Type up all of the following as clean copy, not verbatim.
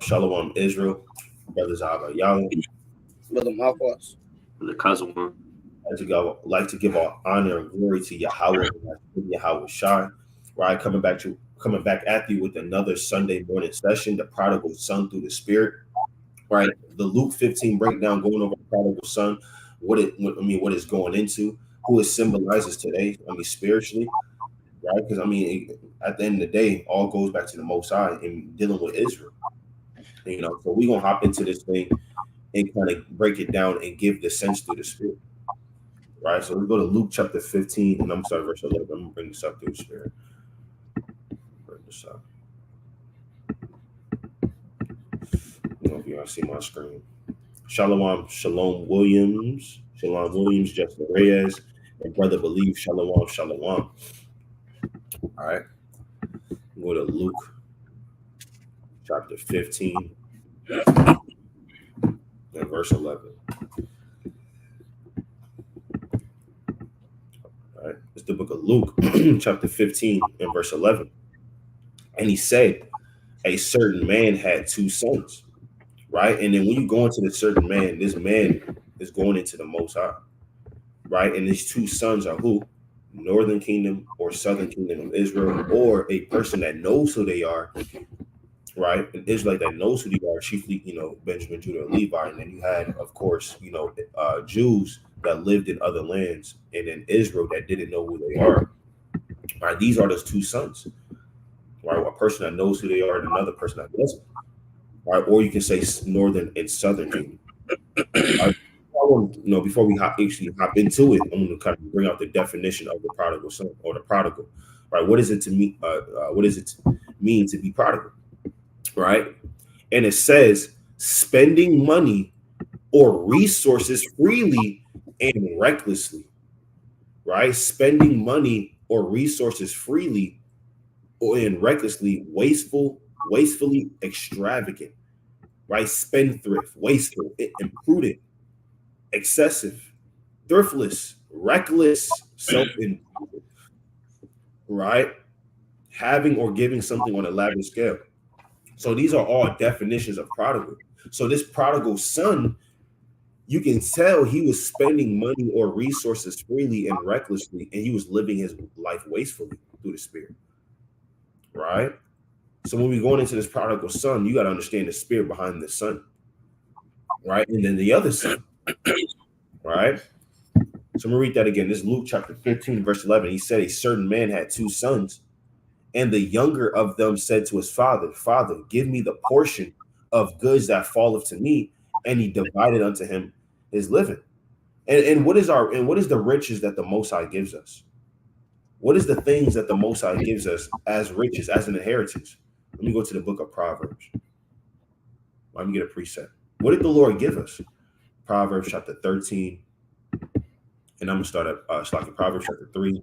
Shalom Israel, brothers Abba Yahweh. Brother Marcos. The cousin one. Like to give all honor and glory to Yahweh, Yahweh Shai. Right, coming back at you with another Sunday morning session, the prodigal son through the spirit. Right, the Luke 15 breakdown, going over the prodigal son, what it's going into, who it symbolizes today. I mean, spiritually, right? Because at the end of the day, all goes back to the Most High and dealing with Israel. So we're gonna hop into this thing and kind of break it down and give the sense through the spirit. Right. So we go to Luke chapter 15, and I'm sorry, verse 11. I'm gonna bring this up through the spirit. Bring this up. I don't know if you guys see my screen. Shalom Williams, Justin Reyes, and Brother Believe, Shalom. All right. Go to Luke chapter 15 and verse 11. All right. It's the book of Luke, chapter 15 and verse 11. And he said, a certain man had two sons. Right. And then when you go into the certain man, this man is going into the Most High. Right. And these two sons are who? Northern Kingdom or Southern Kingdom of Israel, or a person that knows who they are. Right. An Israelite that knows who they are, chiefly, Benjamin, Judah, and Levi. And then you had, of course, Jews that lived in other lands, and in Israel that didn't know who they are. Right. These are those two sons. Right. A person that knows who they are and another person that doesn't. Right, or you can say northern and southern kingdom. Before we hop into it, I'm going to kind of bring out the definition of the prodigal son or the prodigal. Right, what is it to me? What does it mean to be prodigal? Right, and it says spending money or resources freely and recklessly. Right, spending money or resources freely or and recklessly, wastefully extravagant, right? Spendthrift, wasteful, imprudent, excessive, thriftless, reckless, self-indulgent, right? Having or giving something on a lavish scale. So these are all definitions of prodigal. So this prodigal son, you can tell he was spending money or resources freely and recklessly, and he was living his life wastefully through the spirit, right? So when we're going into this prodigal son, you got to understand the spirit behind the son, right? And then the other son, right? So I'm going to read that again. This is Luke chapter 15, verse 11. He said, a certain man had two sons, and the younger of them said to his father, Father, give me the portion of goods that falleth to me. And he divided unto him his living. And what is the riches that the Most High gives us? What is the things that the Most High gives us as riches, as an inheritance? Let me go to the book of Proverbs. Let me get a precept. What did the Lord give us? Proverbs chapter 13. And I'm going to start at Proverbs chapter 3.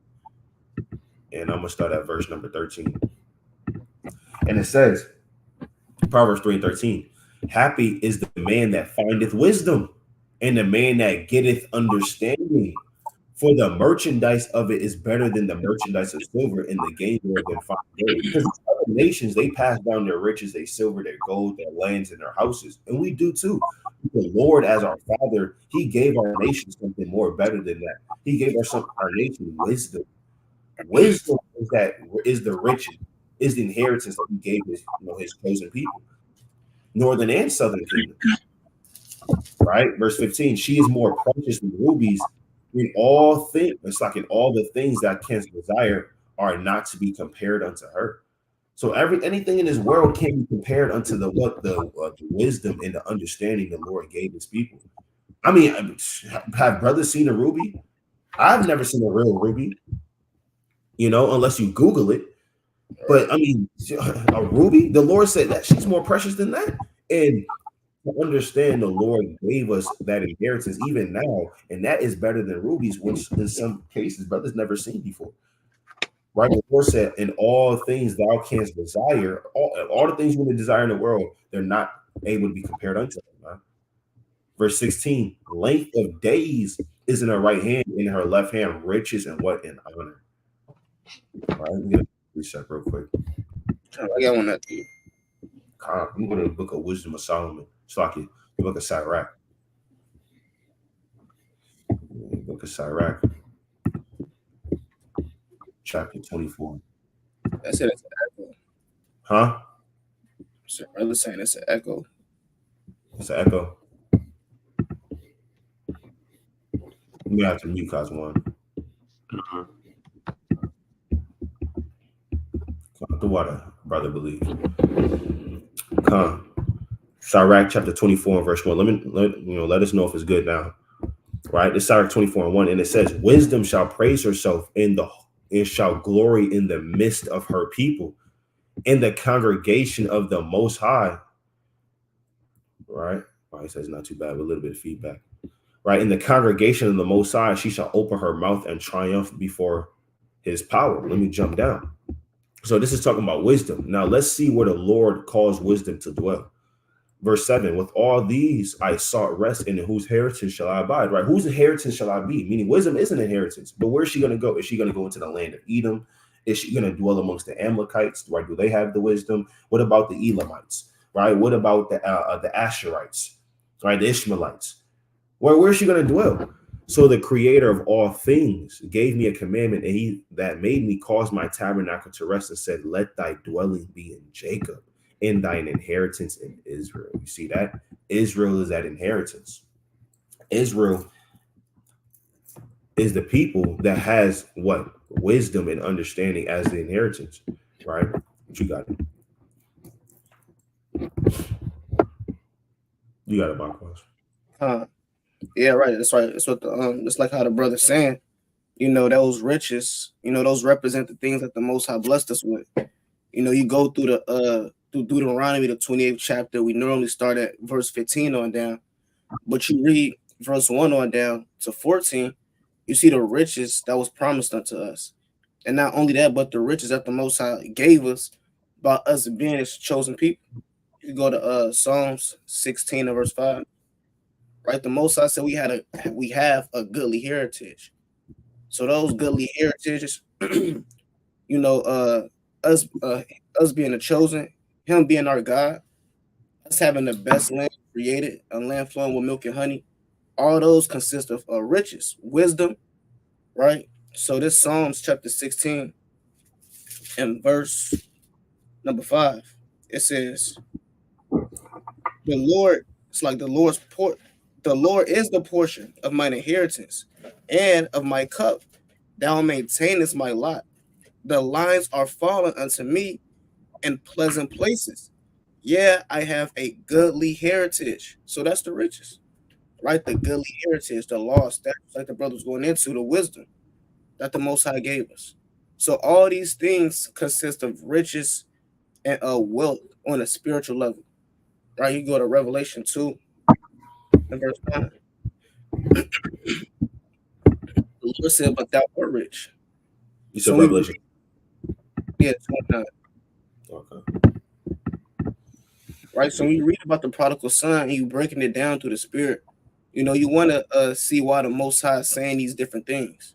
And I'm going to start at verse number 13. And it says, Proverbs 3 and 13, happy is the man that findeth wisdom, and the man that getteth understanding. For the merchandise of it is better than the merchandise of silver, and the gain thereof than fine gold. Because other nations, they pass down their riches, their silver, their gold, their lands, and their houses. And we do too. The Lord, as our Father, He gave our nation something more better than that. He gave our nation wisdom. Wisdom is the riches, is the inheritance that He gave His chosen people, northern and southern kingdom. Right, verse 15. She is more precious than rubies. In all things, it's like in all the things that canst desire are not to be compared unto her. So anything in this world can't be compared unto the wisdom and the understanding the Lord gave His people. I mean, have brothers seen a ruby? I've never seen a real ruby, unless you Google it. But I mean, a ruby, the Lord said that she's more precious than that. And to understand the Lord gave us that inheritance even now, and that is better than rubies, which in some cases brothers never seen before. Right? The Lord said, in all things thou canst desire, all the things you want to desire in the world, they're not able to be compared unto them. Right? Verse 16, length of days is in her right hand, in her left hand, riches and what? In honor. All right, let me get a reset real quick. I got one at you. Let me go to the book of Wisdom of Solomon. Slaki, the book of Sirach. Book of Sirach, chapter 24. That's it. It's an echo. Huh? So brother saying it's an echo. It's an echo. We have to mute cause one. The water, brother, believe. Come. Sirach chapter 24 and verse 1. Let us know if it's good now. Right? It's Sirach 24 and 1. And it says, wisdom shall praise herself and shall glory in the midst of her people, in the congregation of the Most High. Right? He says not too bad, but a little bit of feedback. Right? In the congregation of the Most High, she shall open her mouth and triumph before his power. Let me jump down. So this is talking about wisdom. Now let's see where the Lord calls wisdom to dwell. Verse 7, with all these I sought rest, and in whose inheritance shall I abide? Right? Whose inheritance shall I be? Meaning wisdom is an inheritance. But where is she going to go? Is she going to go into the land of Edom? Is she going to dwell amongst the Amalekites? Right? Do they have the wisdom? What about the Elamites? Right? What about the Asherites? Right? The Ishmaelites? Where is she going to dwell? So the creator of all things gave me a commandment, and he that made me cause my tabernacle to rest, and said, let thy dwelling be in Jacob, in thine inheritance in Israel. You see that? Israel is that inheritance. Israel is the people that has what? Wisdom and understanding as the inheritance, right? What you got? You got it, Marcos. Yeah, right. That's right. That's what it's like how the brother's saying. Those riches, those represent the things that the Most High blessed us with. You go through through Deuteronomy, the 28th chapter. We normally start at verse 15 on down, but you read verse 1 on down to 14, you see the riches that was promised unto us. And not only that, but the riches that the Most High gave us by us being his chosen people. You go to Psalms 16 and verse 5. Right, the Most High said we have a goodly heritage. So those goodly heritages, us being the chosen, him being our God, us having the best land created, a land flowing with milk and honey, all those consist of riches, wisdom, right? So this Psalms chapter 16 and verse number 5, it says, the Lord, it's like the Lord is the portion of mine inheritance and of my cup. Thou maintainest my lot. The lines are fallen unto me in pleasant places. Yeah, I have a goodly heritage. So that's the riches, right? The goodly heritage, the law, statutes, like the brother was going into, the wisdom that the Most High gave us. So all these things consist of riches and wealth on a spiritual level, right? You go to Revelation 2 and verse 9. The Lord said, but thou art rich. You said Revelation. Yeah, 29. Okay. Right. So when you read about the prodigal son, you breaking it down through the spirit. You want to see why the Most High is saying these different things.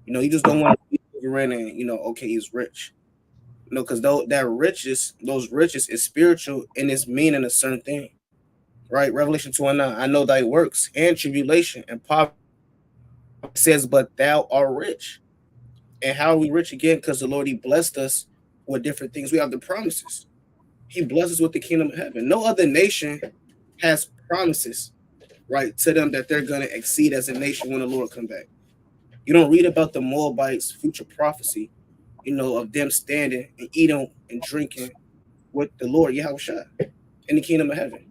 You just don't want to be over in and okay, he's rich. Because those riches is spiritual and it's meaning a certain thing. Right. Revelation 2:9. I know thy works and tribulation and poverty. It says, but thou art rich. And how are we rich again? Because the Lord, he blessed us with different things. We have the promises. He blesses with the kingdom of heaven. No other nation has promises, right, to them that they're going to exceed as a nation when the Lord come back. You don't read about the Moabites' future prophecy, of them standing and eating and drinking with the Lord Yahushua in the kingdom of heaven.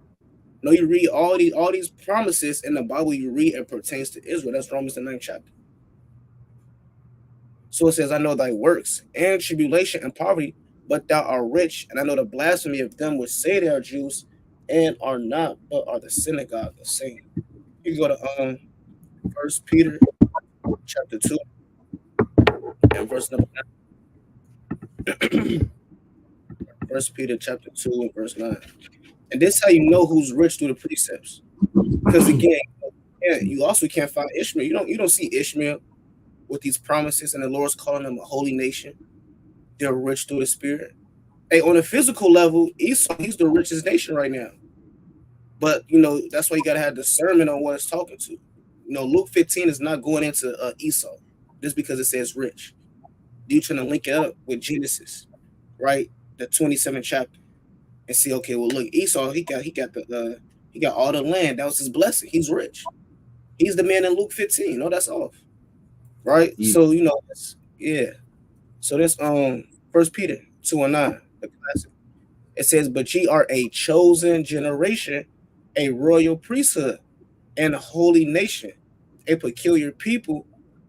No, you read all these promises in the Bible. You read it pertains to Israel. That's Romans the 9th chapter. So it says, I know thy works and tribulation and poverty, but thou art rich. And I know the blasphemy of them which say they are Jews and are not, but are the synagogue of Satan. You go to 1 Peter chapter 2 and verse number 9. 1 Peter chapter 2 and verse 9. And this is how you know who's rich through the precepts. Because again, you also can't find Ishmael. You don't see Ishmael with these promises, and the Lord's calling them a holy nation. They're rich through the Spirit. Hey, on a physical level, Esau, he's the richest nation right now. But that's why you gotta have discernment on what it's talking to. Luke 15 is not going into Esau just because it says rich. You trying to link it up with Genesis, right? The 27th chapter, and see, okay, well, look, Esau, he got all the land. That was his blessing. He's rich. He's the man in Luke 15. No, that's off, right? Yeah. So yeah. So that's First Peter 2:9, the classic. It says, "But ye are a chosen generation, a royal priesthood, and a holy nation, a peculiar people,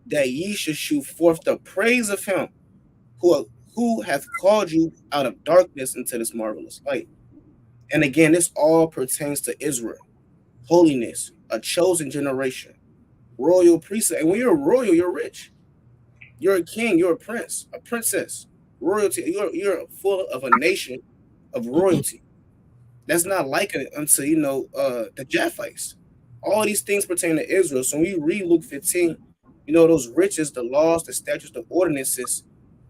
that ye should shew forth the praise of him who hath called you out of darkness into this marvelous light." And again, this all pertains to Israel. Holiness, a chosen generation, royal priesthood. And when you're royal, you're rich. You're a king, you're a prince, a princess, royalty. You're full of a nation of royalty. That's not like it unto the Japhites. All these things pertain to Israel. So when you read Luke 15, those riches, the laws, the statutes, the ordinances,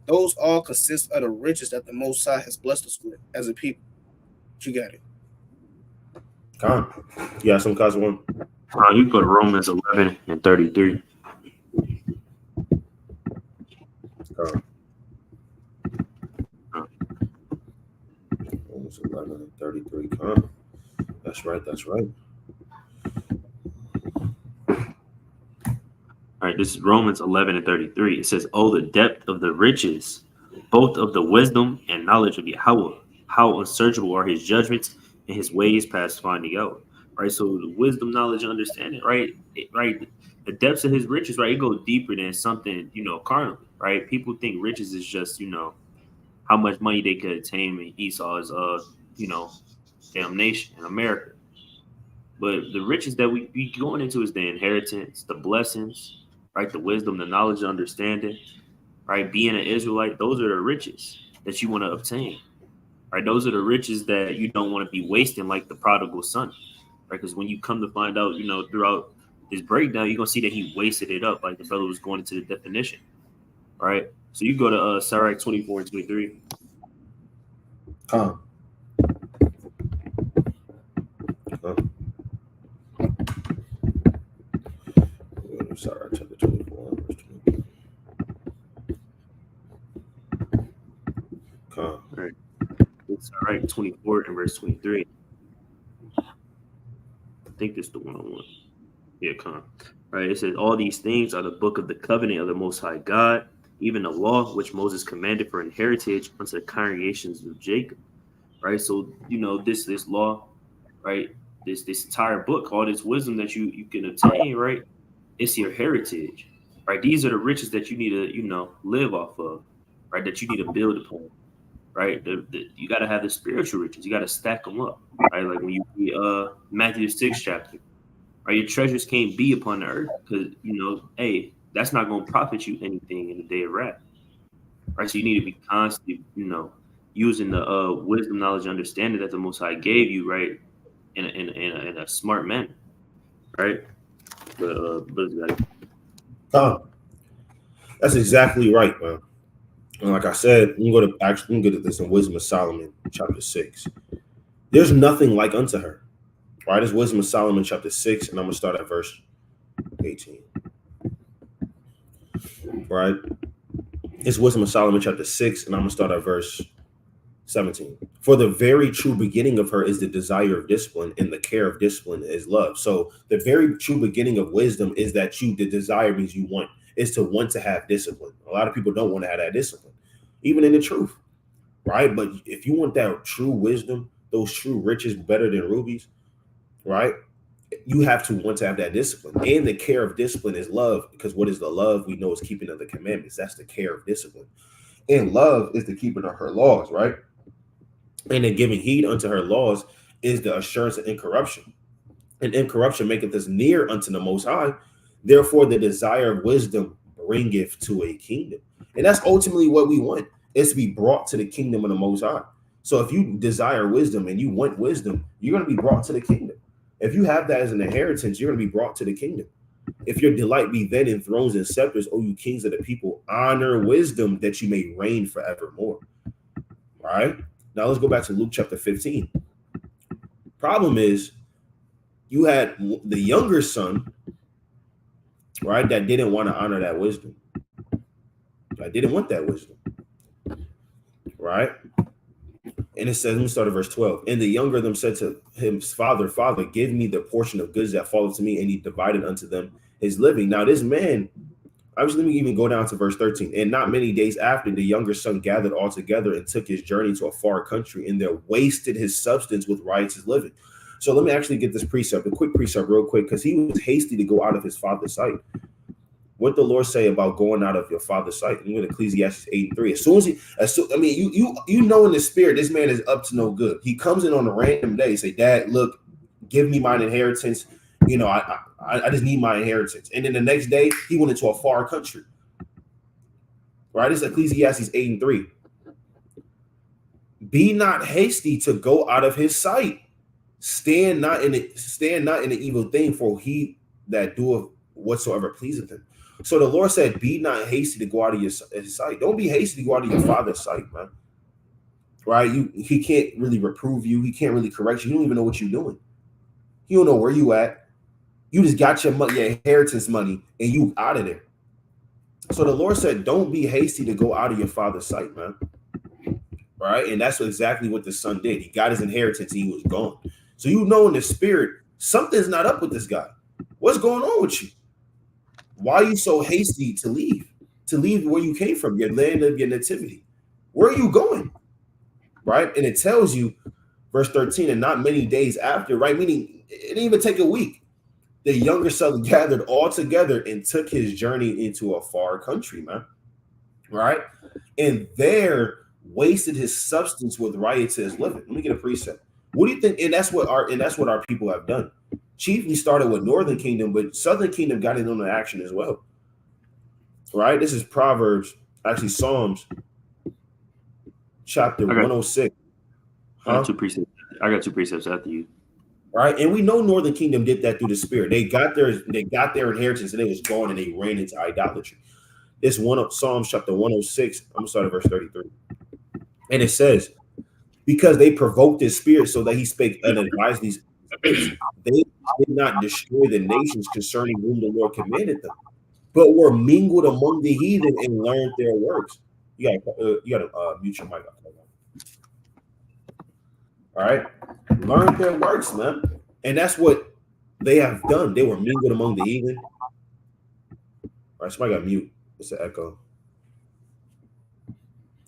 those all consist of the riches that the Most High has blessed us with as a people. You got it. Con. Yeah, some cause one. You go to Romans 11 and 33. Con. Romans 11 and 33. Con. That's right. That's right. All right, this is Romans 11 and 33. It says, "Oh, the depth of the riches, both of the wisdom and knowledge of Yahweh, how unsearchable are his judgments and his ways past finding out." Right, so the wisdom, knowledge, and understanding, right? Right, the depths of his riches, right? It goes deeper than something, carnally, right? People think riches is just, how much money they could attain. And Esau is, damnation in America. But the riches that we be going into is the inheritance, the blessings, right? The wisdom, the knowledge, the understanding, right? Being an Israelite, those are the riches that you want to obtain, right? Those are the riches that you don't want to be wasting, like the prodigal son, right? Because when you come to find out, throughout this breakdown, you're going to see that he wasted it up, like the brother was going into the definition, right? So you go to Sirach 24 and 23. Sorry, chapter 24, verse 23. All right. It's all right, 24 and verse 23. I think this is the one I want. Yeah, come. Right. It says, "All these things are the book of the covenant of the Most High God, even the law which Moses commanded for an heritage unto the congregations of Jacob." Right. So, this law, right? This entire book, all this wisdom that you can obtain, right? It's your heritage, right? These are the riches that you need to, live off of, right? That you need to build upon, right? You got to have the spiritual riches. You got to stack them up, right? Like when you read Matthew 6 chapter, right? Your treasures can't be upon the earth because, hey, that's not going to profit you anything in the day of wrath, right? So you need to be constantly, using the wisdom, knowledge, understanding that the Most High gave you, right? In a smart manner, right? That's exactly right, man. And like I said, you can get to this in Wisdom of Solomon, chapter 6. There's nothing like unto her. Right? It's Wisdom of Solomon, chapter 6, and I'm gonna start at verse 18. Right? It's Wisdom of Solomon, chapter 6, and I'm gonna start at verse 17. "For the very true beginning of her is the desire of discipline, and the care of discipline is love." So the very true beginning of wisdom is that the desire means you want, is to want to have discipline. A lot of people don't want to have that discipline, even in the truth, right? But if you want that true wisdom, those true riches better than rubies, right? You have to want to have that discipline. And the care of discipline is love, because what is the love? We know is keeping of the commandments. That's the care of discipline. And love is the keeping of her laws, right? And then giving heed unto her laws is the assurance of incorruption. And incorruption maketh us near unto the Most High. Therefore, the desire of wisdom bringeth to a kingdom. And that's ultimately what we want, is to be brought to the kingdom of the Most High. So if you desire wisdom and you want wisdom, you're going to be brought to the kingdom. If you have that as an inheritance, you're going to be brought to the kingdom. If your delight be then in thrones and scepters, O you kings of the people, honor wisdom that you may reign forevermore. Right? Now let's go back to Luke chapter 15. Problem is, you had the younger son, right, that didn't want to honor that wisdom. I didn't want that wisdom, right? And it says, let me start at verse 12. And the younger of them said to him, Father, give me the portion of goods that falleth to me. And he divided unto them his living. Now this man, obviously, let me even go down to verse 13. And not many days after, the younger son gathered all together and took his journey to a far country, and there wasted his substance with riotous living. So let me actually get this precept, a quick precept real quick, because he was hasty to go out of his father's sight. What the Lord say about going out of your father's sight? You in Ecclesiastes 8:3. You know in the spirit, this man is up to no good. He comes in on a random day, say, Dad, look, give me my inheritance. You know, I just need my inheritance. And then the next day, he went into a far country. Right? It's Ecclesiastes 8:3. Be not hasty to go out of his sight. Stand not in the evil thing, for he that doeth whatsoever pleaseth him. So the Lord said, be not hasty to go out of his sight. Don't be hasty to go out of your father's sight, man. Right? He can't really reprove you. He can't really correct you. You don't even know what you're doing. You don't know where you at. You just got your money, your inheritance money, and you out of there. So the Lord said, don't be hasty to go out of your father's sight, man. Right? And that's exactly what the son did. He got his inheritance and he was gone. So you know in the spirit, something's not up with this guy. What's going on with you? Why are you so hasty to leave? To leave where you came from, your land of your nativity. Where are you going? Right? And it tells you, verse 13, and not many days after, right? Meaning it didn't even take a week. The younger son gathered all together and took his journey into a far country, man. Right? And there wasted his substance with riotous living. Let me get a precept. What do you think? And that's what our people have done. Chiefly started with Northern Kingdom, but Southern Kingdom got in on the action as well. Right? This is Psalms chapter 106. I got two precepts after you. Right? And we know Northern Kingdom did that through the spirit. They got their inheritance and it was gone and they ran into idolatry. This Psalms chapter 106. I'm gonna start at verse 33. And it says, because they provoked his spirit so that he spake unadvisedly, they did not destroy the nations concerning whom the Lord commanded them, but were mingled among the heathen and learned their works. You gotta mute your mic. All right, learned their works, man, and that's what they have done. They were mingled among the heathen. All right, somebody got mute. It's an echo.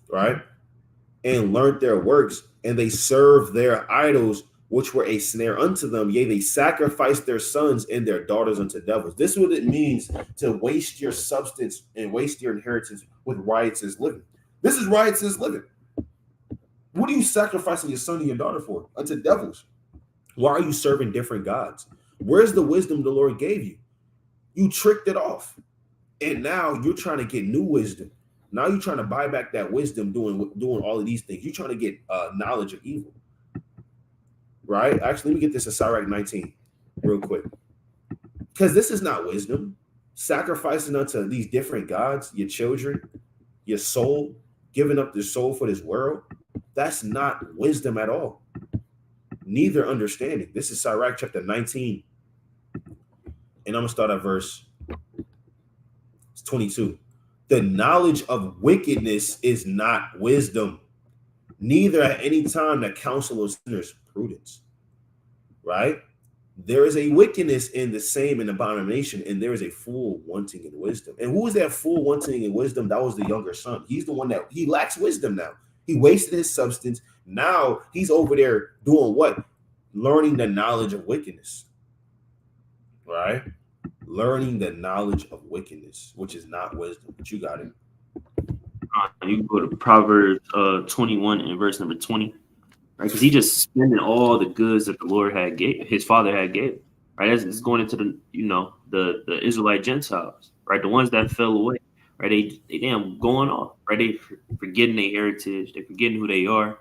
Right, and learned their works, and they served their idols, which were a snare unto them. Yea, they sacrificed their sons and their daughters unto devils. This is what it means to waste your substance and waste your inheritance with riotous living. This is riotous living. What are you sacrificing your son and your daughter for? Unto devils. Why are you serving different gods? Where's the wisdom the Lord gave you? You tricked it off. And now you're trying to get new wisdom. Now you're trying to buy back that wisdom doing all of these things. You're trying to get knowledge of evil. Right? Actually, let me get this in Sirach 19 real quick. Because this is not wisdom. Sacrificing unto these different gods, your children, your soul, giving up your soul for this world. That's not wisdom at all. Neither understanding. This is Sirach chapter 19. And I'm going to start at verse 22. The knowledge of wickedness is not wisdom, neither at any time the counsel of sinners prudence. Right? There is a wickedness in the same and abomination, and there is a fool wanting in wisdom. And who is that fool wanting in wisdom? That was the younger son. He's the one that he lacks wisdom now. He wasted his substance. Now he's over there doing what? Learning the knowledge of wickedness. Right? Learning the knowledge of wickedness, which is not wisdom. But you got it. You can go to Proverbs 21 and verse number 20. Right? Because he just spending all the goods that the Lord had gave, his father had gave. Right? It's going into the Israelite Gentiles, right? The ones that fell away. Right, they damn going off, right? They forgetting their heritage, they forgetting who they are,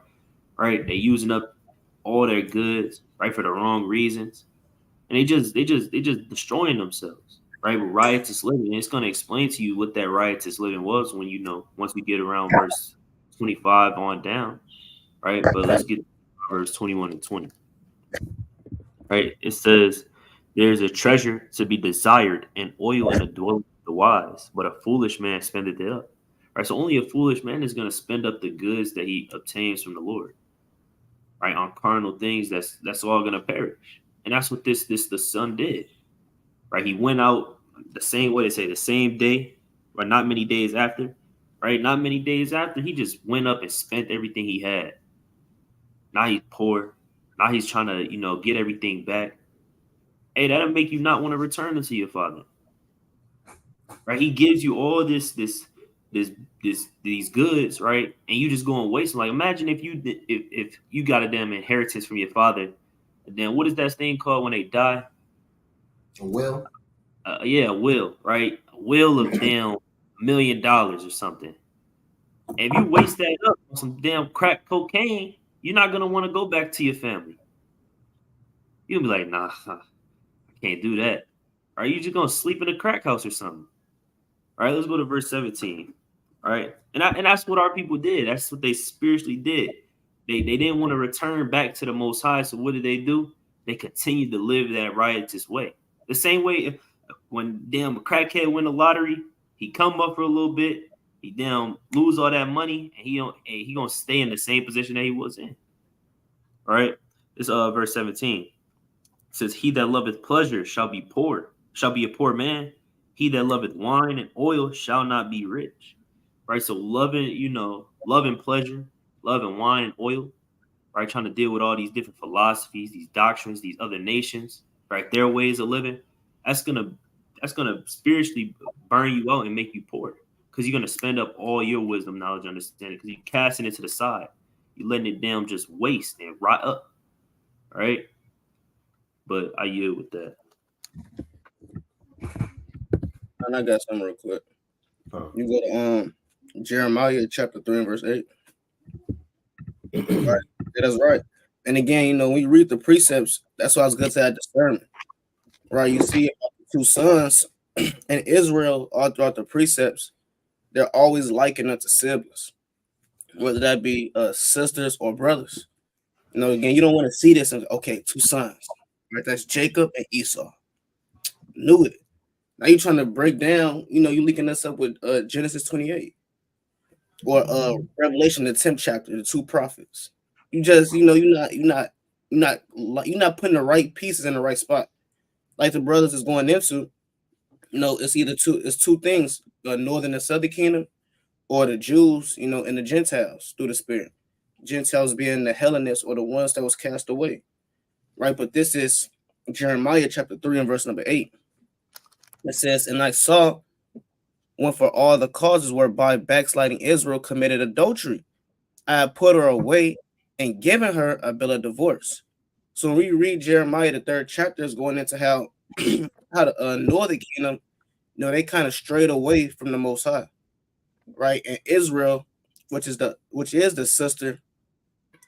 right? They using up all their goods, right, for the wrong reasons, and they just destroying themselves, right? With riotous living. And it's going to explain to you what that riotous living was when once we get around verse 25 on down, right? But let's get verse 21 and 20. Right? It says, "There is a treasure to be desired, and oil in a dwelling of the wise, but a foolish man spendeth it up." Right? So only a foolish man is going to spend up the goods that he obtains from the Lord, right? On carnal things that's all going to perish. And that's what this the son did. Right? He went out the same way, they say the same day, or not many days after, right? Not many days after, he just went up and spent everything he had. Now he's poor. Now he's trying to, get everything back. Hey, that'll make you not want to return unto your father. Right? He gives you all this these goods, right? And you just go and waste them. Like, imagine if you got a damn inheritance from your father, and then what is that thing called when they die? A will. Yeah, a will, right? A will of damn $1 million or something. And if you waste that up on some damn crack cocaine, you're not gonna want to go back to your family. You'll be like, nah, I can't do that. Are you just gonna sleep in a crack house or something? All right, let's go to verse 17. All right, and that's what our people did. That's what they spiritually did. They didn't want to return back to the Most High. So what did they do? They continued to live that riotous way. The same way when damn crackhead win the lottery, he come up for a little bit, he damn lose all that money, and he gonna stay in the same position that he was in. All right, this verse 17 says, "He that loveth pleasure shall be a poor man. He that loveth wine and oil shall not be rich." Right? So loving pleasure, loving wine and oil, right? Trying to deal with all these different philosophies, these doctrines, these other nations, right? Their ways of living. That's gonna spiritually burn you out and make you poor. Because you're gonna spend up all your wisdom, knowledge, understanding, because you're casting it to the side. You're letting it down just waste and rot up. Right? But I yield with that. And I got some real quick. You go to Jeremiah chapter 3 and verse 8. Right. That's right. And again, when you read the precepts, that's why I was going to say discernment. Right. You see about the two sons in Israel all throughout the precepts, they're always likened unto siblings, whether that be sisters or brothers. Again, you don't want to see this as, okay, two sons. Right. That's Jacob and Esau. Knew it. Now you're trying to break down, you're linking us up with Genesis 28 or Revelation, the 10th chapter, the two prophets. You just, you're not putting the right pieces in the right spot. Like the brothers is going into, it's two things, the northern and southern kingdom, or the Jews, and the Gentiles through the Spirit. Gentiles being the Hellenists or the ones that was cast away. Right, but this is Jeremiah chapter 3 and verse number 8. It says, "And I saw when for all the causes whereby backsliding Israel committed adultery, I have put her away and given her a bill of divorce." So when we read Jeremiah, the 3rd chapter is going into how the northern kingdom, they kind of strayed away from the Most High, right? And Israel, which is the sister,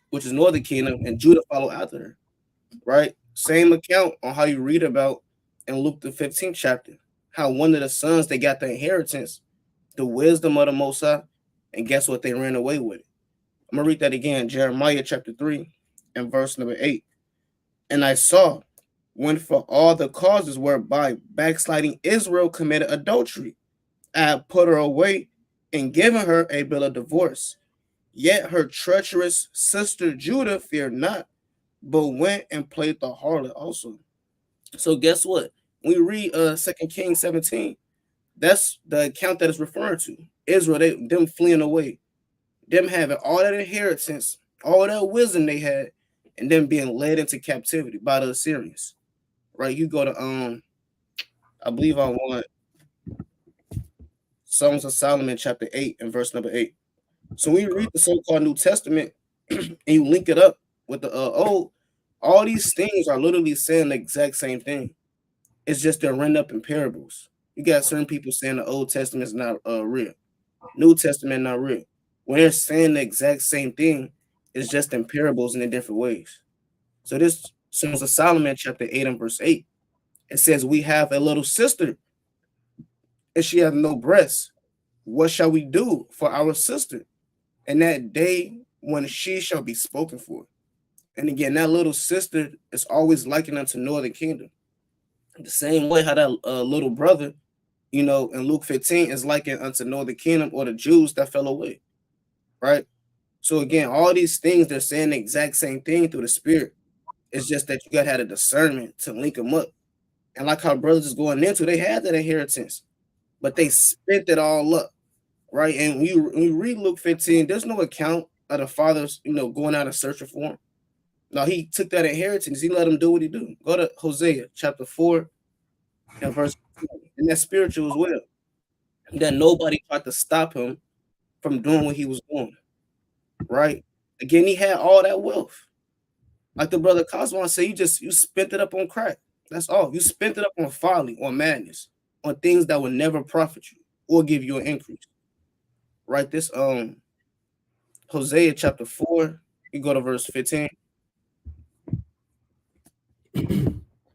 which is northern kingdom, and Judah follow after her, right? Same account on how you read about in Luke the 15th chapter. How one of the sons, they got the inheritance, the wisdom of the Most High, and guess what? They ran away with it. I'm going to read that again, Jeremiah chapter 3 and verse number 8. "And I saw when for all the causes whereby backsliding Israel committed adultery, I have put her away and given her a bill of divorce. Yet her treacherous sister Judah feared not, but went and played the harlot also." So guess what? We read 2 Kings 17. That's the account that is referring to Israel. Them fleeing away, them having all that inheritance, all that wisdom they had, and them being led into captivity by the Assyrians. Right? You go to I believe I want Songs of Solomon chapter 8 and verse number 8. So when you read the so-called New Testament and you link it up with the old, all these things are literally saying the exact same thing. It's just they're written up in parables. You got certain people saying the Old Testament is not real, New Testament not real. When they're saying the exact same thing, it's just in parables and in different ways. So this Songs of Solomon chapter 8 and verse 8, it says, "We have a little sister, and she hath no breast. What shall we do for our sister? And that day when she shall be spoken for. And again, that little sister is always likened unto northern kingdom. The same way how that little brother, in Luke 15 is likened unto northern kingdom or the Jews that fell away, right? So again, all these things, they're saying the exact same thing through the spirit. It's just that you got to have a discernment to link them up. And like how brothers is going into, they had that inheritance, but they spent it all up, right? And when you read Luke 15, there's no account of the fathers, going out and searching for him. No, he took that inheritance. He let him do what he do. Go to Hosea chapter 4 and verse 20. And that's spiritual as well. That nobody tried to stop him from doing what he was doing, right? Again, he had all that wealth. Like the brother Cosmo said, you spent it up on crack. That's all. You spent it up on folly, on madness, on things that will never profit you or give you an increase. Right? This Hosea chapter 4, you go to verse 15.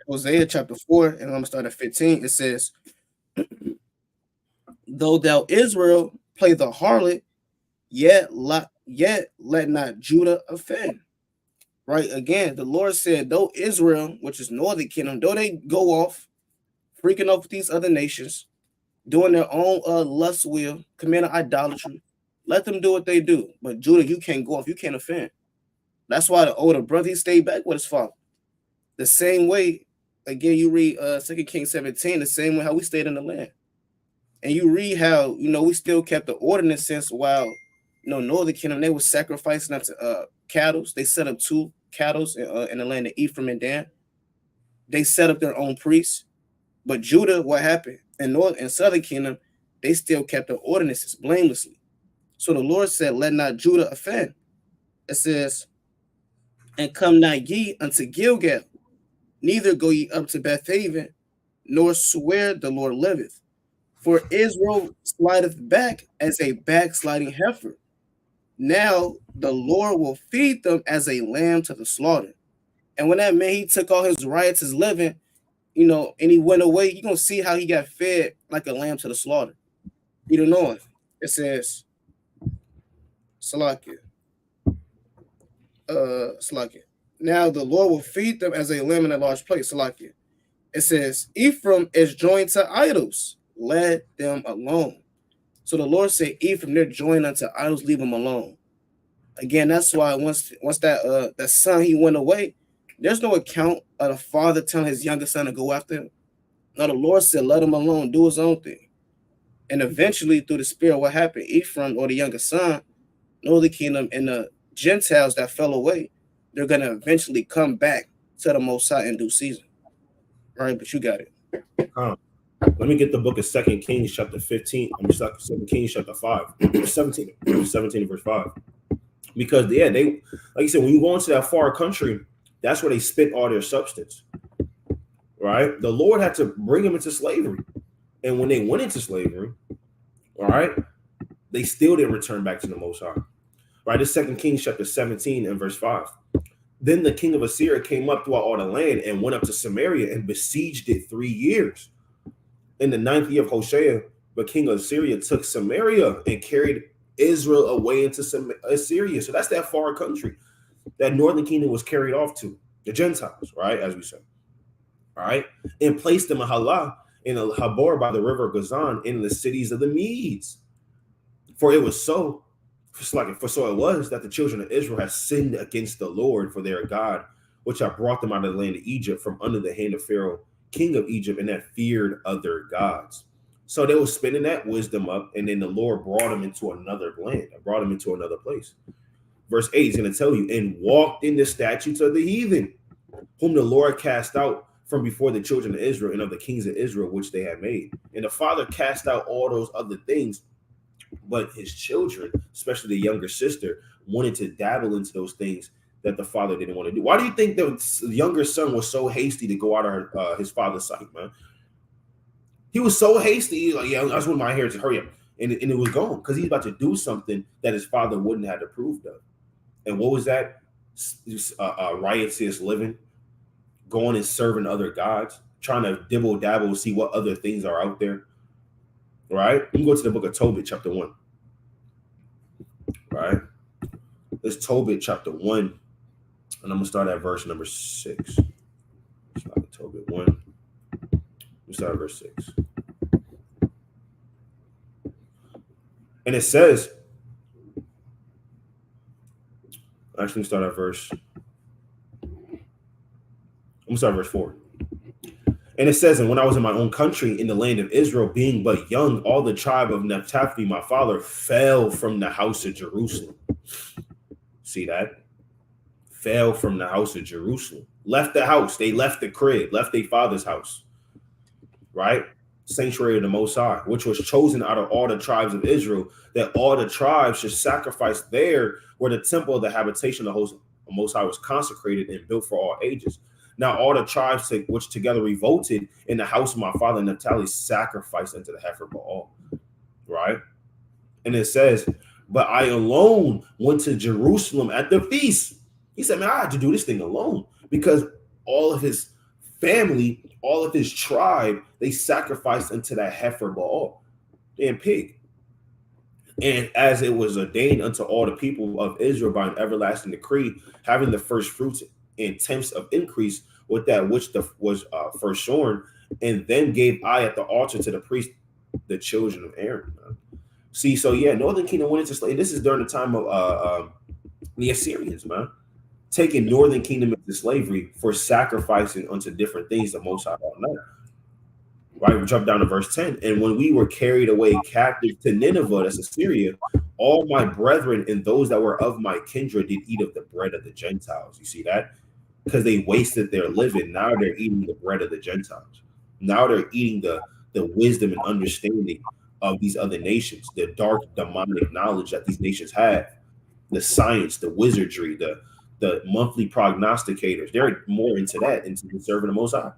Hosea chapter 4, and I'm gonna start at 15. It says, though thou Israel play the harlot, yet let not Judah offend. Right? Again, the Lord said, though Israel, which is northern kingdom, though they go off, freaking off with these other nations, doing their own lust will, committing idolatry, let them do what they do. But Judah, you can't go off, you can't offend. That's why the older brother, he stayed back with his father. The same way, again, you read 2 Kings 17, the same way how we stayed in the land. And you read how, we still kept the ordinance since while, northern kingdom, they were sacrificing unto cattle. They set up 2 cattle in the land of Ephraim and Dan. They set up their own priests. But Judah, what happened? In north and southern kingdom, they still kept the ordinances blamelessly. So the Lord said, let not Judah offend. It says, and come not ye unto Gilgal, neither go ye up to Bethaven, nor swear the Lord liveth. For Israel slideth back as a backsliding heifer. Now the Lord will feed them as a lamb to the slaughter. And when that man, he took all his riotous living, and he went away, you're going to see how he got fed like a lamb to the slaughter. You don't know it. It says, Salakia. Salakia. Now the Lord will feed them as a lamb in a large place. Salakia. It says, Ephraim is joined to idols. Let them alone. So the Lord said, Ephraim, they're joined unto idols, leave them alone. Again, that's why once that son, he went away, there's no account of the father telling his younger son to go after him. No, the Lord said, let him alone, do his own thing. And eventually, through the spirit, what happened? Ephraim, or the younger son, northern kingdom, and the Gentiles that fell away, they're going to eventually come back to the Most High in due season. All right, but you got it. Let me get the book of 2 Kings chapter 15. 2 Kings chapter 5, 17 verse 5. Because, they, like you said, when you go into that far country, that's where they spent all their substance, right? The Lord had to bring them into slavery. And when they went into slavery, all right, they still didn't return back to the Most High. Right? This 2 Kings chapter 17 and verse 5. Then the king of Assyria came up throughout all the land and went up to Samaria and besieged it 3 years. In the 9th year of Hoshea, the king of Assyria took Samaria and carried Israel away into Assyria. So that's that far country that northern kingdom was carried off to, the Gentiles, right? As we said, all right, and placed them in Halah, in Habor by the river of Gazan, in the cities of the Medes. For it was so, so it was that the children of Israel had sinned against the Lord for their God, which had brought them out of the land of Egypt from under the hand of Pharaoh, king of Egypt, and that feared other gods. So they were spinning that wisdom up, and then the Lord brought them into another land, brought them into another place. Verse 8 is going to tell you, and walked in the statutes of the heathen, whom the Lord cast out from before the children of Israel and of the kings of Israel, which they had made. And the father cast out all those other things, but his children, especially the younger sister, wanted to dabble into those things that the father didn't want to do. Why do you think the younger son was so hasty to go out of his father's sight, man? He was so hasty. He was like, yeah, I just want my inheritance, hurry up. And it was gone because he's about to do something that his father wouldn't have approved of. And what was that? Riotous living, going and serving other gods, trying to dibble dabble, see what other things are out there. Right? You can go to the book of Tobit, chapter 1. Right? It's Tobit chapter 1, and I'm gonna start at verse number 6. Start Tobit 1. We start at verse 6. And it says, actually start at verse. I'm gonna start at verse 4. And it says, and when I was in my own country in the land of Israel, being but young, all the tribe of Naphtali, my father, fell from the house of Jerusalem. See that? Fell from the house of Jerusalem. Left the house. They left the crib, left their father's house. Right? Sanctuary of the Most High, which was chosen out of all the tribes of Israel, that all the tribes should sacrifice there where the temple of the habitation of the Most High was consecrated and built for all ages. Now all the tribes which together revolted in the house of my father Naphtali sacrificed unto the heifer Baal. Right? And it says, but I alone went to Jerusalem at the feast. He said, man, I had to do this thing alone because all of his family, all of his tribe, they sacrificed unto that heifer Baal, damn pig. And as it was ordained unto all the people of Israel by an everlasting decree, having the first fruits and tenths of increase with that which was first shorn, and then gave I at the altar to the priest, the children of Aaron. See, so yeah, Northern Kingdom went into slavery. This is during the time of the Assyrians, man, taking Northern Kingdom into slavery for sacrificing unto different things the Most High all know. Right, we jump down to verse 10. And when we were carried away captive to Nineveh, that's Assyria, all my brethren and those that were of my kindred did eat of the bread of the Gentiles. You see that? Because they wasted their living. Now they're eating the bread of the Gentiles. Now they're eating the wisdom and understanding of these other nations, the dark demonic knowledge that these nations have, the science, the wizardry, the monthly prognosticators. They're more into that, into serving the Most High.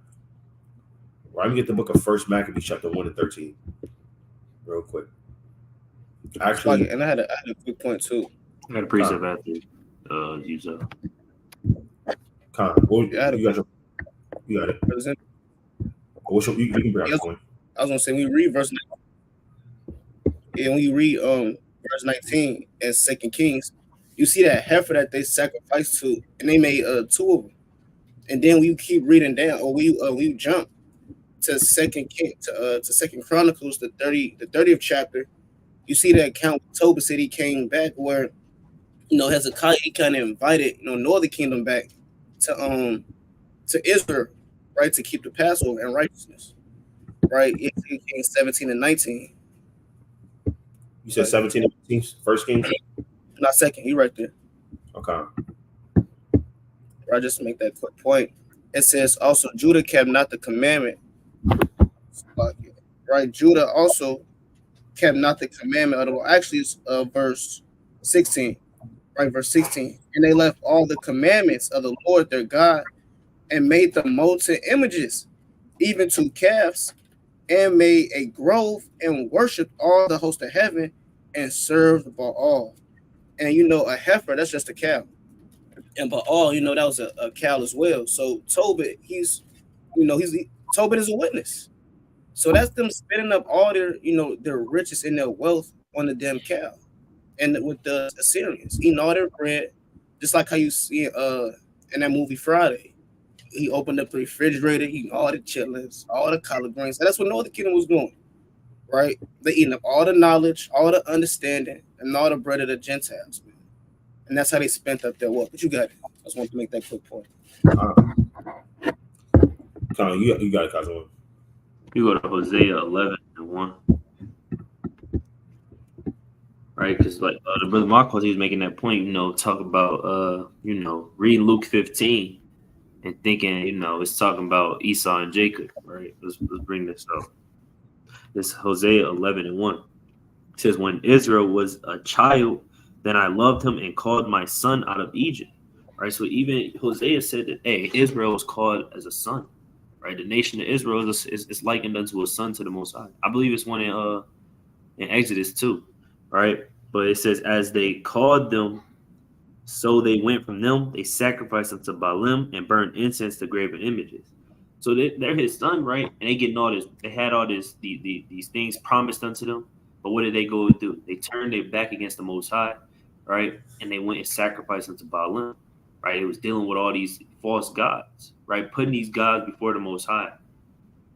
Right, let me get the book of First Maccabees, chapter 1 and 13, real quick. Actually, and I had a quick point too. I got a precept after use up. Well, you got it. You can bring out the point. I was gonna say, when you read verse 19, and when you read verse 19 in 2 Kings, you see that heifer that they sacrificed to, and they made 2 of them. And then we keep reading down, or we jump to Second Chronicles, the 30th chapter. You see that account Tobit said he came back, where Hezekiah, he kind of invited Northern Kingdom back to Israel, right, to keep the Passover and righteousness, right? In Kings 17 and 19. You said 17 and 19, First Kings? Not second, you right there. Okay. Right, just to make that quick point. It says also Judah kept not the commandment. Right, Judah also kept not the commandment of the Lord. Actually, it's verse 16. Right, verse 16. And they left all the commandments of the Lord their God and made the molten images, even to calves, and made a grove and worshipped all the host of heaven and served Baal. And a heifer, that's just a cow. And Baal, that was a cow as well. So Tobit, Tobit is a witness. So that's them spending up all their riches and their wealth on the damn cow. And with the Assyrians, eating all their bread, just like how you see in that movie Friday. He opened up the refrigerator, eating all the chitlins, all the collard greens. And that's what Northern Kingdom was doing, right? They eating up all the knowledge, all the understanding, and all the bread of the Gentiles, man. And that's how they spent up their wealth. But you got it. I just want to make that quick point. You got it, Kazuma. You go to Hosea 11 and 1. Right, because the brother Marcos, he was making that point, talk about read Luke 15 and thinking, it's talking about Esau and Jacob, right? Let's bring this up. This Hosea 11 and 1. It says, when Israel was a child, then I loved him and called my son out of Egypt. Right, so even Hosea said that, hey, Israel was called as a son. Right, the nation of Israel is likened unto a son to the Most High. I believe it's one in Exodus too. Right, but it says, as they called them, so they went from them. They sacrificed unto Baalim and burned incense to graven images. So they're his son, right? And they getting all this. They had all this these things promised unto them. But what did they go do? They turned their back against the Most High. right? And they went and sacrificed unto Baalim, right? It was dealing with all these false gods, right? Putting these gods before the Most High,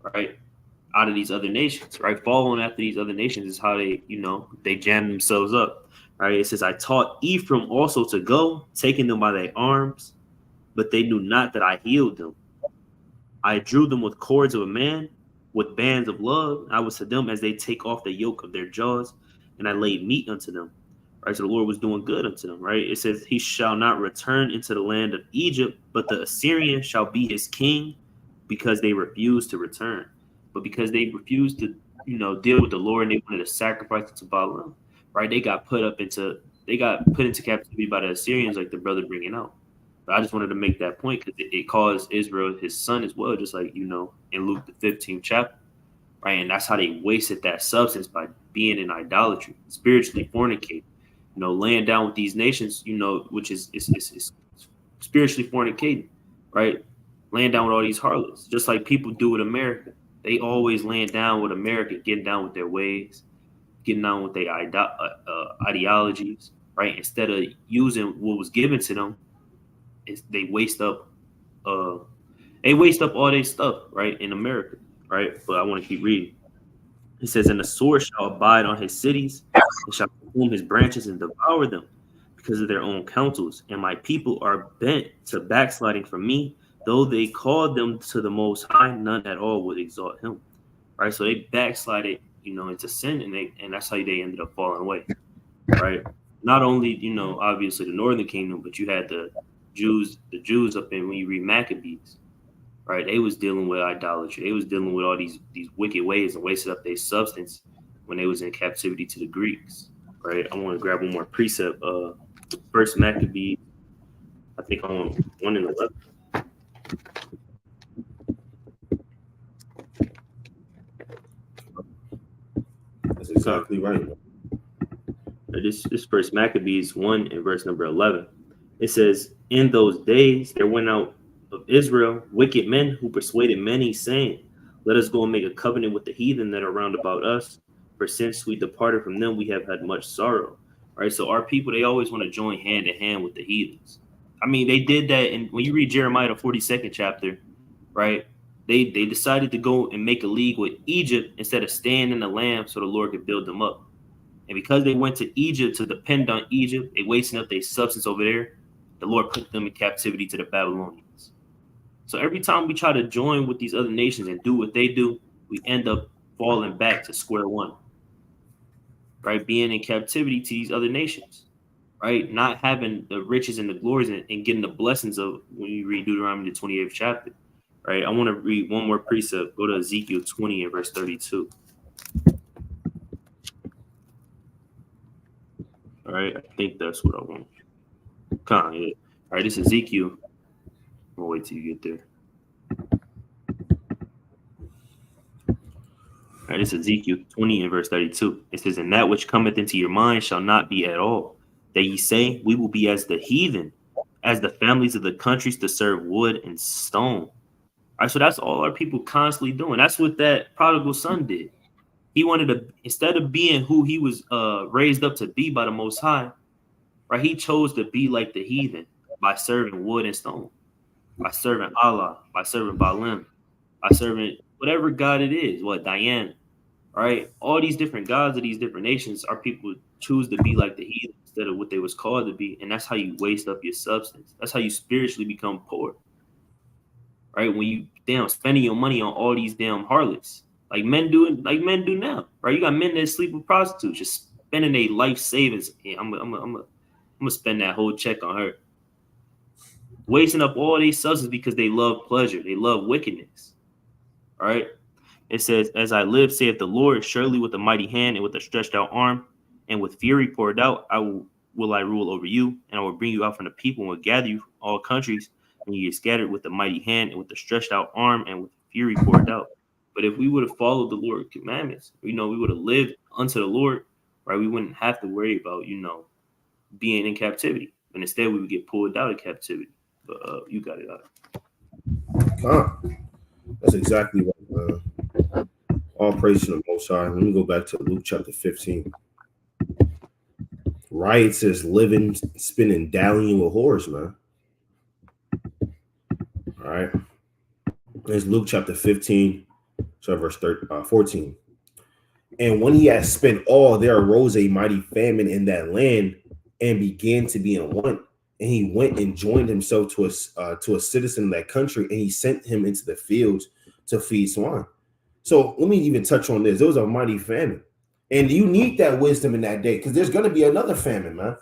right? Out of these other nations, right? Following after these other nations is how they, they jam themselves up, right? It says, I taught Ephraim also to go, taking them by their arms, but they knew not that I healed them. I drew them with cords of a man, with bands of love. I was to them as they take off the yoke of their jaws, and I laid meat unto them. Right, so the Lord was doing good unto them. Right, it says, He shall not return into the land of Egypt, but the Assyrian shall be his king, because they refused to return. But because they refused to, deal with the Lord, and they wanted to sacrifice to Baalim, right? They got put into captivity by the Assyrians, like the brother bringing out. But I just wanted to make that point because it caused Israel his son as well, just like, in Luke the 15th chapter, right? And that's how they wasted that substance by being in idolatry, spiritually fornicating, laying down with these nations, which is spiritually fornicating, right? Laying down with all these harlots, just like people do with America. They always laying down with America, getting down with their ways, getting down with their ideologies, right? Instead of using what was given to them, they waste up all their stuff, right, in America, right? But I want to keep reading. It says, and the sword shall abide on his cities, and shall consume his branches and devour them because of their own counsels. And my people are bent to backsliding from me, though they called them to the Most High, none at all would exalt him. Right? So they backslided, into sin, and that's how they ended up falling away. Right? Not only, obviously the northern kingdom, but you had the Jews up in, when you read Maccabees, right? They was dealing with idolatry. They was dealing with all these wicked ways and wasted up their substance when they was in captivity to the Greeks, right? I want to grab one more precept. First Maccabees, I think on 1:11. That's exactly right. This First Maccabees 1 and verse number 11. It says, in those days there went out of Israel wicked men who persuaded many, saying, let us go and make a covenant with the heathen that are round about us. For since we departed from them, we have had much sorrow. Right? So our people, they always want to join hand in hand with the heathens. I mean, they did that. And when you read Jeremiah, the 42nd chapter, right? They decided to go and make a league with Egypt instead of staying in the land so the Lord could build them up. And because they went to Egypt to depend on Egypt, they wasting up their substance over there. The Lord put them in captivity to the Babylonians. So every time we try to join with these other nations and do what they do, we end up falling back to square one, right? Being in captivity to these other nations, right? Not having the riches and the glories and getting the blessings of when you read Deuteronomy, the 28th chapter, right? I want to read one more precept. Go to Ezekiel 20 and verse 32. All right, I think that's what I want. All right, this is Ezekiel. I'll wait till you get there. All right, this is Ezekiel 20 and verse 32. It says, and that which cometh into your mind shall not be at all, that ye say, we will be as the heathen, as the families of the countries to serve wood and stone. All right, so that's all our people constantly doing. That's what that prodigal son did. He wanted to, instead of being who he was raised up to be by the Most High, right? He chose to be like the heathen by serving wood and stone, by serving Allah, by serving Baalim, by serving whatever God it is, Diane, right? All these different gods of these different nations, our people choose to be like the heathen instead of what they was called to be. And that's how you waste up your substance. That's how you spiritually become poor, right? When you spending your money on all these damn harlots. Like men do now, right? You got men that sleep with prostitutes, just spending their life savings. Yeah, I'm gonna spend that whole check on her, wasting up all these substances because they love pleasure, they love wickedness. All right. It says, "As I live, saith the Lord, surely with a mighty hand and with a stretched out arm, and with fury poured out, will I rule over you, and I will bring you out from the people and will gather you from all countries, and you get scattered with a mighty hand and with a stretched out arm and with fury poured out." But if we would have followed the Lord's commandments, we would have lived unto the Lord, right? We wouldn't have to worry about, being in captivity. And instead, we would get pulled out of captivity. But you got it out. That's exactly right. All praise to the Most High. Let me go back to Luke chapter 15. riotous, living, spinning, dallying with whores, man. All right. There's Luke chapter 15, so verse 14. And when he had spent all, there arose a mighty famine in that land and began to be in want. And he went and joined himself to a citizen of that country, and he sent him into the fields to feed swine. So let me even touch on this. There was a mighty famine. And you need that wisdom in that day because there's going to be another famine, man.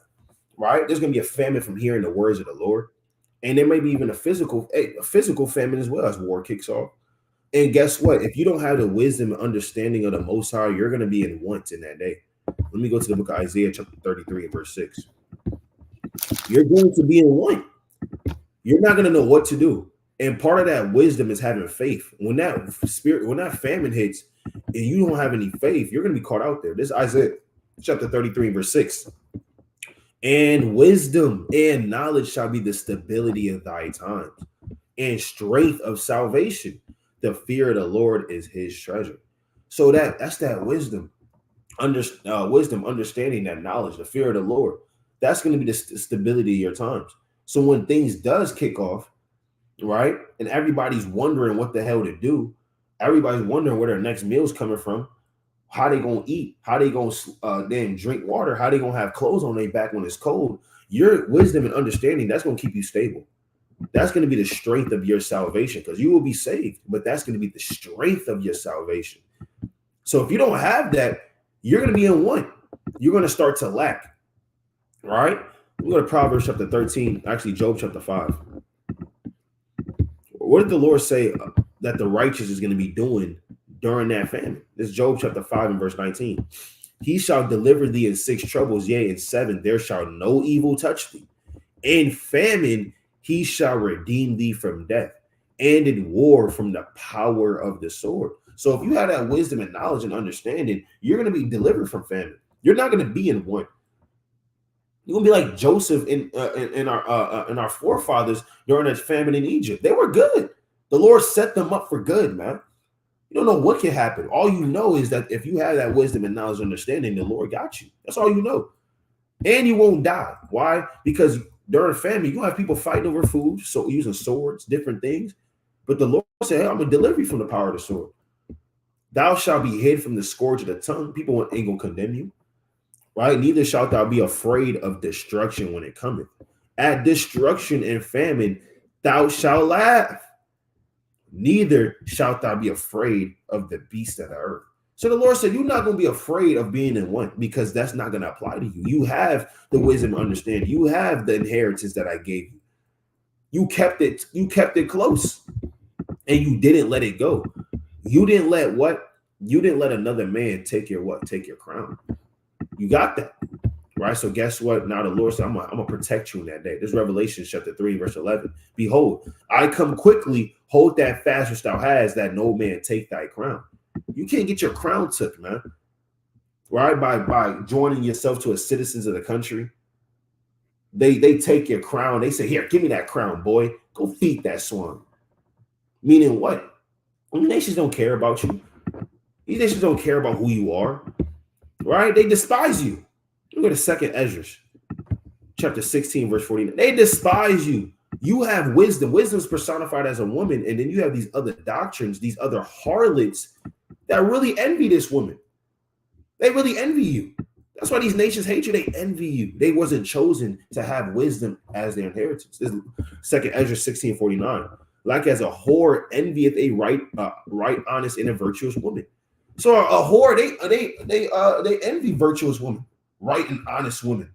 Right? There's going to be a famine from hearing the words of the Lord. And there may be even a physical famine as well as war kicks off. And guess what? If you don't have the wisdom and understanding of the Most High, you're going to be in want in that day. Let me go to the book of Isaiah chapter 33 and verse 6. You're going to be in want. You're not going to know what to do. And part of that wisdom is having faith. When that famine hits and you don't have any faith, you're going to be caught out there. This is Isaiah chapter 33 and verse 6. And wisdom and knowledge shall be the stability of thy times and strength of salvation. The fear of the Lord is his treasure. So that's that wisdom. Wisdom, understanding that knowledge, the fear of the Lord. That's going to be the stability of your times. So when things does kick off, right, and everybody's wondering what the hell to do, everybody's wondering where their next meal's coming from, how they gonna eat, how they gonna then drink water, how they gonna have clothes on their back when it's cold. Your wisdom and understanding, that's gonna keep you stable. That's going to be the strength of your salvation because you will be saved, but that's going to be the strength of your salvation. So if you don't have that, you're going to be in want. You're going to start to lack. All right. We go to Proverbs chapter 13, actually Job chapter 5. What did the Lord say that the righteous is going to be doing during that famine? This is Job chapter 5 and verse 19. He shall deliver thee in 6 troubles, yea, in 7 there shall no evil touch thee. In famine he shall redeem thee from death, and in war from the power of the sword. So if you have that wisdom and knowledge and understanding, you're going to be delivered from famine. You're not going to be in want. You're going to be like Joseph in our forefathers during that famine in Egypt. They were good. The Lord set them up for good, man. You don't know what can happen. All you know is that if you have that wisdom and knowledge and understanding, the Lord got you. That's all you know. And you won't die. Why? Because during famine, you have people fighting over food, so using swords, different things. But the Lord said, hey, I'm going to deliver you from the power of the sword. Thou shalt be hid from the scourge of the tongue. People ain't going to condemn you, right? Neither shalt thou be afraid of destruction when it cometh. At destruction and famine, thou shalt laugh. Neither shalt thou be afraid of the beast of the earth. So the Lord said, you're not going to be afraid of being in want because that's not going to apply to you. You have the wisdom to understand. You have the inheritance that I gave you. You kept it close and you didn't let it go. You didn't let what? You didn't let another man take your what? Take your crown. You got that, right? So guess what? Now the Lord said, I'm going to protect you in that day. This is Revelation chapter 3, verse 11. Behold, I come quickly, hold that fast which thou hast, that no man take thy crown. You can't get your crown took, man. Right? By joining yourself to a citizens of the country. They take your crown. They say, here, give me that crown, boy. Go feed that swan. Meaning what? These nations don't care about you. These nations don't care about who you are. Right? They despise you. Look at the 2nd Ezra, chapter 16, verse 49. They despise you. You have wisdom. Wisdom is personified as a woman. And then you have these other doctrines, these other harlots that really envy this woman. They really envy you. That's why these nations hate you. They envy you. They wasn't chosen to have wisdom as their inheritance. This is 2nd Ezra 16:49. Like as a whore envieth a right, honest, and a virtuous woman. So a whore, they envy virtuous women, right and honest women.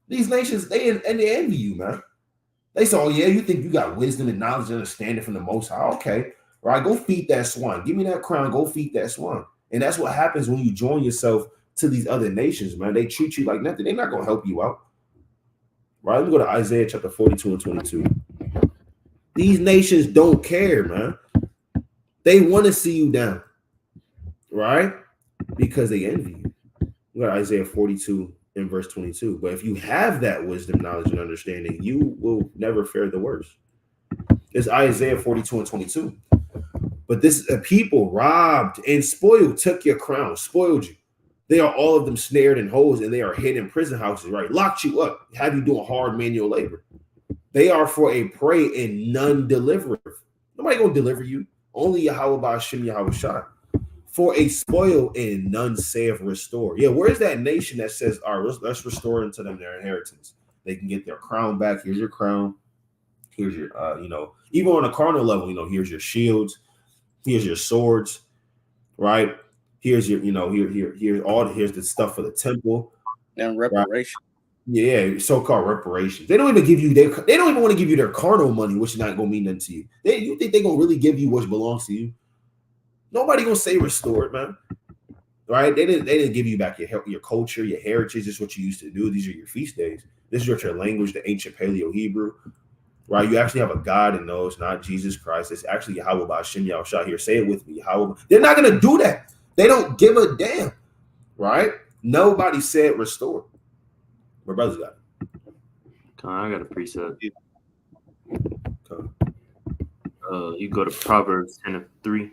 These nations, they envy you, man. They say, oh yeah, you think you got wisdom and knowledge and understanding from the Most High? Okay. Right, go feed that swan. Give me that crown. Go feed that swan. And that's what happens when you join yourself to these other nations, man. They treat you like nothing. They're not going to help you out. Right? Let me go to Isaiah chapter 42 and 22. These nations don't care, man. They want to see you down. Right? Because they envy you. We got Isaiah 42 and verse 22. But if you have that wisdom, knowledge, and understanding, you will never fare the worst. It's Isaiah 42 and 22. But this people robbed and spoiled, took your crown, spoiled you. They are all of them snared in holes, and they are hid in prison houses, right? Locked you up, have you doing hard manual labor. They are for a prey and none delivereth. Nobody gonna deliver you. Only Yahweh Ba'ashem Yahweh Shai. For a spoil and none saith restore. Yeah, where's that nation that says, all right, let's restore unto them their inheritance? They can get their crown back. Here's your crown. Here's your, even on a carnal level, here's your shields. Here's your swords, right? Here's your, here's the stuff for the temple. And reparation. Right? Yeah, so-called reparations. They don't even give you they don't even want to give you their carnal money, which is not gonna mean nothing to you. You think they're gonna really give you what belongs to you? Nobody gonna say restored, man. Right? They didn't give you back your culture, your heritage. This is what you used to do. These are your feast days. This is your language, the ancient Paleo Hebrew. Right? You actually have a God in those, not Jesus Christ. It's actually Yahweh Ba'ashem Yahweh Shai here. Say it with me. Yahweh. They're not gonna do that. They don't give a damn. Right? Nobody said restored. My brother's got it. I got a precept. You go to Proverbs 10:3.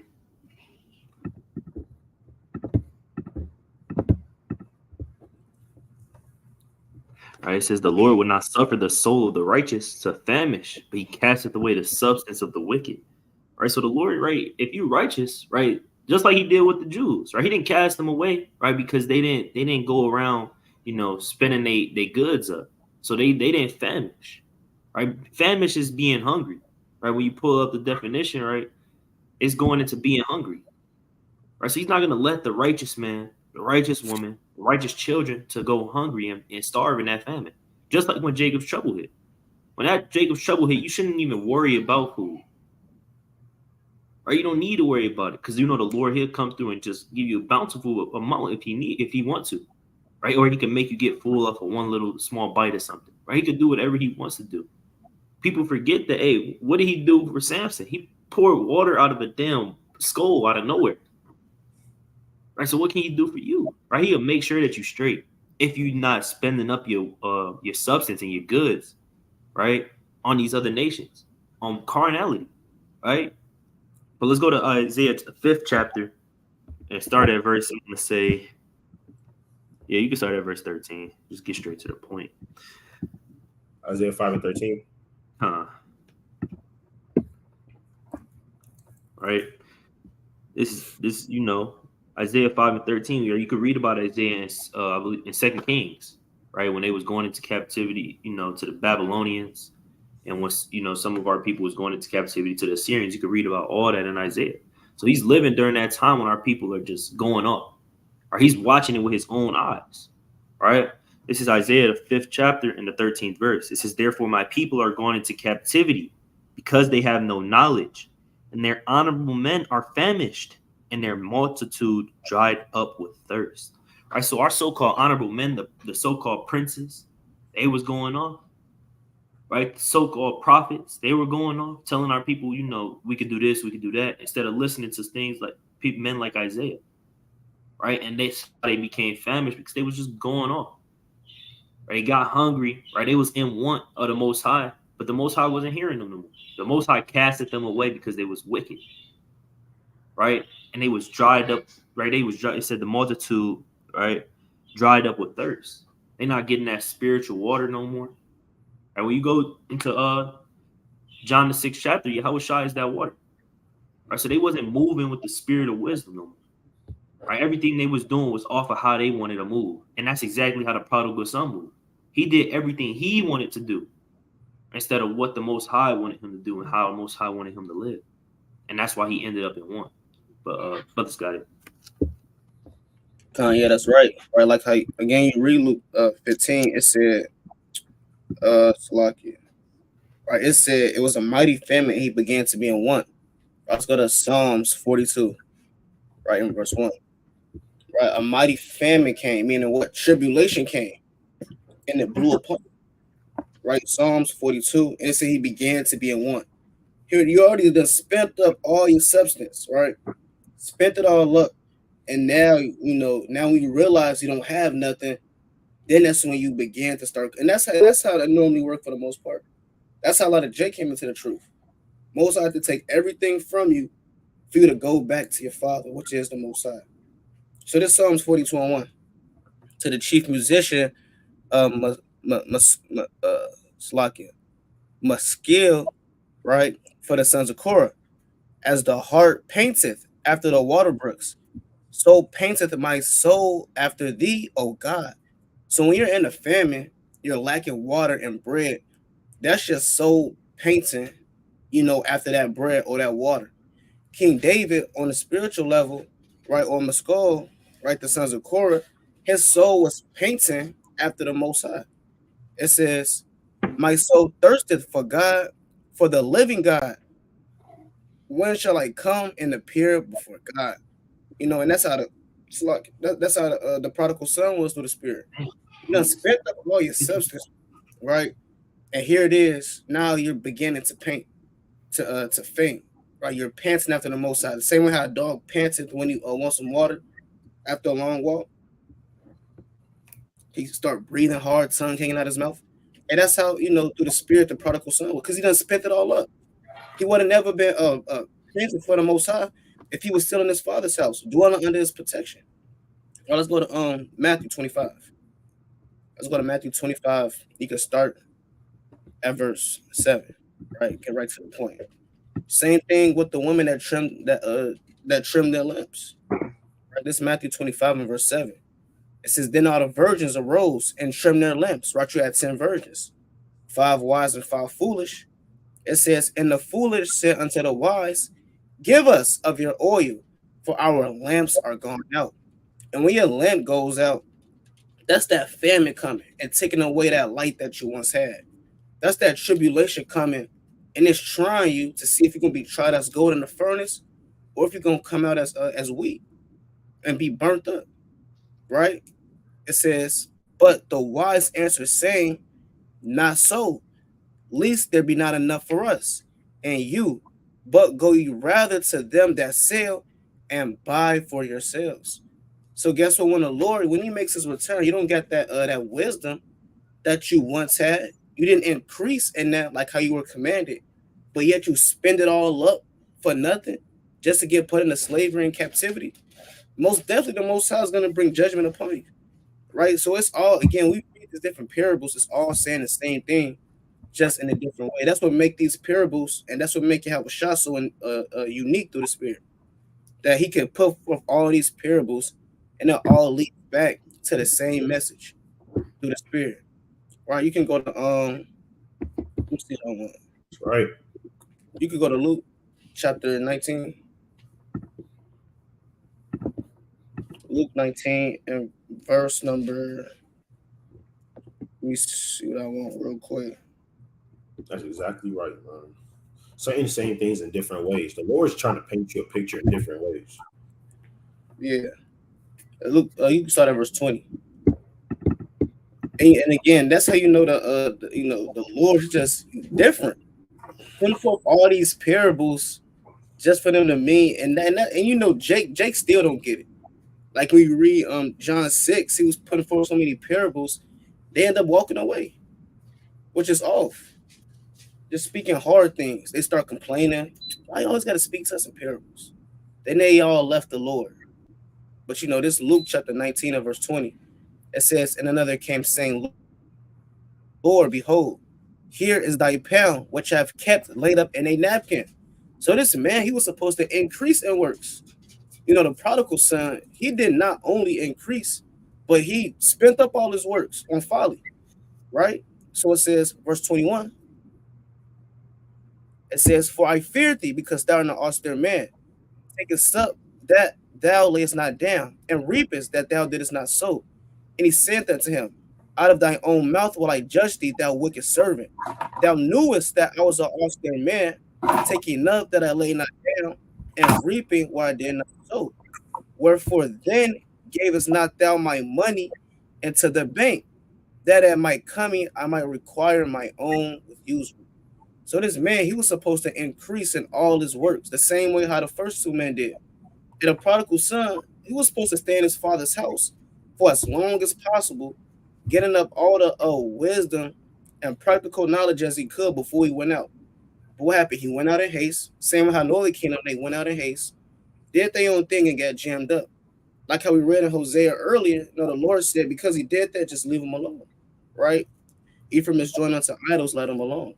All right, it says, the Lord will not suffer the soul of the righteous to famish, but he casteth away the substance of the wicked. All right, so the Lord, right, if you're righteous, right, just like he did with the Jews, right, he didn't cast them away, right, because they didn't go around, spending they goods up. So they didn't famish, right? Famish is being hungry, right? When you pull up the definition, right, it's going into being hungry, right? So he's not going to let the righteous man, the righteous woman, the righteous children to go hungry and starve in that famine. Just like when Jacob's trouble hit. When that Jacob's trouble hit, you shouldn't even worry about food, right? You don't need to worry about it because the Lord, he'll come through and just give you a bountiful amount if he wants to. Right? Or he can make you get full off of one little small bite or something. Right? He can do whatever he wants to do. People forget that, hey, what did he do for Samson? He poured water out of a damn skull out of nowhere. Right? So what can he do for you? Right? He'll make sure that you're straight if you're not spending up your substance and your goods, right, on these other nations, on carnality, right? But let's go to Isaiah, the 5th chapter, and start at verse, I'm going to say, yeah, you can start at verse 13. Just get straight to the point. Isaiah 5:13. Right. This Isaiah 5:13. You could read about Isaiah I believe in 2 Kings, right? When they was going into captivity, to the Babylonians, and once some of our people was going into captivity to the Assyrians. You could read about all that in Isaiah. So he's living during that time when our people are just going up. Or he's watching it with his own eyes, right? This is Isaiah, the 5th chapter and the 13th verse. It says, therefore, my people are going into captivity because they have no knowledge, and their honorable men are famished, and their multitude dried up with thirst. All right, so our so-called honorable men, the so-called princes, they was going off, right? The so-called prophets, they were going off, telling our people, we could do this, we could do that, instead of listening to things like men like Isaiah. Right, and they became famished because they was just going off. Right? They got hungry. Right, they was in want of the Most High, but the Most High wasn't hearing them no more. The Most High casted them away because they was wicked. Right, and they was dried up. Right, it said the multitude, right, dried up with thirst. They're not getting that spiritual water no more. And when you go into John the 6th chapter, Yahweh Shai is that water. Right, so they wasn't moving with the spirit of wisdom no more. Right, everything they was doing was off of how they wanted to move, and that's exactly how the prodigal son moved. He did everything he wanted to do instead of what the Most High wanted him to do and how the Most High wanted him to live, and that's why he ended up in want. But brothers got it. Yeah, that's right. Right, like how again you read Luke 15. It said, Salakia. Right, it said it was a mighty famine. He began to be in want. Let's go to Psalms 42. Right in verse 1. Right, a mighty famine came, meaning what? Tribulation came, and it blew apart. Right, Psalms 42, and it said he began to be in want. Here, you already done spent up all your substance, right? Spent it all up, and now now when you realize you don't have nothing, then that's when you begin to start, and that's how that normally works for the most part. That's how a lot of Jay came into the truth. Most High have to take everything from you for you to go back to your Father, which is the Most High. So this Psalms 42:1. to the chief musician, Mus- Slakia, Maskil, right, for the sons of Korah, as the heart painteth after the water brooks, so painteth my soul after thee, O God. So when you're in a famine, you're lacking water and bread. That's your soul painting, after that bread or that water. King David, on the spiritual level, right, on Maskil, right, the sons of Korah, his soul was painting after the Most High. It says, "My soul thirsteth for God, for the living God. When shall I come and appear before God?" And that's how that's how the prodigal son was through the Spirit. You done spent up all your substance, right? And here it is. Now you're beginning to paint, to faint, right? You're panting after the Most High. The same way how a dog panted when he wants some water after a long walk. He start breathing hard, tongue hanging out his mouth. And that's how, through the Spirit, the prodigal son, because he done spent it all up. He would have never been panting for the Most High if he was still in his father's house, dwelling under his protection. Well, let's go to Matthew 25. Let's go to Matthew 25. You can start at verse 7. Right? Get right to the point. Same thing with the women that trimmed their lamps. Right? This is Matthew 25 and verse 7. It says, "Then all the virgins arose and trimmed their lamps." Right? You had 10 virgins, 5 wise and 5 foolish. It says, "And the foolish said unto the wise, Give us of your oil, for our lamps are gone out." And when your lamp goes out, that's that famine coming and taking away that light that you once had. That's that tribulation coming, and it's trying you to see if you're gonna be tried as gold in the furnace, or if you're gonna come out as wheat and be burnt up. Right? It says, "But the wise answer, saying, Not so, least there be not enough for us and you, but go ye rather to them that sell and buy for yourselves." So guess what? When the Lord, when He makes His return, you don't get that wisdom that you once had. You didn't increase in that like how you were commanded, but yet you spend it all up for nothing, just to get put into slavery and captivity. Most definitely, the Most High is going to bring judgment upon you, right? So it's all, again, we read these different parables. It's all saying the same thing, just in a different way. That's what make these parables, and that's what make you have a shot so unique through the Spirit, that He can put forth all these parables, and they'll all lead back to the same message through the Spirit. Right? You can go to let me see that one. Right. You could go to Luke chapter 19. Luke 19 and verse number. Let me see what I want real quick. That's exactly right, man. Saying the same things in different ways. The Lord's trying to paint you a picture in different ways. Yeah. Luke, you can start at verse 20. And again, that's how you know the Lord's just different. Putting forth all these parables just for them to mean, and Jake still don't get it. Like when you read John 6, he was putting forth so many parables, they end up walking away, which is off. Just speaking hard things. They start complaining. Why you always got to speak to us in parables? Then they all left the Lord. But this Luke chapter 19 and verse 20, it says, "And another came saying, Lord, behold, here is thy pound, which I have kept laid up in a napkin." So this man, he was supposed to increase in works. The prodigal son, he did not only increase, but he spent up all his works on folly, right? So it says, verse 21, it says, "For I feared thee, because thou art an austere man, takest up that thou layest not down, and reapest that thou didst not sow." And he said unto him, "Out of thy own mouth will I judge thee, thou wicked servant. Thou knewest that I was an austere man, taking up that I lay not down, and reaping what I did not sow. Wherefore then gavest not thou my money into the bank, that at my coming I might require my own with usury." So this man, he was supposed to increase in all his works, the same way how the first two men did. And the prodigal son, he was supposed to stay in his father's house for as long as possible, getting up all the wisdom and practical knowledge as he could before he went out. But what happened? He went out in haste. Same way how Noah came up, they went out in haste, did their own thing and got jammed up. like how we read in Hosea earlier, the Lord said, because he did that, just leave him alone, right? Ephraim is joined unto idols, let him alone,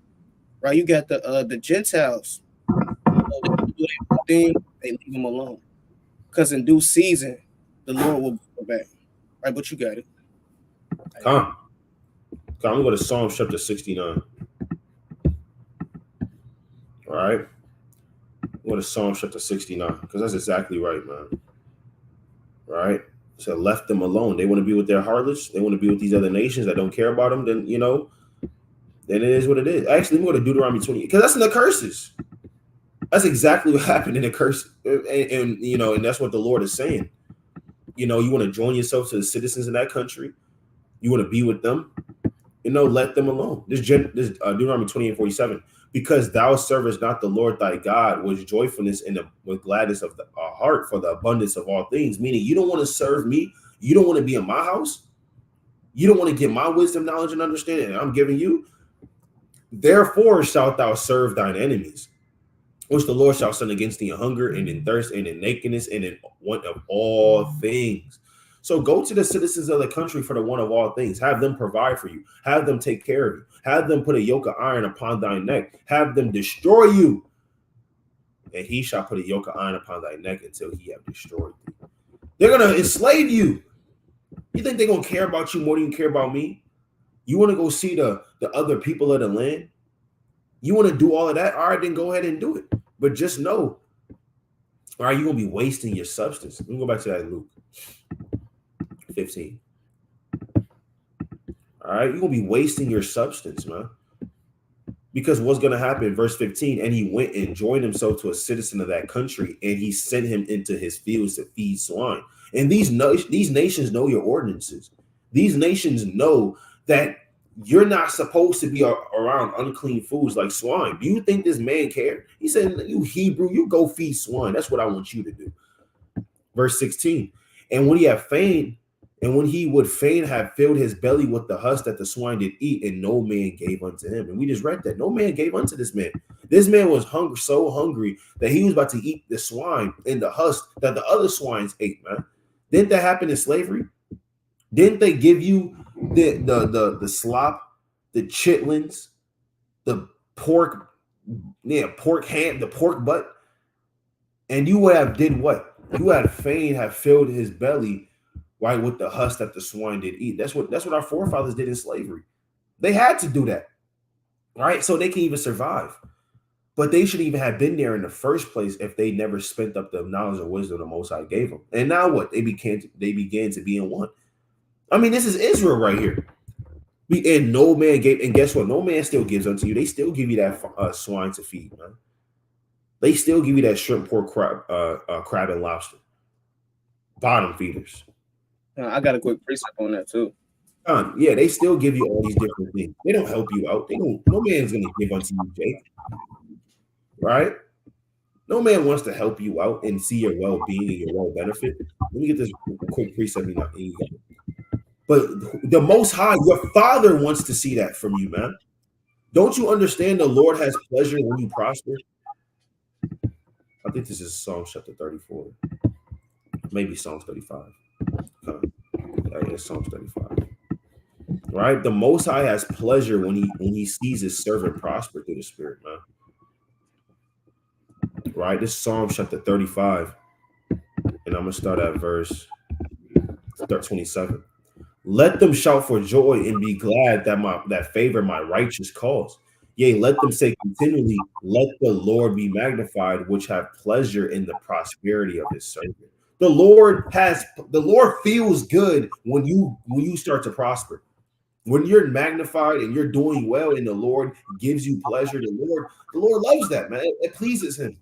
right? You got the Gentiles, they do their thing, they leave him alone, because in due season, the Lord will go back, right? But you got it. Come, I'm gonna go to Psalm chapter 69. All right, go to Psalm chapter 69 because that's exactly right, man. Right? So left them alone. They want to be with their harlots. They want to be with these other nations that don't care about them. Then then it is what it is. Actually, we go to Deuteronomy 20 because that's in the curses. That's exactly what happened in the curse, and that's what the Lord is saying. You want to join yourself to the citizens in that country. You want to be with them. Let them alone. This Deuteronomy 28:47. Because thou servest not the Lord thy God with joyfulness and with gladness of the heart for the abundance of all things. Meaning, you don't want to serve me. You don't want to be in my house. You don't want to get my wisdom, knowledge, and understanding that I'm giving you. Therefore shalt thou serve thine enemies, which the Lord shall send against thee in hunger and in thirst and in nakedness and in want of all things. So go to the citizens of the country for the one of all things. Have them provide for you. Have them take care of you. Have them put a yoke of iron upon thy neck. Have them destroy you. And he shall put a yoke of iron upon thy neck until he have destroyed thee. They're going to enslave you. You think they're going to care about you more than you care about me? You want to go see the other people of the land? You want to do all of that? All right, then go ahead and do it. But just know, all right, you're going to be wasting your substance. Let me go back to that in Luke 15. All right, you're going to be wasting your substance, man. Because what's going to happen, verse 15, and he went and joined himself to a citizen of that country, and he sent him into his fields to feed swine. And these nations know your ordinances. These nations know that you're not supposed to be around unclean foods like swine. Do you think this man cared? He said, you Hebrew, you go feed swine. That's what I want you to do. Verse 16, and when he would fain have filled his belly with the husk that the swine did eat, and no man gave unto him. And we just read that. No man gave unto this man. This man was so hungry that he was about to eat the swine and the husk that the other swines ate, man. Didn't that happen in slavery? Didn't they give you the slop, the chitlins, the pork ham, the pork butt? And you would have did what? You had fain have filled his belly, right, with the husk that the swine did eat. That's what our forefathers did in slavery. They had to do that, right? So they can even survive. But they should even have been there in the first place if they never spent up the knowledge and wisdom the Most High gave them. And now what? They began to be in want. I mean, this is Israel right here. And no man gave, and guess what? No man still gives unto you. They still give you that swine to feed, man. They still give you that shrimp, pork, crab, and lobster. Bottom feeders. I got a quick precept on that too. Yeah, they still give you all these different things. They don't help you out. No man's gonna give unto you, Jake. Right? No man wants to help you out and see your well-being and your well-benefit. Let me get this quick precept. But the Most High, your Father, wants to see that from you, man. Don't you understand the Lord has pleasure when you prosper? I think this is Psalm chapter 34. Maybe Psalms 35. It's Psalms 35. Right? The Most High has pleasure when he sees his servant prosper through the Spirit, man. Right? This is Psalm chapter 35. And I'm going to start at verse 27. Let them shout for joy and be glad that favor my righteous cause. Yea, let them say continually, let the Lord be magnified, which have pleasure in the prosperity of his servant. The Lord feels good when you start to prosper. When you're magnified and you're doing well and the Lord gives you pleasure, the Lord loves that, man. It pleases him.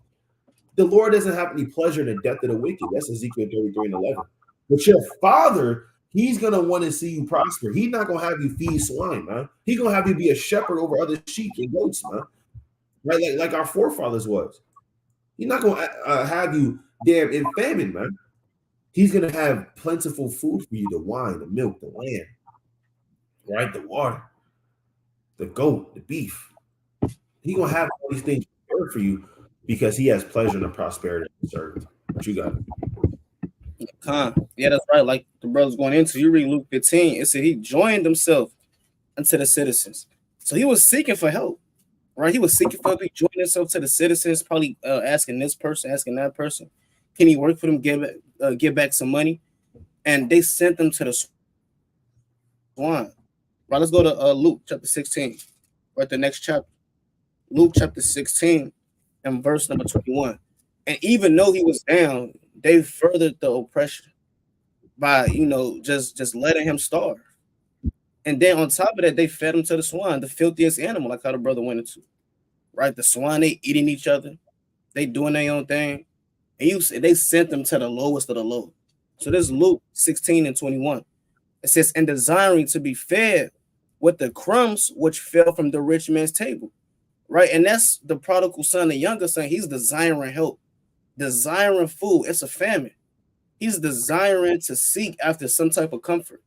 The Lord doesn't have any pleasure in the death of the wicked. That's Ezekiel 33:11. But your Father, he's going to want to see you prosper. He's not going to have you feed swine, man. He's going to have you be a shepherd over other sheep and goats, man. Right? Like our forefathers was. He's not going to have you damn in famine, man. He's going to have plentiful food for you, the wine, the milk, the lamb, right? The water, the goat, the beef. He's going to have all these things prepared for you because he has pleasure in the prosperity of the servant. What you got? Yeah, that's right. Like the brother's going into, you read Luke 15, it said he joined himself unto the citizens. So he was seeking for help, right? He was seeking for help. He joined himself to the citizens, probably asking this person, asking that person, can he work for them, give back some money? And they sent them to the swine. Right, let's go to Luke chapter 16, right, the next chapter. Luke chapter 16 and verse number 21. And even though he was down, they furthered the oppression by, just letting him starve. And then on top of that, they fed him to the swine, the filthiest animal, like how the brother went into. Right, the swine, they eating each other, they doing their own thing, and they sent them to the lowest of the low. So this is Luke 16 and 21. It says, and desiring to be fed with the crumbs which fell from the rich man's table. Right, and that's the prodigal son, the younger son. He's desiring help, desiring food. It's a famine. He's desiring to seek after some type of comfort.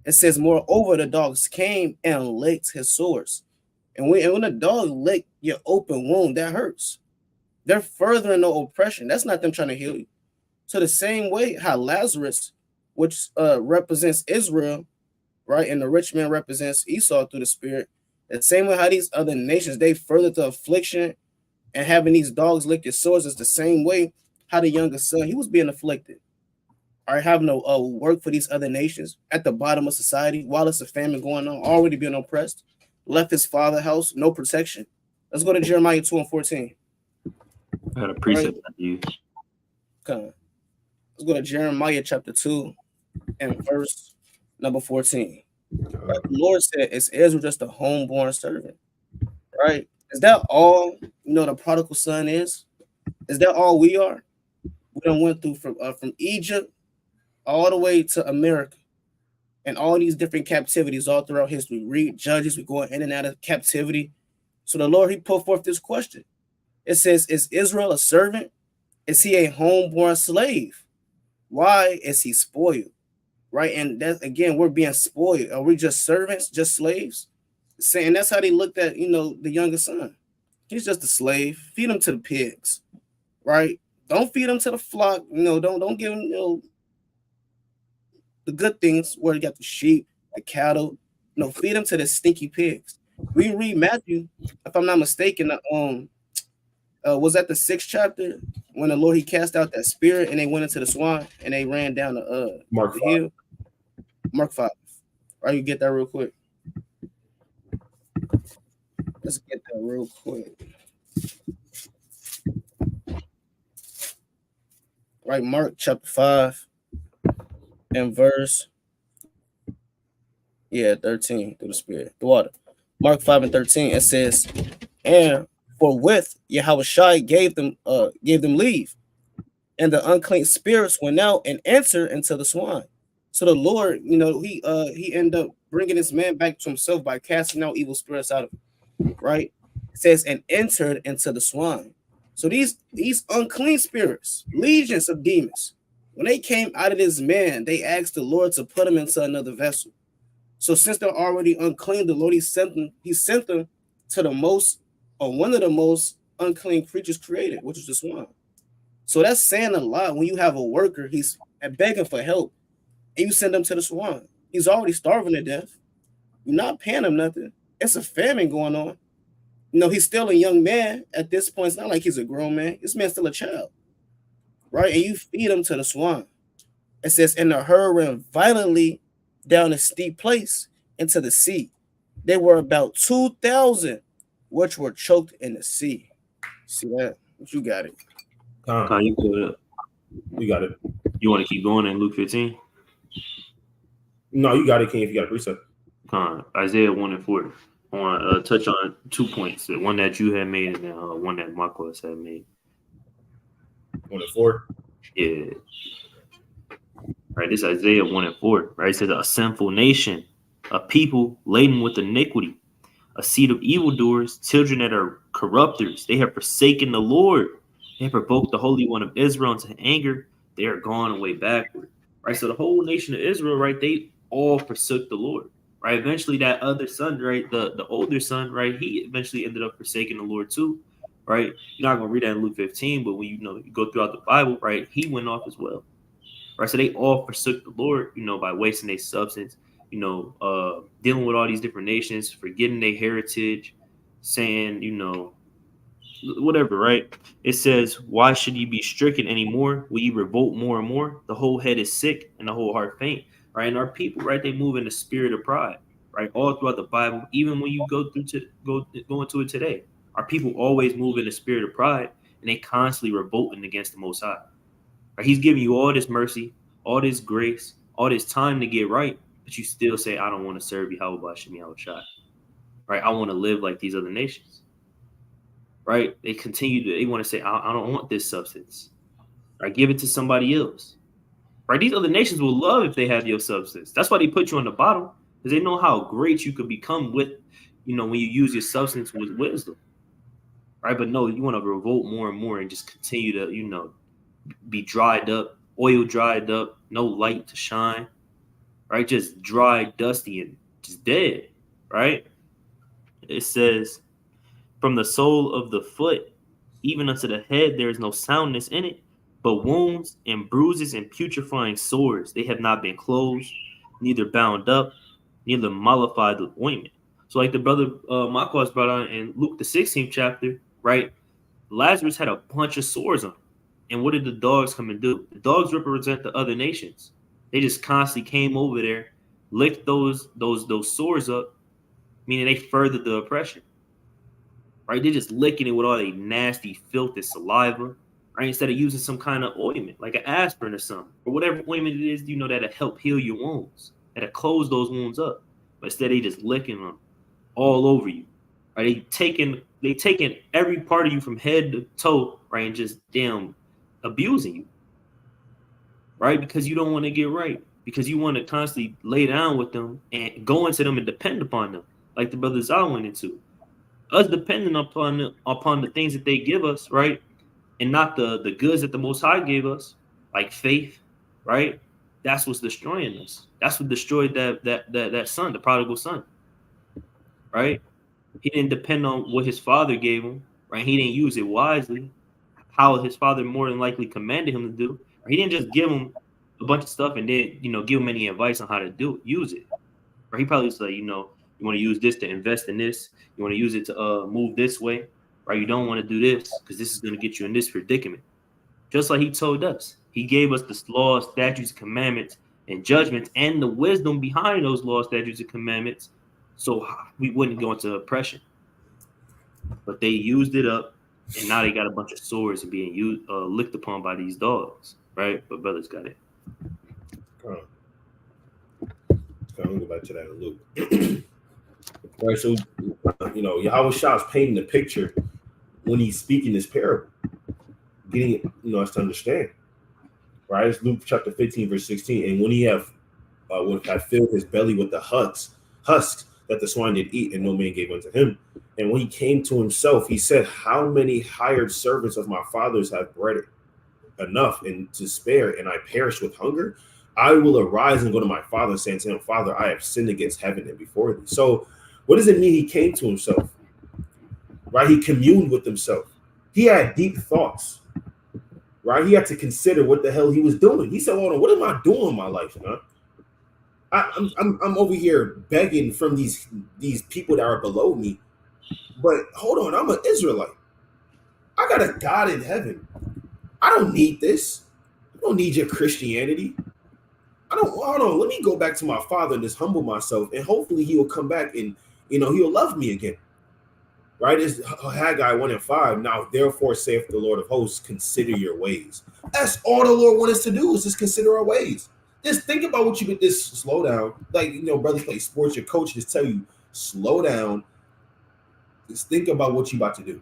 It says, moreover, the dogs came and licked his sores. And when a dog lick your open wound, that hurts. They're furthering the oppression. That's not them trying to heal you. So the same way how Lazarus, which represents Israel, right, and the rich man represents Esau through the spirit, the same way how these other nations, they further the affliction and having these dogs lick your sores is the same way how the younger son, he was being afflicted. All right, having to work for these other nations at the bottom of society while it's a famine going on, already being oppressed, left his father's house, no protection. Let's go to Jeremiah 2 and 14. I had a precept that you. Okay. Let's go to Jeremiah chapter 2 and verse number 14. The Lord said, is Israel just a homeborn servant? Right? Is that all the prodigal son is? Is that all we are? We done went through from Egypt all the way to America and all these different captivities all throughout history. Read Judges, we going in and out of captivity. So the Lord, he put forth this question. It says, is Israel a servant? Is he a homeborn slave? Why is he spoiled? Right? And that, again, we're being spoiled. Are we just servants, just slaves? Saying that's how they looked at, the younger son. He's just a slave. Feed him to the pigs, right? Don't feed him to the flock. Don't give him, the good things where you got the sheep, the cattle. Feed them to the stinky pigs. We read Matthew, if I'm not mistaken, was that the 6th chapter when the Lord, he cast out that spirit and they went into the swine and they ran down the hill. Mark 5. Right, you get that real quick. Let's get that real quick. Right, Mark chapter 5 and verse 13 through the spirit, the water. Mark 5 and 13, it says, and forthwith Yahushua gave them leave, and the unclean spirits went out and entered into the swine. So the Lord, he ended up bringing this man back to himself by casting out evil spirits out of him, right? It says, and entered into the swine. So these unclean spirits, legions of demons, when they came out of this man, they asked the Lord to put them into another vessel. So since they're already unclean, the Lord, he sent them to the most, or one of the most unclean creatures created, which is the swine. So that's saying a lot. When you have a worker, he's begging for help, and you send him to the swine. He's already starving to death. You're not paying him nothing. It's a famine going on. He's still a young man at this point. It's not like he's a grown man. This man's still a child, right? And you feed him to the swine. It says, and the herd ran violently down a steep place into the sea. There were about 2,000 which were choked in the sea. See that? You got it. You got it. You want to keep going in Luke 15? No, you got it, King, if you got a precept. Isaiah 1 and 4. I want to touch on 2 points. The one that you had made and one that Marcos had made. 1 and 4? Yeah. Right, this is Isaiah 1 and 4. Right, it says, a sinful nation, a people laden with iniquity, a seed of evildoers, children that are corrupters. They have forsaken the Lord. They have provoked the Holy One of Israel into anger. They are gone away backward. Right, so the whole nation of Israel, right, they all forsook the Lord. Right, eventually that other son, right, the older son, right, he eventually ended up forsaking the Lord too. Right, you're not gonna read that in Luke 15, but when you go throughout the Bible, right, he went off as well. right? So they all forsook the Lord, by wasting their substance, dealing with all these different nations, forgetting their heritage, saying, whatever, right? It says, why should ye be stricken anymore? Will ye revolt more and more? The whole head is sick and the whole heart faint, right? And our people, right, they move in the spirit of pride, right? All throughout the Bible, even when you go into it today, our people always move in the spirit of pride, and they constantly revolting against the Most High. Right? He's giving you all this mercy, all this grace, all this time to get right, but you still say, I don't want to serve you. How about Shemi Shai? Right? I want to live like these other nations. Right? They want to say, I don't want this substance. Right? Give it to somebody else. Right? These other nations will love if they have your substance. That's why they put you on the bottom, because they know how great you could become with, when you use your substance with wisdom. Right? But no, you want to revolt more and more and just continue to, be dried up, oil dried up, no light to shine. Right? Just dry, dusty, and just dead. Right? It says, from the sole of the foot even unto the head, there is no soundness in it, but wounds and bruises and putrefying sores. They have not been closed, neither bound up, neither mollified with ointment. So, like the brother Marcos brought on in Luke the 16th chapter, right? Lazarus had a bunch of sores on him. And what did the dogs come and do? The dogs represent the other nations. They just constantly came over there, licked those sores up, meaning they furthered the oppression. Right? They're just licking it with all their nasty, filthy saliva, right? Instead of using some kind of ointment, like an aspirin or something, or whatever ointment it is, that'll help heal your wounds, that'll close those wounds up. But instead, they just licking them all over you. Right? They taking every part of you from head to toe, right? And just abusing you. Right? Because you don't want to get right. Because you want to constantly lay down with them and go into them and depend upon them, like the brother Zal went into. Us depending upon the things that they give us, right? And not the goods that the Most High gave us, like faith, right? That's what's destroying us. That's what destroyed that son, the prodigal son, right? He didn't depend on what his father gave him, right? He didn't use it wisely, how his father more than likely commanded him to do. He didn't just give him a bunch of stuff and then, give him any advice on how to use it. Or he probably was like, you want to use this to invest in this. You want to use it to move this way, right? You don't want to do this because this is going to get you in this predicament. Just like he told us. He gave us the laws, statutes, commandments, and judgments, and the wisdom behind those laws, statutes, and commandments, so we wouldn't go into oppression. But they used it up, and now they got a bunch of swords and being licked upon by these dogs, right? But brothers got it. I'm going to go back to that in Luke. Right, so Yahweh Shah is painting the picture when he's speaking this parable, getting us to understand. Right, it's Luke chapter 15, verse 16. And when he would have filled his belly with the husks that the swine did eat, and no man gave unto him. And when he came to himself, he said, how many hired servants of my father's have bread enough and to spare, and I perish with hunger? I will arise and go to my father, saying to him, Father, I have sinned against heaven and before thee. So what does it mean he came to himself? Right? He communed with himself. He had deep thoughts. Right? He had to consider what the hell he was doing. He said, hold on, what am I doing in my life, man? I'm over here begging from these people that are below me. But hold on, I'm an Israelite. I got a God in heaven. I don't need this. I don't need your Christianity. Hold on, let me go back to my father and just humble myself, and hopefully he will come back and he'll love me again. Right? It's Haggai 1:5. Now, therefore, saith the Lord of hosts, consider your ways. That's all the Lord wants us to do, is just consider our ways. Just think about what you could just slow down. Like, brothers play sports, your coach just tell you, slow down. Just think about what you about to do.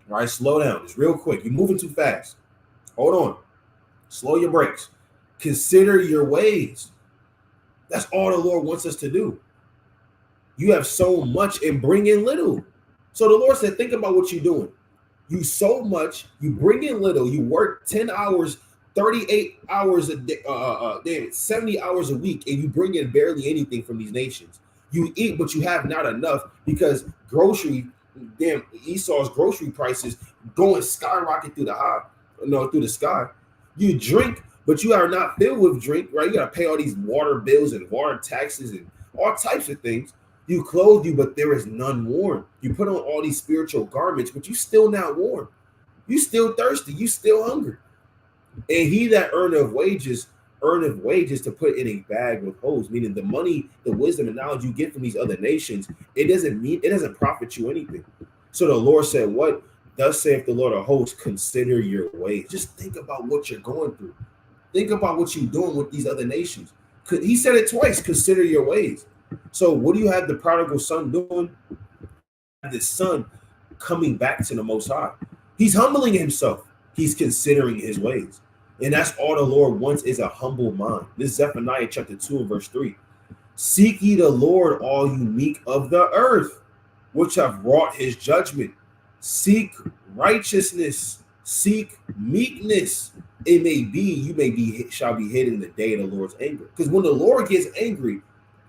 Right? Slow down. Just real quick. You're moving too fast. Hold on. Slow your brakes. Consider your ways. That's all the Lord wants us to do. You have so much and bring in little. So the Lord said, think about what you're doing. You so much, you bring in little, you work 10 hours, 38 hours a day, 70 hours a week, and you bring in barely anything from these nations. You eat, but you have not enough because Esau's grocery prices going skyrocket through the sky. You drink, but you are not filled with drink, right? You got to pay all these water bills and water taxes and all types of things. You clothe you, but there is none warm. You put on all these spiritual garments, but you still not warm. You still thirsty. You still hungry. And he that earneth wages to put in a bag with holes, meaning the money, the wisdom, and knowledge you get from these other nations, it doesn't profit you anything. So the Lord said, what? Thus saith the Lord of hosts, consider your ways. Just think about what you're going through. Think about what you're doing with these other nations. He said it twice, consider your ways. So what do you have the prodigal son doing? The son coming back to the Most High. He's humbling himself. He's considering his ways. And that's all the Lord wants, is a humble mind. This is Zephaniah chapter 2 and verse 3. Seek ye the Lord, all you meek of the earth, which have wrought his judgment. Seek righteousness. Seek meekness. It may be, shall be hid in the day of the Lord's anger. Because when the Lord gets angry,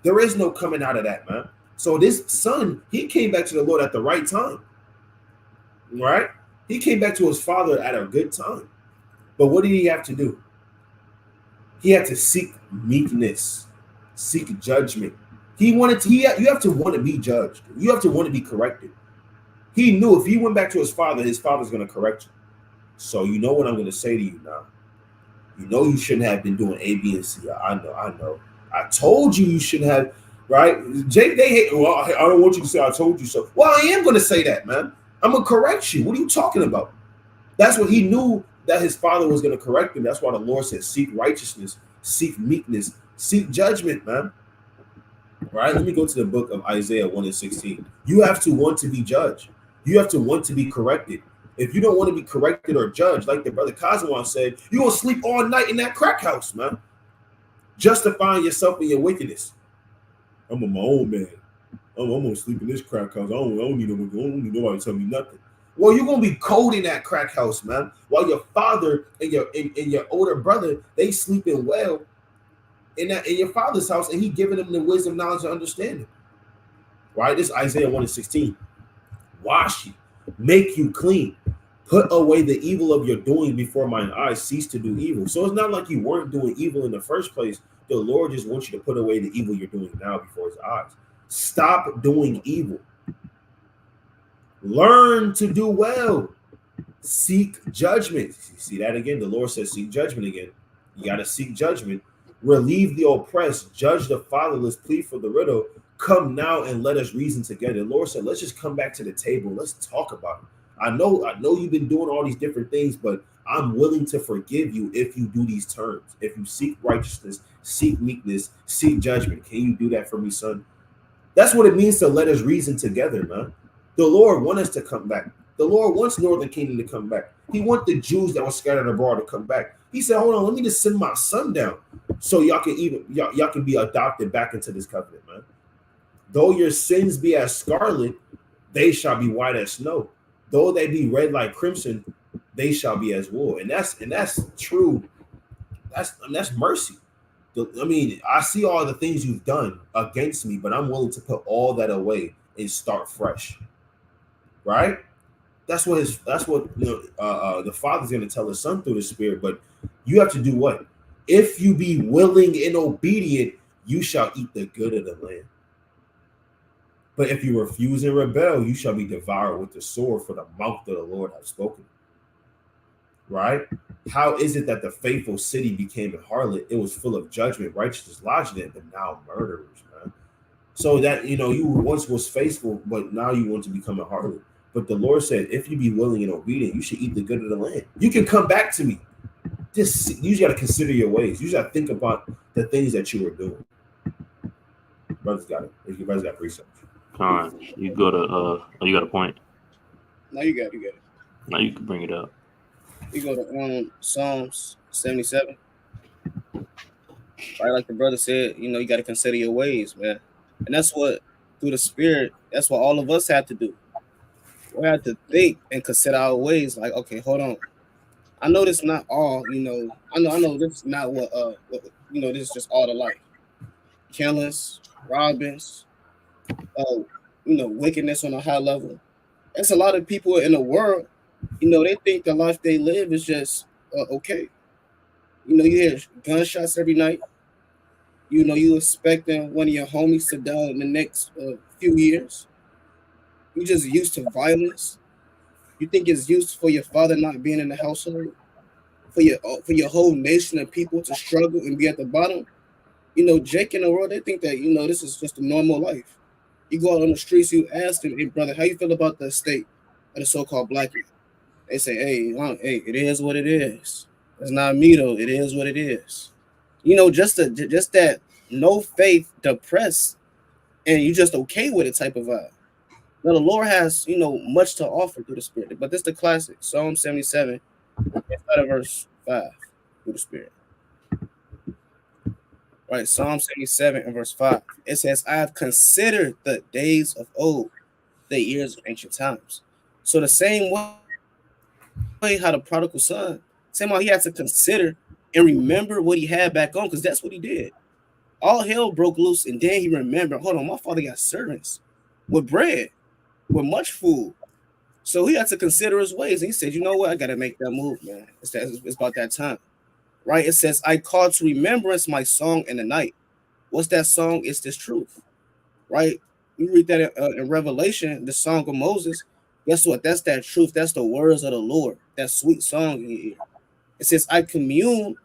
there is no coming out of that, man. So this son, he came back to the Lord at the right time. Right? He came back to his father at a good time. But what did he have to do? He had to seek meekness, seek judgment. You have to want to be judged. You have to want to be corrected. He knew if he went back to his father's going to correct you. So you know what I'm going to say to you now. You know you shouldn't have been doing A, B, and C. I know. I told you shouldn't have, right? Jake, they hate, well, I don't want you to say I told you so. Well, I am going to say that, man. I'm going to correct you. What are you talking about? That's what he knew, that his father was going to correct him. That's why the Lord said, seek righteousness, seek meekness, seek judgment, man. Right? Let me go to the book of Isaiah 1 and 16. You have to want to be judged. You have to want to be corrected. If you don't want to be corrected or judged, like the brother Kazwan said, you're going to sleep all night in that crack house, man. Justifying yourself in your wickedness. I'm my own man. I'm going to sleep in this crack house. I don't need nobody to tell me nothing. Well, you're going to be cold in that crack house, man. While your father and your older brother, they sleeping well in your father's house, and he giving them the wisdom, knowledge, and understanding. Right? This is Isaiah 1 and 16. Wash you, make you clean. Put away the evil of your doing before mine eyes cease to do evil. So it's not like you weren't doing evil in the first place. The Lord just wants you to put away the evil you're doing now before his eyes. Stop doing evil. Learn to do well. Seek judgment. You see that again? The Lord says seek judgment again. You got to seek judgment. Relieve the oppressed. Judge the fatherless. Plead for the widow. Come now and let us reason together. The Lord said, let's just come back to the table. Let's talk about it. I know you've been doing all these different things, but I'm willing to forgive you if you do these terms. If you seek righteousness, seek meekness, seek judgment. Can you do that for me, son? That's what it means to let us reason together, man. The Lord wants us to come back. The Lord wants Northern Kingdom to come back. He wants the Jews that were scattered abroad to come back. He said, hold on, let me just send my son down so y'all can be adopted back into this covenant, man. Though your sins be as scarlet, they shall be white as snow. Though they be red like crimson, they shall be as wool. And that's true. That's mercy. I see all the things you've done against me, but I'm willing to put all that away and start fresh. Right? That's what the Father's going to tell his son through the Spirit. But you have to do what? If you be willing and obedient, you shall eat the good of the land. But if you refuse and rebel, you shall be devoured with the sword, for the mouth of the Lord has spoken. Right? How is it that the faithful city became a harlot? It was full of judgment, righteousness lodged in it, but now murderers, man. So that, you once was faithful, but now you want to become a harlot. But the Lord said, if you be willing and obedient, you should eat the good of the land. You can come back to me. You just got to consider your ways. You just got to think about the things that you were doing. Brothers got it. You guys got research. Con, you go to you got a point? No, you got it. Now you can bring it up. You go to Psalms 77. Right, like the brother said, you got to consider your ways, man. And that's what, through the Spirit, that's what all of us have to do. We have to think and consider our ways. Like, okay, hold on. I know this not all, I know this is not what this is just all the life. Killings, robbings, wickedness on a high level. There's a lot of people in the world, they think the life they live is just okay. You hear gunshots every night. You expecting one of your homies to die in the next few years. You just used to violence. You think it's used for your father not being in the household, for your whole nation and people to struggle and be at the bottom. Jake in the world, they think that this is just a normal life. You go out on the streets, you ask them, "Hey, brother, how you feel about the state of the so-called black man?" They say, "Hey, it is what it is. It's not me though. It is what it is." Just that no faith, depressed, and you just okay with it type of vibe. Now the Lord has much to offer through the Spirit, but this is the classic Psalm 77, inside of verse 5 through the Spirit. Right, Psalm 77 and verse 5. It says, "I have considered the days of old, the years of ancient times." So the same way how the prodigal son, same way he had to consider and remember what he had back on, because that's what he did. All hell broke loose, and then he remembered, hold on, my father got servants with bread, with much food. So he had to consider his ways. And he said, you know what? I got to make that move, man. It's about that time. Right? It says, "I call to remembrance my song in the night." What's that song? It's this truth. Right? You read that in Revelation, the song of Moses. Guess what? That's that truth. That's the words of the Lord. That sweet song in your ear. It says, "I commune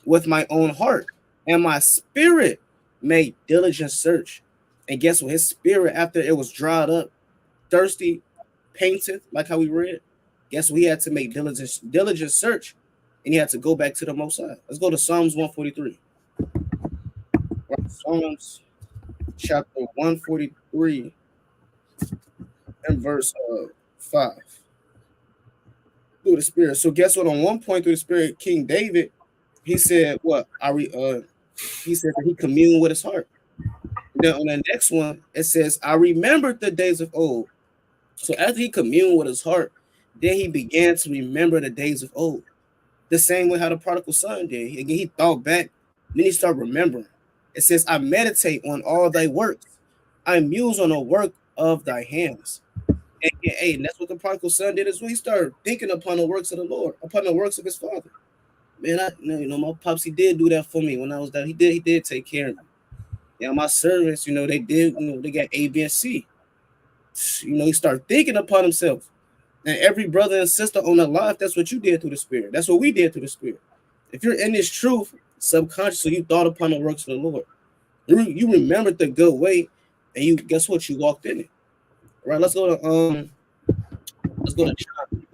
with my own heart, and my spirit made diligent search." And guess what? His spirit, after it was dried up, thirsty, painted, like how we read, guess what? He had to make diligent search, and he had to go back to the Most High. Let's go to Psalms 143. Right, Psalms chapter 143 and verse 5. Through the Spirit. So guess what? On one point through the Spirit, King David, he said what? He said that he communed with his heart. Then on the next one, it says, "I remembered the days of old." So after he communed with his heart, then he began to remember the days of old. The same way how the prodigal son did. Again, he thought back, then he started remembering. It says, "I meditate on all thy works. I muse on the work of thy hands." And that's what the prodigal son did as well. He started thinking upon the works of the Lord, upon the works of his father. Man, my pops, he did do that for me when I was down. He did take care of me. Yeah, my servants, they did, they got A, B, and C. He started thinking upon himself. And every brother and sister on the life, that's what you did through the Spirit. That's what we did through the Spirit. If you're in this truth, subconsciously, you thought upon the works of the Lord. You remembered the good way, and guess what? You walked in it. Right? Let's go to John,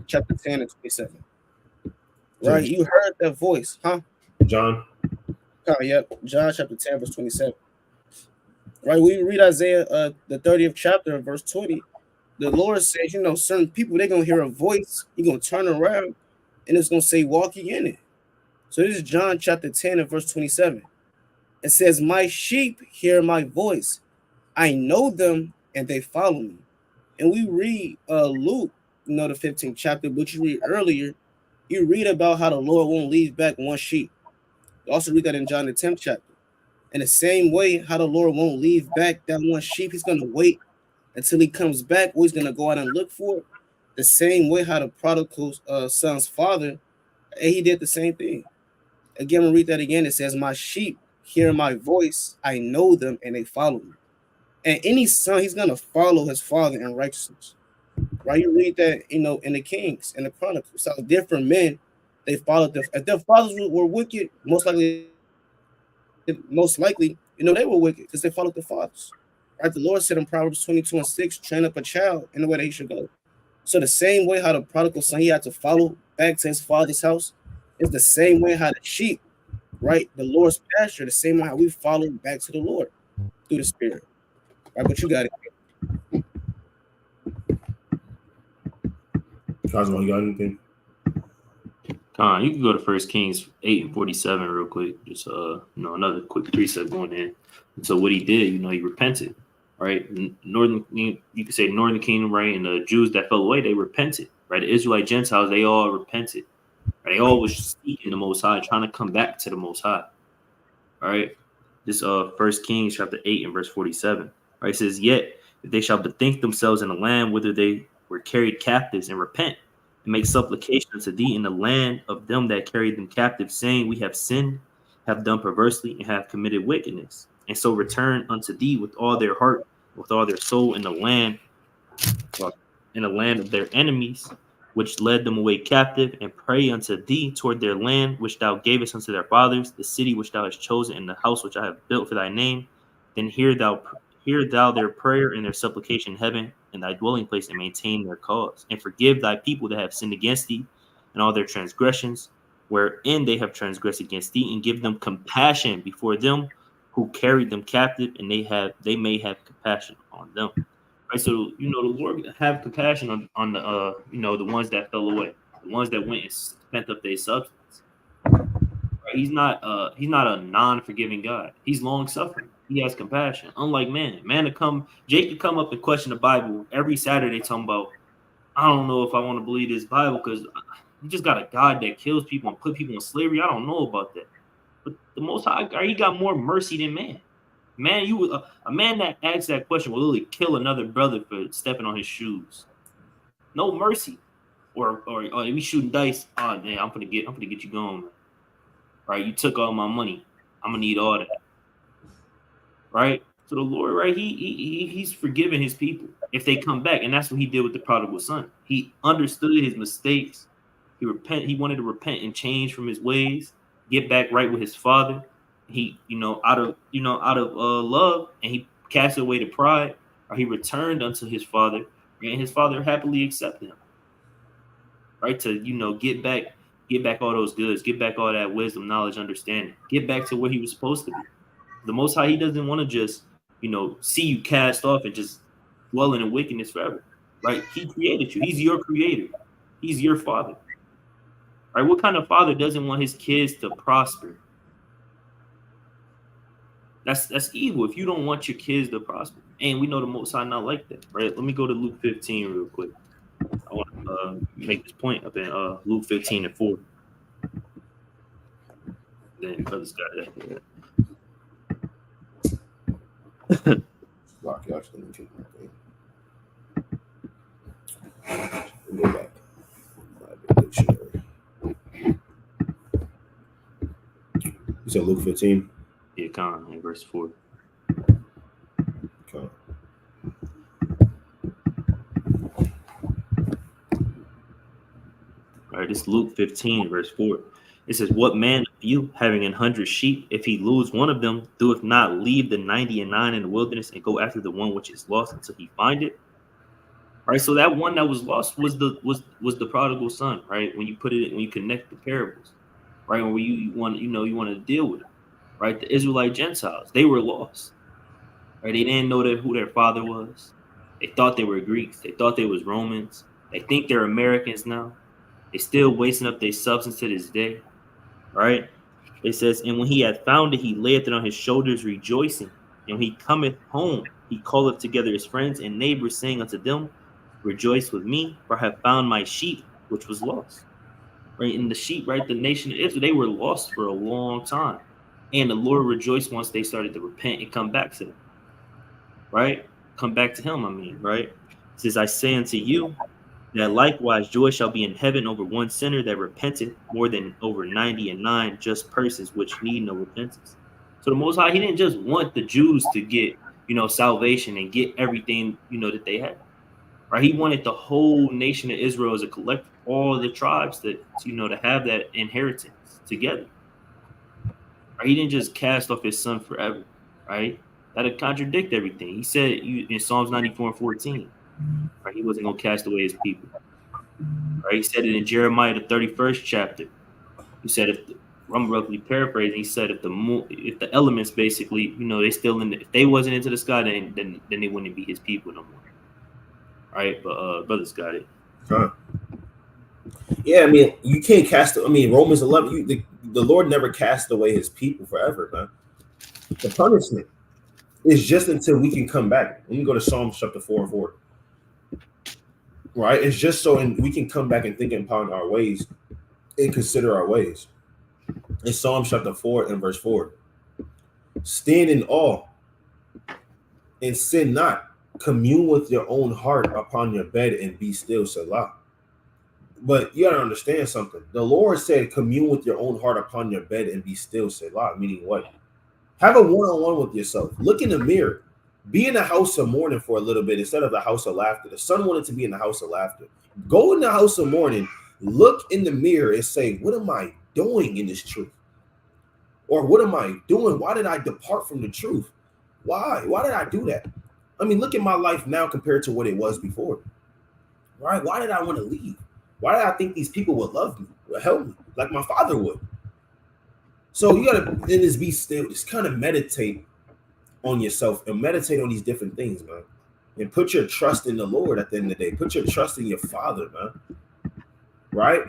chapter 10 and 27. Right? You heard that voice, huh? John. Oh, yep. John chapter 10, verse 27. Right? We read Isaiah the 30th chapter, verse 20. The Lord says, certain people, they're gonna hear a voice, you're gonna turn around, and it's gonna say, "Walk ye in it." So this is John chapter 10 and verse 27. It says, "My sheep hear my voice. I know them and they follow me." And we read Luke, the 15th chapter, but you read earlier, you read about how the Lord won't leave back one sheep. You also read that in John the 10th chapter. In the same way, how the Lord won't leave back that one sheep, he's going to wait until he comes back, or he's going to go out and look for it. The same way how the prodigal son's father, he did the same thing. Again, we'll read that again. It says, "My sheep hear my voice. I know them and they follow me." And any son, he's going to follow his father in righteousness. Right? You read that, in the Kings, in the Chronicles. How different men, they followed them. If their fathers were wicked, most likely, they were wicked because they followed their fathers. Right? The Lord said in Proverbs 22 and 6, "Train up a child in the way that he should go." So the same way how the prodigal son, he had to follow back to his father's house, is the same way how the sheep, right, the Lord's pasture, the same way how we follow back to the Lord through the Spirit. Right, but you got it. Cosmo, you got anything? You can go to 1 Kings 8 and 47 real quick. Just another quick precept going in. And so what he did, he repented, right? You could say Northern Kingdom, right? And the Jews that fell away, they repented, right? The Israelite Gentiles, they all repented. Right? They all was seeking the Most High, trying to come back to the Most High. All right. This 1 Kings chapter 8 and verse 47. Right? It says, "Yet if they shall bethink themselves in the land whither they were carried captives and repent and make supplication unto thee in the land of them that carried them captive, saying, we have sinned, have done perversely, and have committed wickedness. And so return unto thee with all their heart, with all their soul in the land of their enemies, which led them away captive, and pray unto thee toward their land, which thou gavest unto their fathers, the city which thou hast chosen, and the house which I have built for thy name. Then hear thou their prayer and their supplication in heaven, in thy dwelling place, and maintain their cause. And forgive thy people that have sinned against thee, and all their transgressions, wherein they have transgressed against thee, and give them compassion before them who carried them captive, and they may have compassion on them. Right, so the Lord have compassion on the the ones that fell away, the ones that went and spent up their substance. Right? He's not a non-forgiving God. He's long-suffering. He has compassion. Unlike Jake could come up and question the Bible every Saturday, talking about, I don't know if I want to believe this Bible because you just got a God that kills people and put people in slavery. I don't know about that. But the Most High, he got more mercy than man. Man, a man that asks that question will literally kill another brother for stepping on his shoes. No mercy, or we shooting dice. Oh man, I'm gonna get you going. Man. Right, you took all my money. I'm gonna need all that. Right. So the Lord, right, he's forgiving his people if they come back, and that's what he did with the prodigal son. He understood his mistakes. He wanted to repent and change from his ways, get back right with his father. He, out of love, and he cast away the pride, or he returned unto his father, and his father happily accepted him. Right, to get back all those goods, get back all that wisdom, knowledge, understanding, get back to where he was supposed to be. The Most High, he doesn't want to just see you cast off and just dwelling in wickedness forever. Right, he created you. He's your creator. He's your father. Right, what kind of father doesn't want his kids to prosper? That's evil if you don't want your kids to prosper. And we know the Most High not like that, right? Let me go to Luke 15 real quick. I want to make this point up in Luke 15:4. Then brothers got that. Lock, actually, let me take my thing. Go back. You said Luke 15? Yeah, Con, in verse 4. Okay. All right, this is Luke 15, verse 4. It says, what man of you, having 100 sheep, if he lose one of them, doeth not leave the 99 in the wilderness and go after the one which is lost until he find it? All right, so that one that was lost was the prodigal son, right? When you connect the parables, right? Where you want to deal with it, right? The Israelite Gentiles, they were lost, right? They didn't know who their father was. They thought they were Greeks. They thought they was Romans. They think they're Americans now. They still wasting up their substance to this day, right? It says, and when he had found it, he layeth it on his shoulders, rejoicing. And when he cometh home, he calleth together his friends and neighbors, saying unto them, rejoice with me, for I have found my sheep, which was lost. Right? And the sheep, right? The nation of Israel, they were lost for a long time. And the Lord rejoiced once they started to repent and come back to him. Right? Come back to him, right? It says, I say unto you, that likewise joy shall be in heaven over one sinner that repenteth, more than over 99 just persons which need no repentance. So the Most High, he didn't just want the Jews to get, salvation and get everything, that they had. Right? He wanted the whole nation of Israel as a collective, all the tribes that, to have that inheritance together. Right? He didn't just cast off his son forever, right? That'd contradict everything. He said in Psalms 94:14, right? He wasn't going to cast away his people. Right? He said it in Jeremiah, the 31st chapter. He said, I'm roughly paraphrasing, he said if the elements basically, they still if they wasn't into the sky, then they wouldn't be his people no more. Right, but brothers got it. Huh. Yeah, you can't cast. Romans 11. The Lord never cast away his people forever, man. The punishment is just until we can come back. Let me go to Psalms chapter 4:4. Right, it's just so we can come back and think upon our ways and consider our ways. In Psalms chapter 4 and verse 4, stand in awe and sin not. Commune with your own heart upon your bed and be still, Salah. But you gotta understand something. The Lord said, commune with your own heart upon your bed and be still, Selah. Meaning what? Have a one-on-one with yourself. Look in the mirror. Be in the house of mourning for a little bit instead of the house of laughter. The son wanted to be in the house of laughter. Go in the house of mourning, look in the mirror and say, what am I doing in this truth? Or what am I doing? Why did I depart from the truth? Why? Why did I do that? I mean, look at my life now compared to what it was before. Right? Why did I want to leave? Why did I think these people would love me, would help me, like my father would? So you gotta then just be still, just kind of meditate on yourself and meditate on these different things, man. And put your trust in the Lord at the end of the day. Put your trust in your Father, man. Right?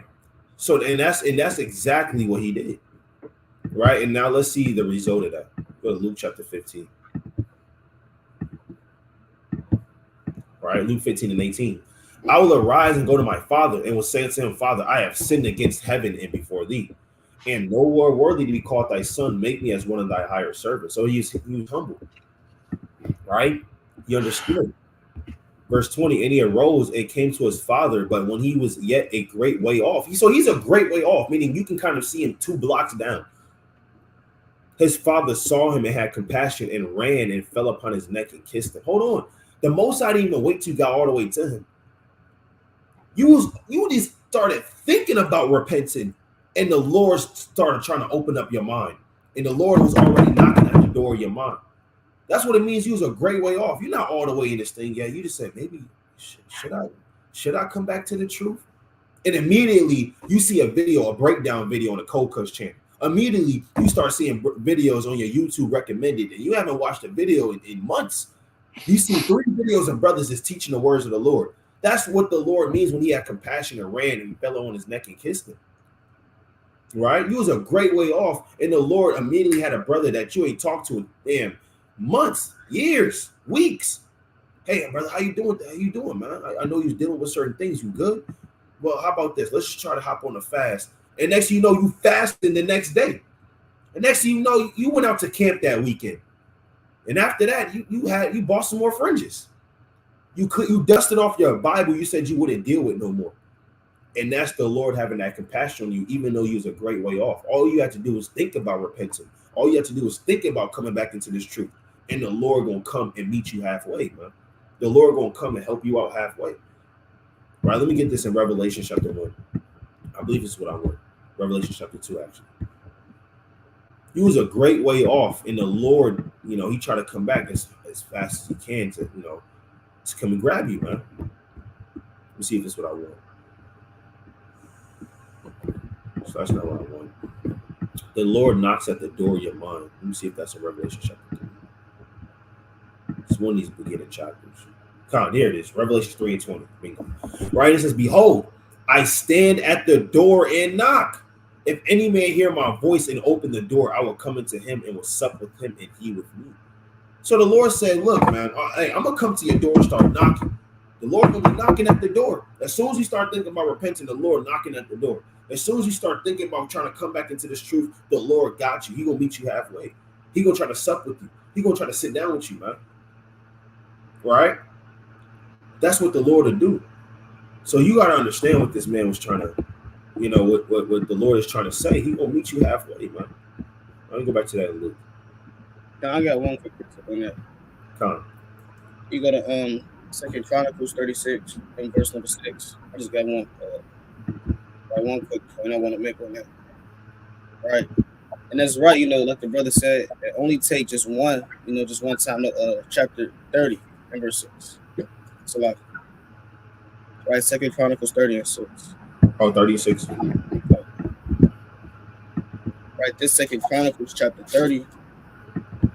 So and that's exactly what he did. Right? And now let's see the result of that. Go to Luke chapter 15. Right? Luke 15 and 18. I will arise and go to my father and will say unto him, Father, I have sinned against heaven and before thee, and no more worthy to be called thy son. Make me as one of thy higher servants. So he was humble, right? He understood. Verse 20, and he arose and came to his father, but when he was yet a great way off, so he's a great way off, meaning you can kind of see him 2 blocks down. His father saw him and had compassion and ran and fell upon his neck and kissed him. Hold on. The Most High didn't even wait till you got all the way to him. You just started thinking about repenting, and the Lord started trying to open up your mind, and the Lord was already knocking at the door of your mind. That's what it means. You was a great way off. You're not all the way in this thing yet. You just said, maybe should I come back to the truth? And immediately you see a breakdown video on the Cold Cuts channel. Immediately you start seeing videos on your YouTube recommended, and you haven't watched a video in months. You see 3 videos of brothers that's teaching the words of the Lord. That's what the Lord means when he had compassion and ran and fell on his neck and kissed him. Right? You was a great way off, and the Lord immediately had a brother that you ain't talked to in damn months, years, weeks. Hey, brother, how you doing? How you doing, man? I know you're dealing with certain things. You good? Well, how about this? Let's just try to hop on the fast. And next thing you know, you fasting the next day. And next thing you know, you went out to camp that weekend. And after that, you bought some more fringes. You dusted off your Bible you said you wouldn't deal with no more. And that's the Lord having that compassion on you, even though you was a great way off. All you had to do was think about repenting. All you have to do is think about coming back into this truth. And the Lord gonna come and meet you halfway, man. The Lord gonna come and help you out halfway. Right, let me get this in Revelation chapter 1. I believe this is what I want. Revelation chapter 2, actually. He was a great way off, and the Lord, he tried to come back as fast as he can to, to come and grab you, man. Let me see if this is what I want. So that's not what I want. The Lord knocks at the door of your mind. Let me see if that's in Revelation chapter 3. It's one of these beginning chapters. There it is. Revelation 3 and 20. Bingo. Right? It says, behold, I stand at the door and knock. If any man hear my voice and open the door, I will come into him and will sup with him and he with me. So the Lord said, look, man, hey, I'm going to come to your door and start knocking. The Lord will be knocking at the door. As soon as you start thinking about repenting, the Lord knocking at the door. As soon as you start thinking about trying to come back into this truth, the Lord got you. He going to meet you halfway. He going to try to sup with you. He going to try to sit down with you, man. Right? That's what the Lord will do. So you got to understand what this man was trying to, what the Lord is trying to say. He going to meet you halfway, man. Let me go back to that in Luke. Now, I got one quick tip on that. Come on. You go to 2 Chronicles 36 and verse number 6. I just got one quick point I want to make on that. Right. And that's right, like the brother said, it only take just one time, chapter 30 and verse 6. It's a lot. Right, 2 Chronicles 30 and 6. Oh, 36. Right, this 2 Chronicles chapter 30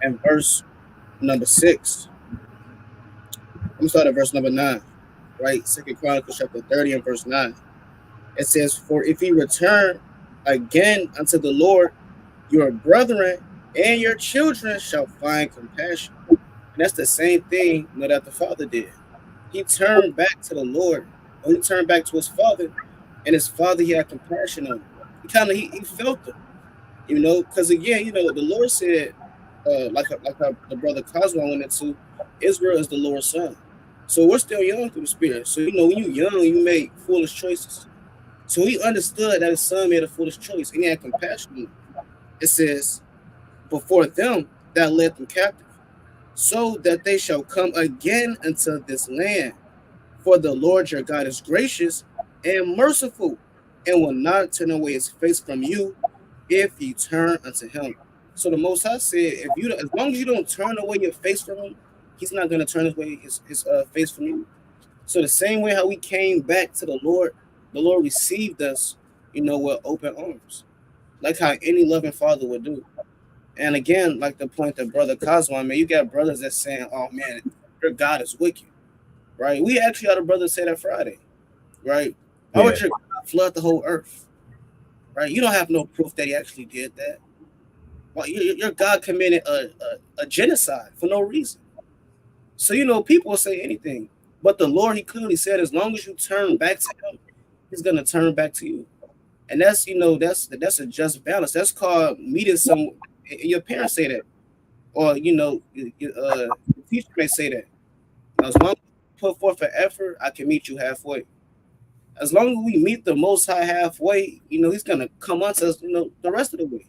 and verse number 6. I'm going to start at verse number 9. Right, 2 Chronicles chapter 30 and verse 9. It says, for if ye return again unto the Lord, your brethren and your children shall find compassion. And that's the same thing that the father did. He turned back to the Lord. He turned back to his father, and his father, he had compassion on him. He felt him, because again, the Lord said, like the brother Cosmo went into, Israel is the Lord's son. So we're still young through the spirit. So when you're young, you make foolish choices. So he understood that his son made a foolish choice, and he had compassion on him. It says, before them that led them captive, so that they shall come again into this land. For the Lord your God is gracious and merciful, and will not turn away his face from you if ye turn unto him. So the Most High said, if you, as long as you don't turn away your face from him, he's not going to turn away his face from you. So the same way how we came back to the Lord received us, with open arms, like how any loving father would do. And again, like the point that Brother Cosmo made, you got brothers that's saying, "Oh man, your God is wicked," right? We actually had a brother say that Friday, right? Why would your God flood the whole earth, right? You don't have no proof that he actually did that. Well, your God committed a genocide for no reason. So people will say anything, but the Lord, he clearly said, as long as you turn back to him, he's gonna turn back to you. And that's a just balance. That's called meeting some. Your parents say that, or your teacher may say that. As long as you put forth an effort, I can meet you halfway. As long as we meet the Most High halfway, he's gonna come onto us, the rest of the way,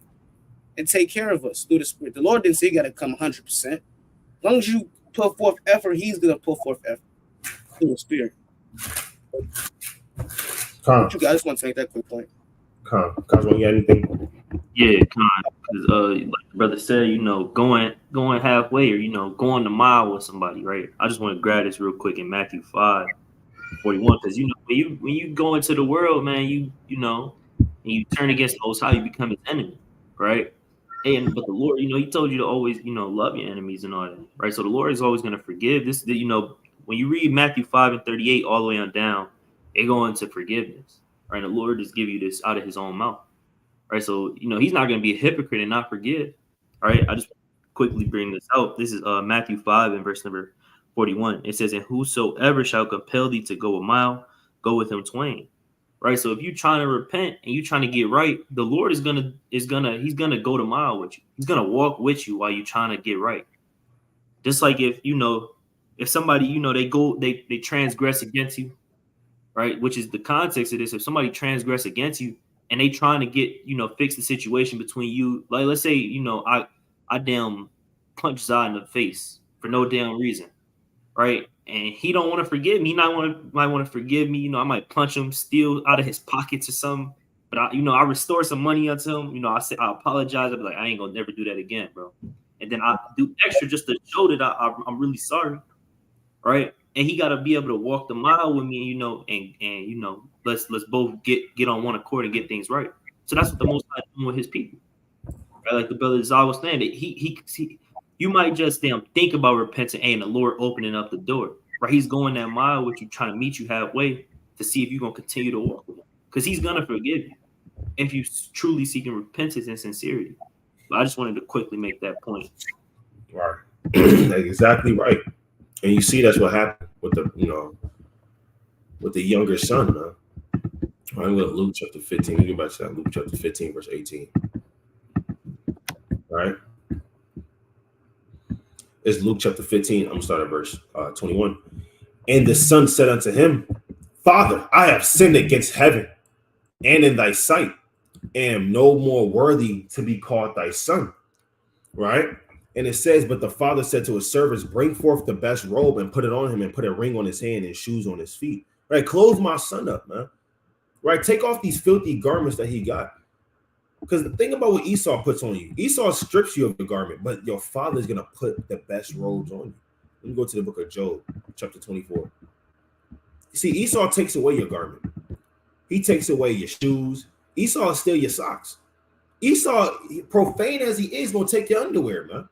and take care of us through the Spirit. The Lord didn't say you got to come 100%. As long as you put forth effort, he's gonna put forth effort through the Spirit. I just want to make that quick point. Cosmo, you got anything? Yeah, because like the brother said, going halfway or going the mile with somebody, right? I just want to grab this real quick in Matthew 5:41, because when you go into the world, man, and you turn against the Most High, you become his enemy, right? But the Lord, he told you to always love your enemies and all that, right? So the Lord is always going to forgive. This, when you read Matthew 5:38 all the way on down, it go into forgiveness, right? The Lord just give you this out of his own mouth. Right, so he's not going to be a hypocrite and not forgive. All right, I just quickly bring this out. This is Matthew 5 and verse number 41. It says, "And whosoever shall compel thee to go a mile, go with him twain." Right, so if you're trying to repent and you're trying to get right, the Lord he's gonna go the mile with you. He's gonna walk with you while you're trying to get right. Just like if somebody they transgress against you, right? Which is the context of this. If somebody transgress against you and they trying to get, fix the situation between you, like let's say, I damn punch Zod in the face for no damn reason, right? And he don't want to forgive me. He might want to forgive me. I might punch him, steal out of his pockets or something. But I restore some money unto him. I say I apologize. I'll be like, I ain't gonna never do that again, bro. And then I do extra just to show that I'm really sorry, right? And he got to be able to walk the mile with me, and let's both get on one accord and get things right. So that's what the Most High doing with his people, right? Like the brother Zah was saying, that he you might just think about repenting and the Lord opening up the door, right? He's going that mile with you, trying to meet you halfway to see if you're gonna continue to walk with him, because he's gonna forgive you if you truly seeking repentance and sincerity. But I just wanted to quickly make that point. Right, exactly right. And you see that's what happened with the younger son, man. I'm going to Luke chapter 15. We get back to that. Luke chapter 15, verse 18. Right? It's Luke chapter 15. I'm going to start at verse 21. And the son said unto him, Father, I have sinned against heaven and in thy sight, and am no more worthy to be called thy son. Right? And it says, but the father said to his servants, bring forth the best robe and put it on him, and put a ring on his hand and shoes on his feet. Right? Clothe my son up, man. Right? Take off these filthy garments that he got. Because the thing about what Esau puts on you, Esau strips you of the garment, but your father is going to put the best robes on you. Let me go to the book of Job, chapter 24. You see, Esau takes away your garment. He takes away your shoes. Esau will steal your socks. Esau, profane as he is, going to take your underwear, man.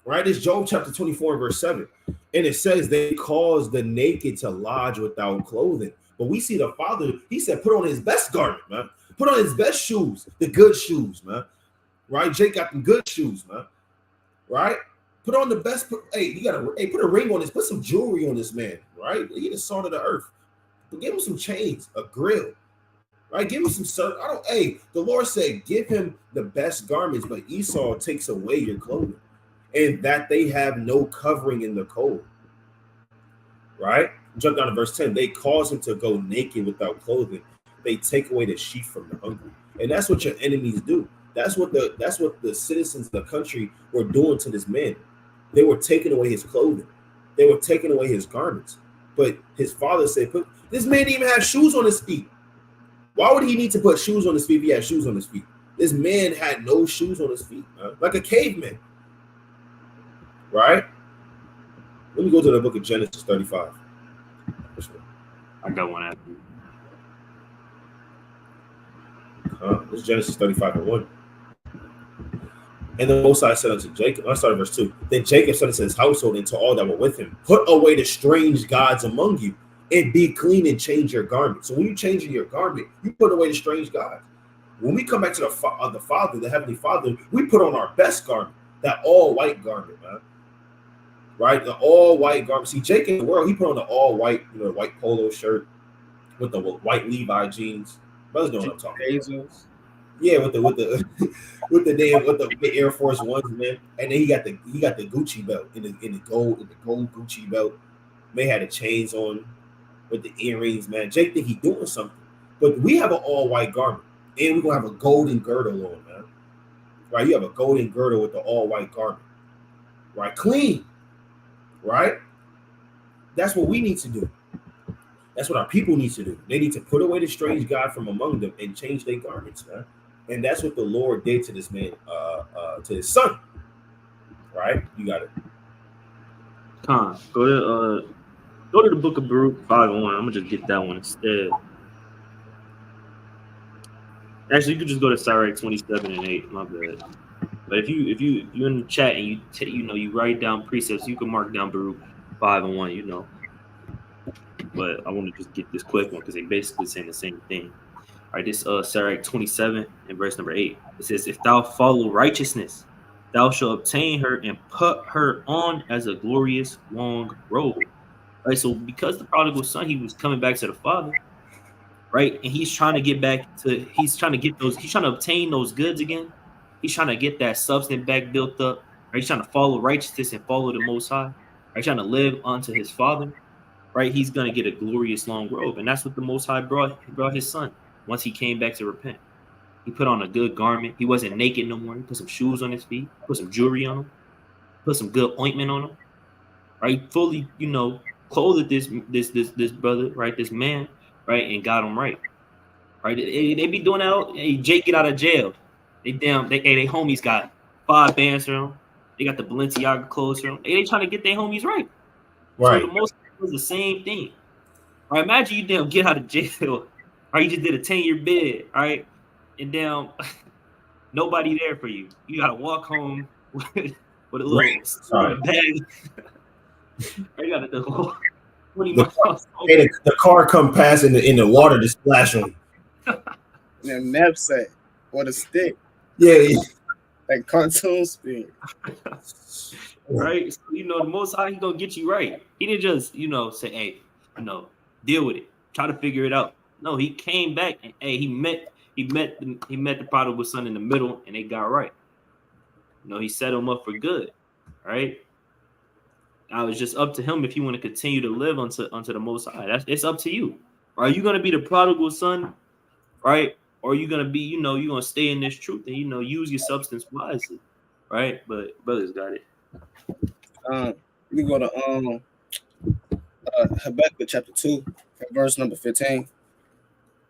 Right? It's Job chapter 24, verse 7. And it says they cause the naked to lodge without clothing. But we see the father, he said, put on his best garment, man. Put on his best shoes, the good shoes, man. Right? Jake got the good shoes, man. Right? Put on the best. Hey, put a ring on this. Put some jewelry on this man. Right? He the salt of the earth. But give him some chains, a grill. Right? Give him some the Lord said, give him the best garments, but Esau takes away your clothing, and that they have no covering in the cold. Right? Jump down to verse 10. They cause him to go naked without clothing. they take away the sheep from the hungry. And that's what your enemies do. That's what the citizens of the country were doing to this man. They were taking away his clothing. They were taking away his garments. But his father said, "Put this man didn't even have shoes on his feet. Why would he need to put shoes on his feet if he had shoes on his feet? This man had no shoes on his feet, like a caveman." Right? Let me go to the book of Genesis 35. I got one after you. This is Genesis 35:1. And the Most High said unto Jacob, I started verse 2. Then Jacob said unto his household and to all that were with him, "Put away the strange gods among you, and be clean and change your garment." So when you change your garment, you put away the strange gods. When we come back to the Father, the Heavenly Father, we put on our best garment, that all white garment, man. Right? The all white garment. See, Jake in the world, he put on the all white, white polo shirt with the white Levi jeans. Brothers know what I'm talking about. Yeah, with the with the Air Force Ones, man. And then he got the Gucci belt in the gold Gucci belt. May had the chains on with the earrings, man. Jake think he doing something. But we have an all white garment. And we're gonna have a golden girdle on, man. Right? You have a golden girdle with the all white garment. Right? Clean. Right? That's what we need to do. That's what our people need to do. They need to put away the strange god from among them and change their garments, man. And that's what the Lord did to this man, to his son. Right? You got it. Con, go to the book of Baruch 5:1. I'm gonna just get that one instead. Actually, you could just go to Sirach 27:8. My bad. But if you in the chat and you write down precepts, you can mark down Baruch 5:1. But I want to just get this quick one because they basically saying the same thing. All right, this Sirach 27 and verse number 8. It says, "If thou follow righteousness, thou shalt obtain her and put her on as a glorious long robe." Right. So because the prodigal son, he was coming back to the father, right, and he's trying to obtain those goods again. He's trying to get that substance back built up. Right? He's trying to follow righteousness and follow the Most High. Right? Trying to live unto his father. Right? He's gonna get a glorious long robe, and that's what the Most High brought. He brought his son once he came back to repent. He put on a good garment. He wasn't naked no more. He put some shoes on his feet. Put some jewelry on him. Put some good ointment on him. Right? Fully, clothed this brother, right? This man, right, and got him right. Right? They be doing that. Hey, Jake get out of jail. They homies got 5 bands for him. They got the Balenciaga clothes for him. They trying to get their homies right. Right. So the Most was the same thing. All right, imagine you get out of jail. Or you just did a 10-year bid, all right? And nobody there for you. You gotta walk home with a little bag. You gotta do 20 miles. The car come past in the water to splash on. The knapsack or the stick. Yeah. That cartoon speed. Right? So, the Most High, he's gonna get you right. He didn't just, say, hey, deal with it. Try to figure it out. No, he came back and he met the prodigal son in the middle, and they got right. He set him up for good. Right? Now it's just up to him if you want to continue to live unto the Most High. It's up to you. Are you gonna be the prodigal son, right? Or are you gonna be, you're gonna stay in this truth and use your substance wisely, right? But brothers got it. We go to Habakkuk chapter 2, verse number 15.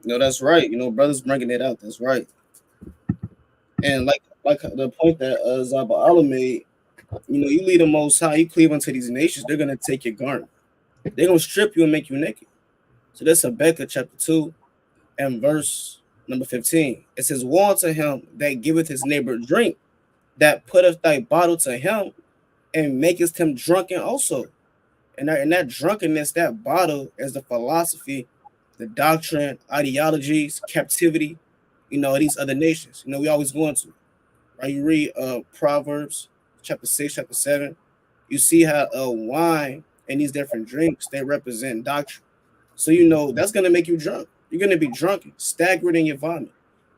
That's right. Brothers bringing it out. That's right. And like the point that Zaba'ala made, you lead the Most High, you cleave unto these nations, they're gonna take your garment. They're gonna strip you and make you naked. So that's Habakkuk chapter 2 and verse number 15. It says, "Woe unto him that giveth his neighbor drink, that putteth thy bottle to him, and makest him drunken also." And that drunkenness, that bottle is the philosophy, the doctrine, ideologies, captivity, these other nations. We always go into. Right? You read Proverbs chapter 6, chapter 7. You see how wine and these different drinks, they represent doctrine. So that's gonna make you drunk. You're gonna be drunken, staggered in your vomit.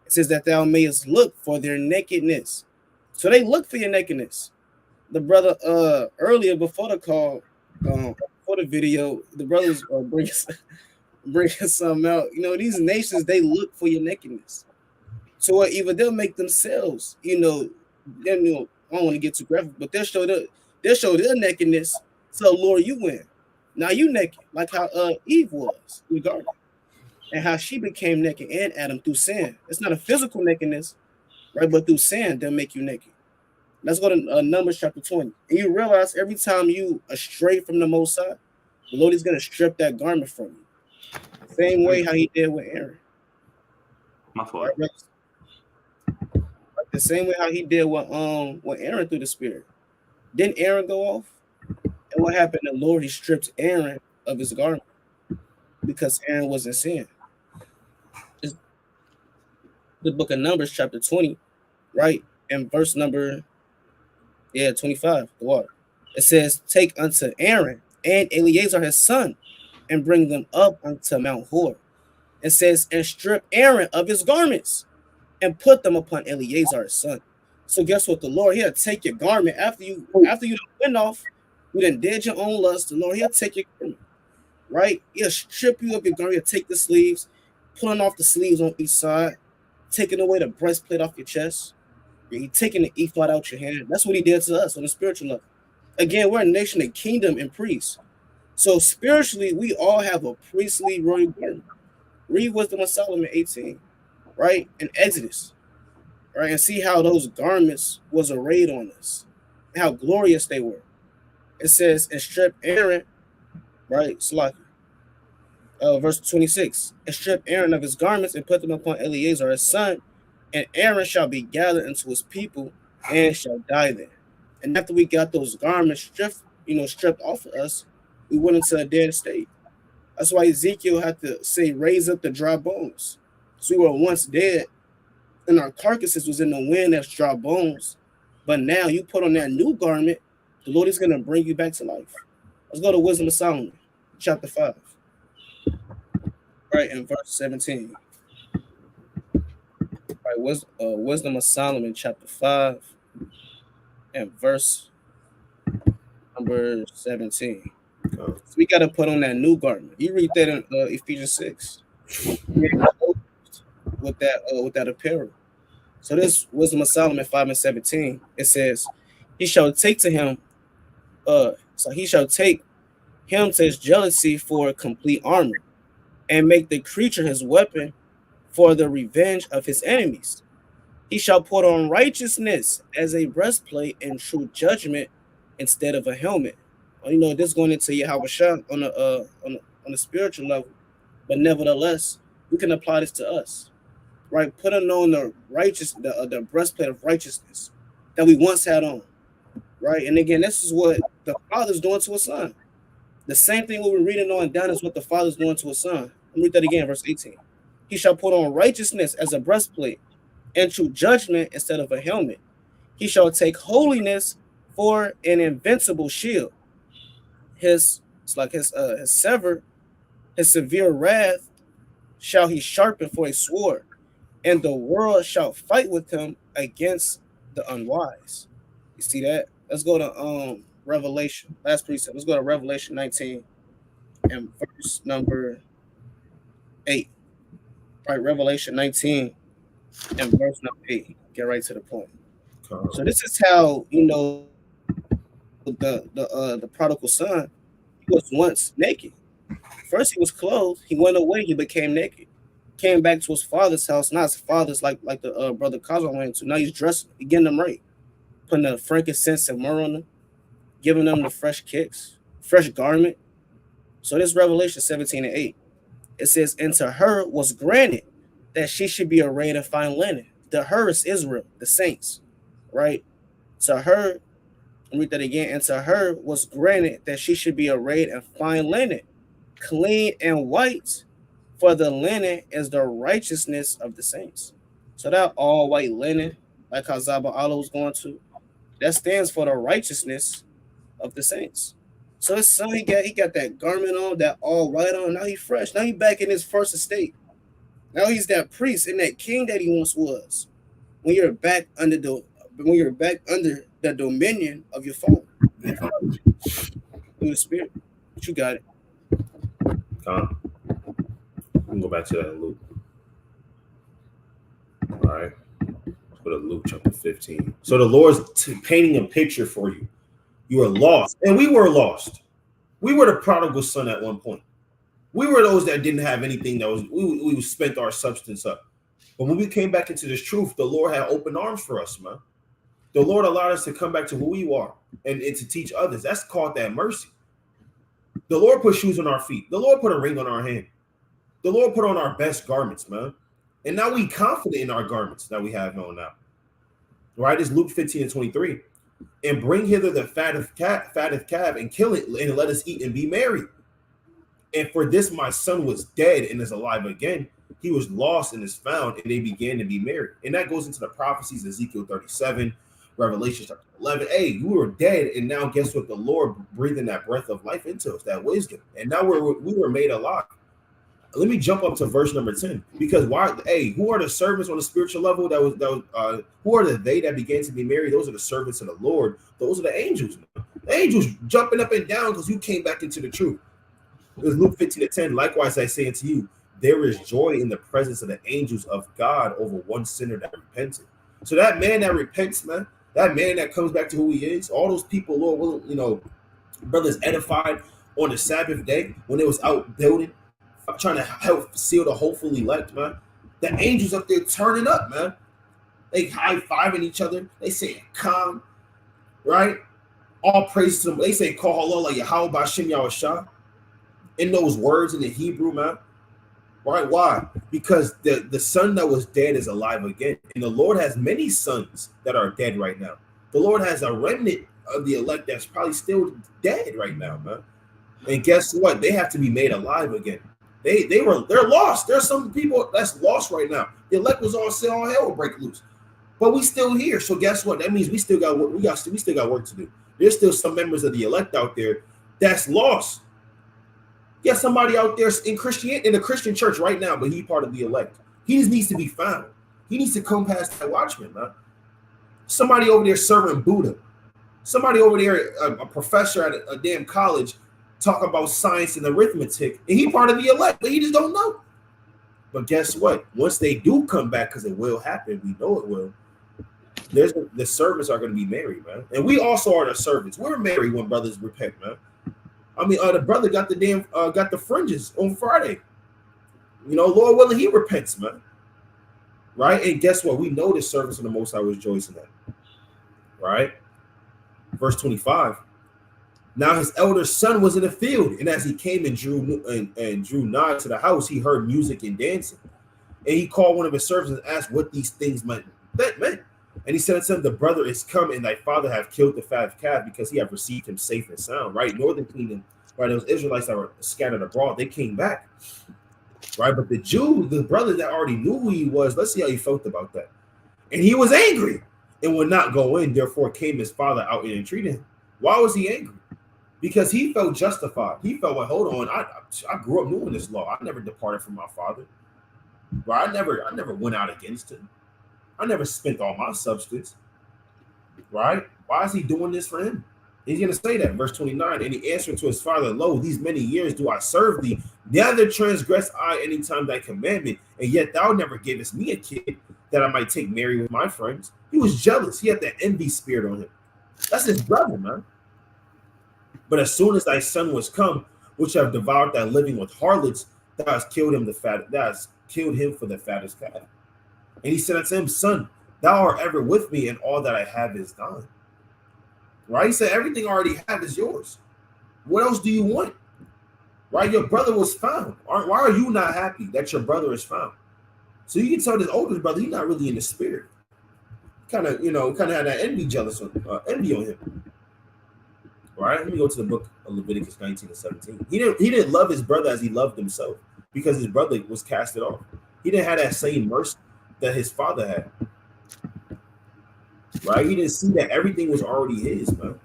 It says that thou mayest look for their nakedness. So they look for your nakedness. The brother bringing something out. These nations, they look for your nakedness. So either they'll make themselves, them, I don't want to get too graphic, but they'll show their nakedness to lure you in. Now you naked, like how Eve was in the garden, and how she became naked and Adam through sin. It's not a physical nakedness, right? But through sin, they'll make you naked. Let's go to Numbers chapter 20. And you realize every time you astray from the Most High, the Lord is going to strip that garment from you. Same way how he did with Aaron. My fault. Right? The same way how he did with Aaron through the Spirit. Didn't Aaron go off? And what happened? The Lord, he stripped Aaron of his garment because Aaron was in sin. It's the book of Numbers, chapter 20, right? And verse number 25, the water. It says, take unto Aaron and Eleazar his son, and bring them up unto Mount Hor. It says, and strip Aaron of his garments, and put them upon Eleazar his son. So guess what? The Lord, he'll take your garment after you went off, you done did your own lust. The Lord, he'll take your garment, right? He'll strip you of your garment. He'll take the sleeves, pulling off the sleeves on each side, taking away the breastplate off your chest. He's taking the ephod out your hand. That's what he did to us on the spiritual level. Again, we're a nation of kingdom and priests. So spiritually, we all have a priestly royal garment. Read Wisdom of Solomon 18, right? In Exodus, right? And see how those garments was arrayed on us, and how glorious they were. It says, and strip Aaron, right? Verse 26, and strip Aaron of his garments and put them upon Eleazar his son, and Aaron shall be gathered into his people and shall die there. And after we got those garments stripped off of us, we went into a dead state. That's why Ezekiel had to say, raise up the dry bones. So we were once dead, and our carcasses was in the wind as dry bones. But now you put on that new garment, the Lord is going to bring you back to life. Let's go to Wisdom of Solomon, chapter 5. Right, in verse 17. Right, Wisdom of Solomon, chapter 5, and verse number 17. So we got to put on that new garment. You read that in Ephesians 6. With that apparel. So this Wisdom of Solomon 5 and 17, it says, he shall take him to his jealousy for complete armor, and make the creature his weapon for the revenge of his enemies. He shall put on righteousness as a breastplate and true judgment instead of a helmet. This going into Yahweh Shah on the spiritual level, but nevertheless, we can apply this to us, right? Putting on the breastplate of righteousness that we once had on, right? And again, this is what the Father's doing to a son. The same thing we were reading on down is what the Father's doing to a son. Let me read that again, verse 18. He shall put on righteousness as a breastplate and true judgment instead of a helmet. He shall take holiness for an invincible shield. His severe wrath shall he sharpen for a sword, and the world shall fight with him against the unwise. You see that? Let's go to Revelation. Last precept. Let's go to Revelation 19 and verse number 8. Right, Revelation 19 and verse number 8. Get right to the point. So this is how the prodigal son, he was once naked. First he was clothed, he went away, he became naked. Came back to his father's house, not his father's like the brother Cosmo went to. Now he's dressing, he getting them right, putting the frankincense and myrrh on them, giving them the fresh kicks, fresh garment. So this Revelation 17 and 8. It says, and to her was granted that she should be arrayed in fine linen. The her is Israel, the saints, right? To her, read that again. And to her was granted that she should be arrayed in fine linen, clean and white, for the linen is the righteousness of the saints. So that all white linen, like how Zaba Allah was going to, that stands for the righteousness of the saints. So his son, he got that garment on, that all white on. Now he's fresh. Now he's back in his first estate. Now he's that priest and that king that he once was. When you're back under the dominion of your father, through the Spirit. But you got it. can go back to that in Luke. All right. Let's go to Luke chapter 15. So the Lord's painting a picture for you. You are lost. And we were lost. We were the prodigal son at one point. We were those that didn't have anything that was, we spent our substance up. But when we came back into this truth, the Lord had open arms for us, man. The Lord allowed us to come back to who we are and to teach others. That's called that mercy. The Lord put shoes on our feet. The Lord put a ring on our hand. The Lord put on our best garments, man. And now we confident in our garments that we have on now. Right? It's Luke 15 and 23. And bring hither the fatteth calf and kill it, and let us eat and be merry. And for this my son was dead and is alive again. He was lost and is found, and they began to be merry. And that goes into the prophecies, Ezekiel 37, Revelation chapter 11. Hey, we were dead, and now guess what? The Lord breathing that breath of life into us, that wisdom. And now we were made alive. Let me jump up to verse number 10. Because why? Hey, who are the servants on the spiritual level? Who are they that began to be married? Those are the servants of the Lord. Those are the angels. The angels jumping up and down because you came back into the truth. It was Luke 15 to 10. Likewise, I say unto you, there is joy in the presence of the angels of God over one sinner that repented. So that man that repents, man, that man that comes back to who he is, all those people, Lord willing, brothers edified on the Sabbath day when they was out building, trying to help seal the hopeful elect, man. The angels up there turning up, man. They high-fiving each other. They say "Come," right? All praise to them. They say "Call Allah Yahweh B'Shem Yahushua." In those words in the Hebrew, man. Right? Why? Because the son that was dead is alive again. And the Lord has many sons that are dead right now. The Lord has a remnant of the elect that's probably still dead right now, man. And guess what? They have to be made alive again. They're lost. There's some people that's lost right now. The elect was all hell will break loose. But we still here. So guess what? That means we still got work. We still got work to do. There's still some members of the elect out there that's lost. Yeah, somebody out there in the Christian church right now, but he's part of the elect. He just needs to be found. He needs to come past that watchman, man. Somebody over there serving Buddha. Somebody over there, a professor at a damn college, talking about science and arithmetic, and he part of the elect, but he just don't know. But guess what? Once they do come back, because it will happen, we know it will. The servants are going to be married, man, and we also are the servants. We're married when brothers repent, man. I mean, the brother got the fringes on Friday. Lord willing, he repents, man. Right? And guess what? We know the service of the Most High was rejoicing at. Right? Verse 25. Now his elder son was in the field, and as he came and drew nigh to the house, he heard music and dancing. And he called one of his servants and asked what these things meant. And he said unto him, the brother is come, and thy father have killed the fat calf, because he have received him safe and sound. Right? Northern kingdom, right? Those Israelites that were scattered abroad, they came back. Right? But the Jew, the brother that already knew who he was, let's see how he felt about that. And he was angry and would not go in. Therefore came his father out and entreated him. Why was he angry? Because he felt justified. He felt like, hold on, I grew up knowing this law. I never departed from my father. Right? I never went out against him. I never spent all my substance. Right? Why is he doing this for him? He's going to say that, verse 29. And he answered to his father, lo, these many years do I serve thee. Neither transgress I any time thy commandment. And yet thou never gavest me a kid that I might take Mary with my friends. He was jealous. He had that envy spirit on him. That's his brother, man. But as soon as thy son was come, which have devoured thy living with harlots, thou hast killed him for the fattest calf. And he said unto him, son, thou art ever with me, and all that I have is thine. Right? He said, everything I already have is yours. What else do you want? Right? Your brother was found. Why are you not happy that your brother is found? So you can tell this oldest brother, he's not really in the spirit. Kind of had that envy on him. Right? Let me go to the book of Leviticus 19 and 17. He didn't love his brother as he loved himself, because his brother was casted off. He didn't have that same mercy that his father had. Right? He didn't see that everything was already his, man.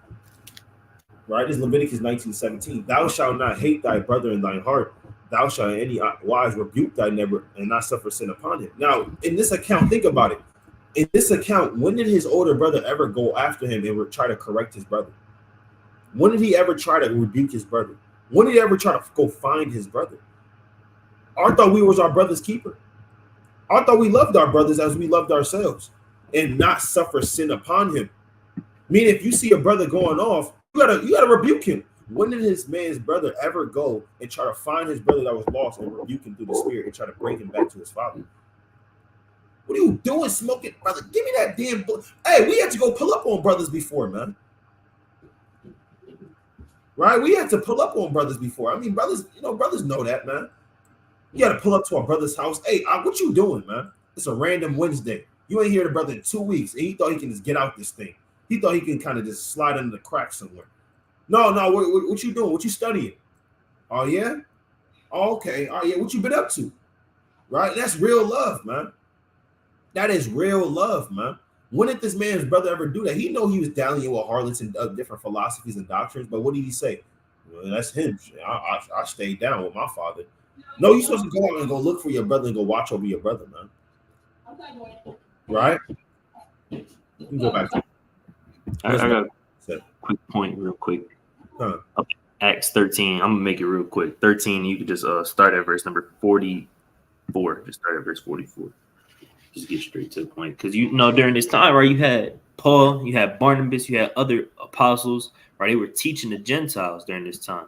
Right? This is Leviticus 19:17. Thou shalt not hate thy brother in thine heart. Thou shalt in any wise rebuke thy neighbor and not suffer sin upon him. Now, in this account, think about it. In this account, when did his older brother ever go after him and try to correct his brother? When did he ever try to rebuke his brother? When did he ever try to go find his brother? I thought we was our brother's keeper. I thought we loved our brothers as we loved ourselves and not suffer sin upon him. Meaning, if you see a brother going off, you gotta rebuke him. When did this man's brother ever go and try to find his brother that was lost and rebuke him through the spirit and try to bring him back to his father? What are you doing, smoking, brother? Give me that damn book. Hey, we had to go pull up on brothers before, man. Right? We had to pull up on brothers before. I mean, brothers, brothers know that, man. You got to pull up to our brother's house. Hey, what you doing, man? It's a random Wednesday. You ain't hear the brother in 2 weeks, and he thought he can just get out this thing. He thought he can kind of just slide under the crack somewhere. No, what you doing? What you studying? Oh, yeah? Oh, okay. Oh, yeah, what you been up to? Right? That's real love, man. That is real love, man. When did this man's brother ever do that? He know he was dallying with harlots and different philosophies and doctrines, but what did he say? Well, that's him. I stayed down with my father. No, you're supposed to go out and go look for your brother and go watch over your brother, man. Right? You can go back. I got a quick point real quick. Huh. Acts 13. I'm going to make it real quick. 13, you could just start at verse number 44. Just start at verse 44. Just get straight to the point. Because, during this time, right, you had Paul, you had Barnabas, you had other apostles, right? They were teaching the Gentiles during this time.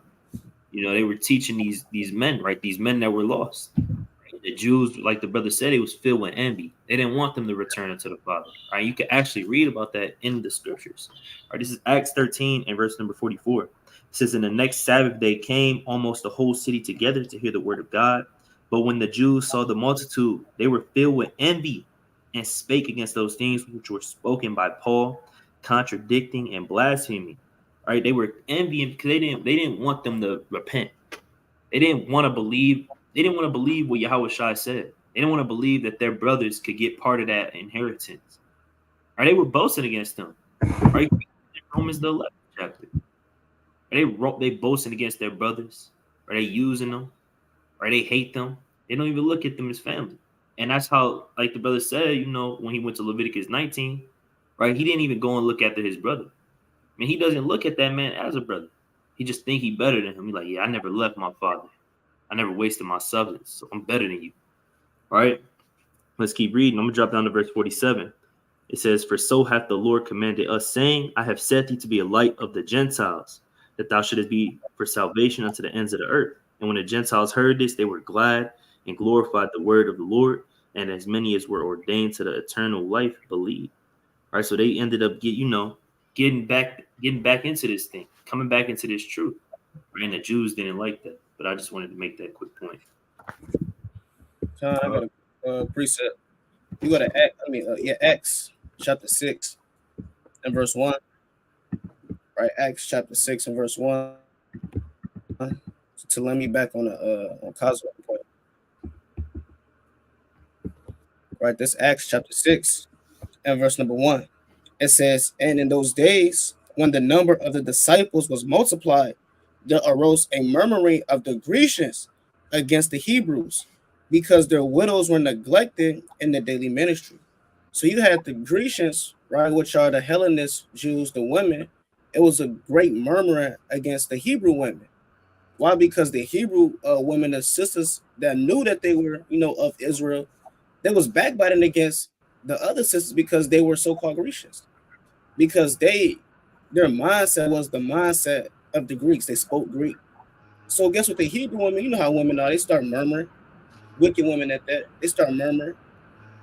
They were teaching these men, right? These men that were lost. Right? The Jews, like the brother said, it was filled with envy. They didn't want them to return unto the Father. Right? You can actually read about that in the scriptures. Right? This is Acts 13 and verse number 44. It says, "In the next Sabbath day came almost the whole city together to hear the word of God. But when the Jews saw the multitude, they were filled with envy and spake against those things which were spoken by Paul, contradicting and blaspheming." Right? They were envying because they didn't want them to repent. They didn't want to believe. They didn't want to believe what Yahweh Shai said. They didn't want to believe that their brothers could get part of that inheritance. Right? They were boasting against them. Right? Romans the 11th chapter. They boasting against their brothers. Are they using them? Right? They hate them. They don't even look at them as family. And that's how, like the brother said, when he went to Leviticus 19, right? He didn't even go and look after his brother. I mean, he doesn't look at that man as a brother. He just think he better than him. He's like, yeah, I never left my father. I never wasted my substance. So I'm better than you. All right. Let's keep reading. I'm going to drop down to verse 47. It says, "For so hath the Lord commanded us, saying, I have set thee to be a light of the Gentiles, that thou shouldest be for salvation unto the ends of the earth. And when the Gentiles heard this, they were glad and glorified the word of the Lord. And as many as were ordained to the eternal life believed." All right. So they ended up getting back into this thing, coming back into this truth. And the Jews didn't like that. But I just wanted to make that quick point. John, I got a precept. You go to Acts chapter 6 and verse 1. Right, Acts chapter 6 and verse 1. To let me back on Cosmo point. Right, this Acts chapter 6 and verse number 1. It says, "And in those days, when the number of the disciples was multiplied, there arose a murmuring of the Grecians against the Hebrews, because their widows were neglected in the daily ministry." So you had the Grecians, right, which are the Hellenist Jews, the women. It was a great murmuring against the Hebrew women. Why? Because the Hebrew women and sisters that knew that they were, of Israel, they was backbiting against the other sisters because they were so-called Grecians. Because their mindset was the mindset of the Greeks. They spoke Greek. So guess what? The Hebrew women, you know how women are. They start murmuring. Wicked women at that. They start murmuring.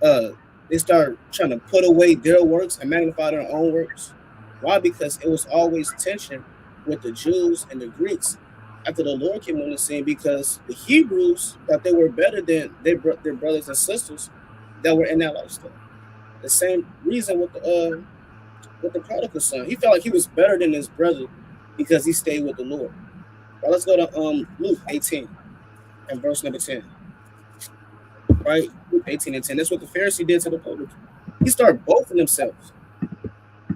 They start trying to put away their works and magnify their own works. Why? Because it was always tension with the Jews and the Greeks after the Lord came on the scene, because the Hebrews thought they were better than their brothers and sisters that were in that lifestyle. The same reason with the prodigal son. He felt like he was better than his brother because he stayed with the Lord. Now let's go to Luke 18 and verse number 10. Right? Luke 18 and 10. That's what the Pharisee did to the publican. He started bothing themselves.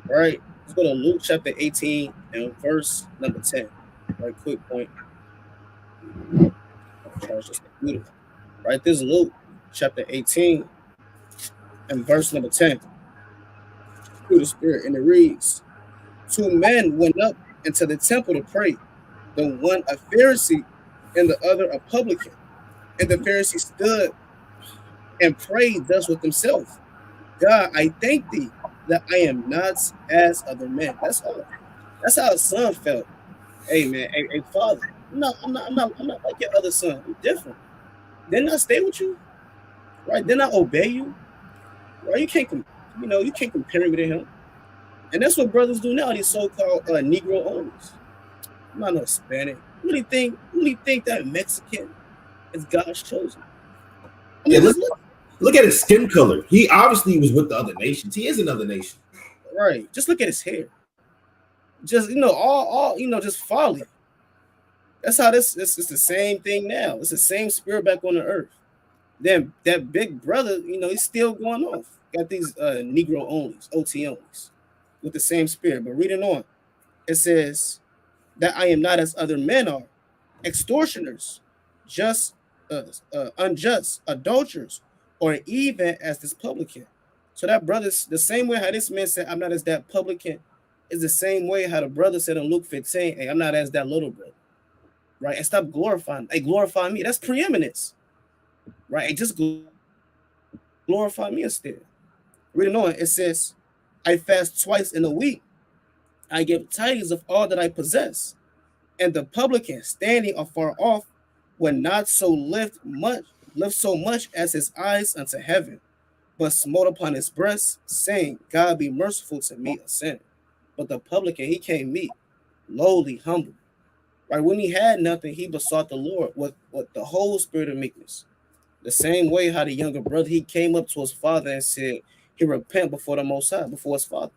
Right? Let's go to Luke chapter 18 and verse number 10. Right, quick point. Right, this is Luke chapter 18 and verse number 10. Through the Spirit, and it reads, "Two men went up into the temple to pray, the one a Pharisee and the other a publican. And the Pharisee stood and prayed thus with himself, God, I thank thee that I am not as other men. That's all. That's how a son felt. Hey man, hey father, I'm not like your other son. I'm different. Didn't I stay with you? Right? Didn't I obey you? Right? You can't compare me to him. And that's what brothers do now. These so-called Negro owners. I'm not no Hispanic. Really think that Mexican is God's chosen? I Yeah, mean, just look. look at his skin color. He obviously was with the other nations. He is another nation. Right. Just look at his hair. Just all just folly. That's how this is the same thing now. It's the same spirit back on the earth. Then that big brother, he's still going off. Got these Negro onlys, OT onlys, with the same spirit. But reading on, it says that I am not as other men are, extortioners, just unjust, adulterers, or even as this publican. So that brother's the same way how this man said, I'm not as that publican, is the same way how the brother said in Luke 15, hey, I'm not as that little brother. Right? And stop glorifying. Hey, glorify me. That's preeminence. Right? And just glorify me instead. Reading on, it says, I fast twice in a week. I give tithes of all that I possess. And the publican standing afar off would not lift so much as his eyes unto heaven, but smote upon his breast, saying, God be merciful to me, a sinner. But the publican, he came meek, lowly, humble. Right? When he had nothing, he besought the Lord with the whole spirit of meekness. The same way how the younger brother, he came up to his father and said, he repent before the Most High, before his father.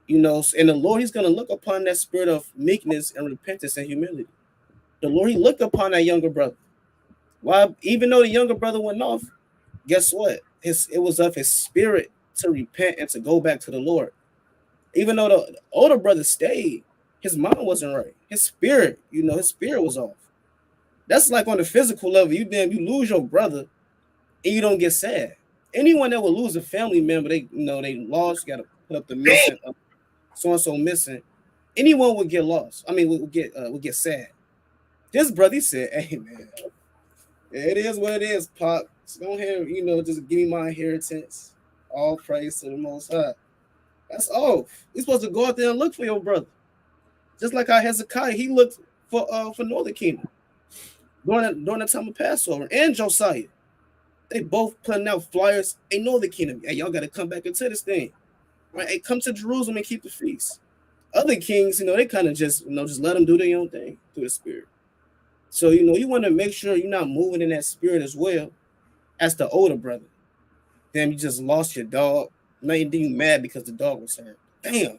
And the Lord, he's going to look upon that spirit of meekness and repentance and humility. The Lord, he looked upon that younger brother. Why? Even though the younger brother went off, guess what? It was of his spirit to repent and to go back to the Lord. Even though the older brother stayed, his mind wasn't right. His spirit, his spirit was off. That's like on the physical level. You lose your brother and you don't get sad. Anyone that will lose a family member, they lost, got to put up the missing, so and so missing. Anyone would get lost. I mean, would get sad. This brother, he said, "Hey man, it is what it is, Pop. So don't have just give me my inheritance. All praise to the Most High. That's all. You're supposed to go out there and look for your brother, just like how Hezekiah he looked for Northern Kingdom during the time of Passover, and Josiah. They both putting out flyers. Hey, Northern Kingdom, hey, y'all got to come back into this thing, right? Hey, come to Jerusalem and keep the feast. Other kings, they kind of just let them do their own thing through the spirit. So you want to make sure you're not moving in that spirit as well as the older brother. Damn, you just lost your dog. Made you mad because the dog was hurt. Damn.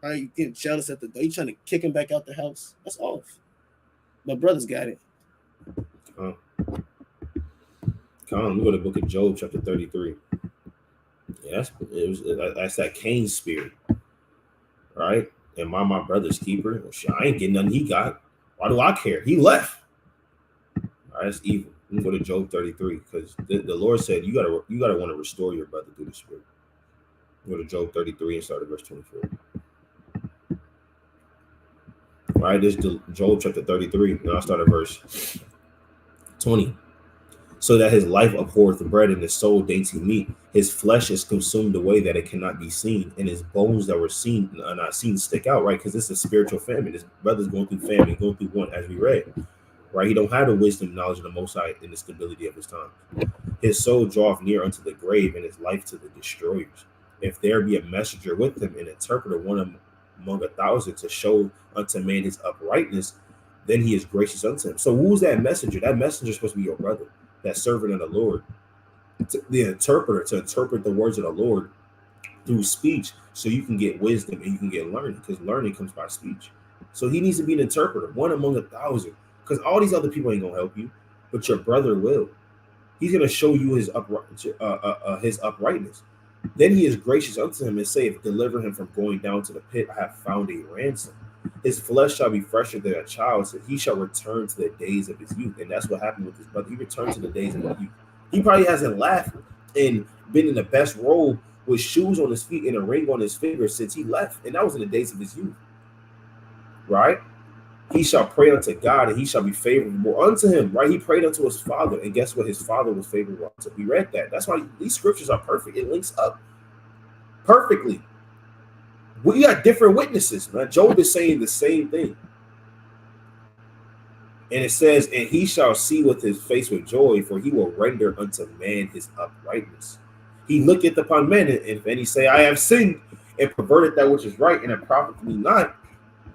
All right, you getting jealous at the dog. You trying to kick him back out the house. That's off. But brothers got it. Come, we go to the book of Job, chapter 33. Yeah, that's that Cain spirit, right? Am I my brother's keeper? Well, I ain't getting nothing he got. Why do I care? He left. All right, that's evil. We go to Job 33 because the Lord said you gotta want to restore your brother through the spirit. We go to Job 33 and start at verse 24. All right, this is Job chapter 33. And I'll start at verse 20. So that his life abhorreth bread and his soul dainty meat. His flesh is consumed away that it cannot be seen, and his bones that were seen are not seen stick out, right? Because this is spiritual famine. This brother's going through famine, going through want, as we read, right? He don't have the wisdom, knowledge of the Most High in the stability of his time. His soul draweth near unto the grave, and his life to the destroyers. If there be a messenger with him, an interpreter, one among 1,000, to show unto man his uprightness, then he is gracious unto him. So who's that messenger? That messenger is supposed to be your brother. That servant of the Lord, the interpreter, to interpret the words of the Lord through speech, so you can get wisdom and you can get learning, because learning comes by speech. So he needs to be an interpreter, one among 1,000, because all these other people ain't gonna help you, but your brother will. He's gonna show you his uprightness. Then he is gracious unto him and saith, deliver him from going down to the pit. I have found a ransom. His flesh shall be fresher than a child, so he shall return to the days of his youth. And that's what happened with his brother. He returned to the days of his youth. He probably hasn't laughed and been in the best robe with shoes on his feet and a ring on his finger since he left. And that was in the days of his youth. Right? He shall pray unto God, and he shall be favorable unto him. Right? He prayed unto his father, and guess what? His father was favorable unto. We read that. That's why these scriptures are perfect. It links up perfectly. We got different witnesses, man. Job is saying the same thing. And it says, and he shall see with his face with joy, for he will render unto man his uprightness. He looketh upon men, and if any say, I have sinned, and perverted that which is right, and it profiteth me not,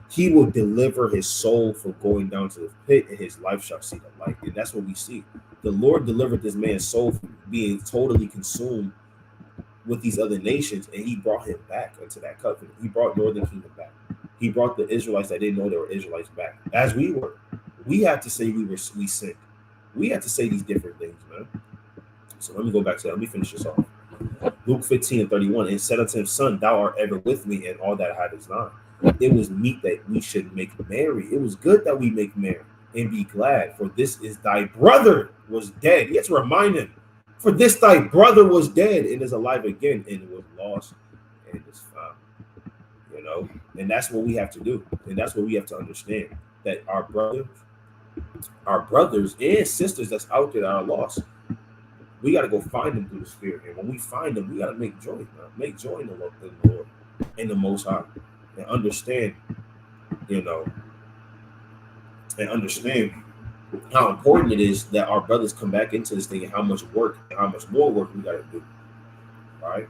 he will deliver his soul from going down to the pit, and his life shall see the light. And that's what we see. The Lord delivered this man's soul from being totally consumed with these other nations, and he brought him back into that covenant. He brought Northern Kingdom back. He brought the Israelites that didn't know they were Israelites back, as we were. We had to say we sinned. We had to say these different things, man. So let me go back to that. Let me finish this off. Luke 15:31, and said unto him, Son, thou art ever with me, and all that I had is thine. It was meet that we should make merry. It was good that we make merry and be glad, for this is thy brother was dead. You have to remind him, for this thy brother was dead and is alive again, and was lost and is found. You know, and that's what we have to do, and that's what we have to understand, that our brothers and sisters that's out there that are lost, we got to go find them through the Spirit. And when we find them, we got to make joy, man. Make joy in the Lord, in the Most High, and understand, you know, and understand how important it is that our brothers come back into this thing, and how much work and how much more work we got to do. All right.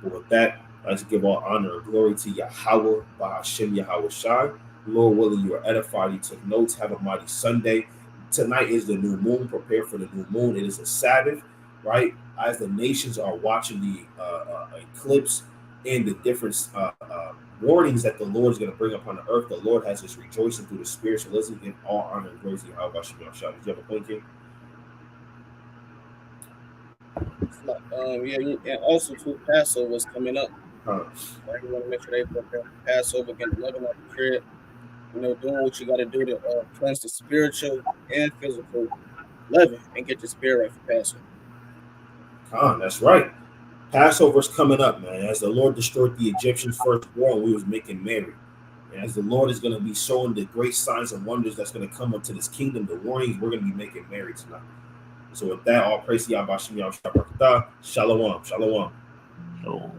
But with that, let's give all honor and glory to Yahweh, Bahashem Yahweh Shai. Lord willing, you are edified. You took notes. Have a mighty Sunday. Tonight is the new moon. Prepare for the new moon. It is a Sabbath, right? As the nations are watching the eclipse and the different warnings that the Lord is going to bring upon the earth, the Lord has us rejoicing through the Spirit. So let's give all honor and glory to Yahweh Bahashem Yahweh Shai. Did you have a point, King? And also too, Passover is coming up. Right? You want to make sure they prepare for Passover, get another one prepared. You know, doing what you got to do to cleanse the spiritual and physical leaven and get your spirit right for Passover. That's right. Passover's coming up, man. As the Lord destroyed the Egyptians firstborn, we was making merry. And as the Lord is going to be showing the great signs and wonders that's going to come up to this kingdom, the warnings, we're going to be making merry tonight. So with that, all praise to Yahweh Shem Yahweh Shabbat. Shalom. Shalom. So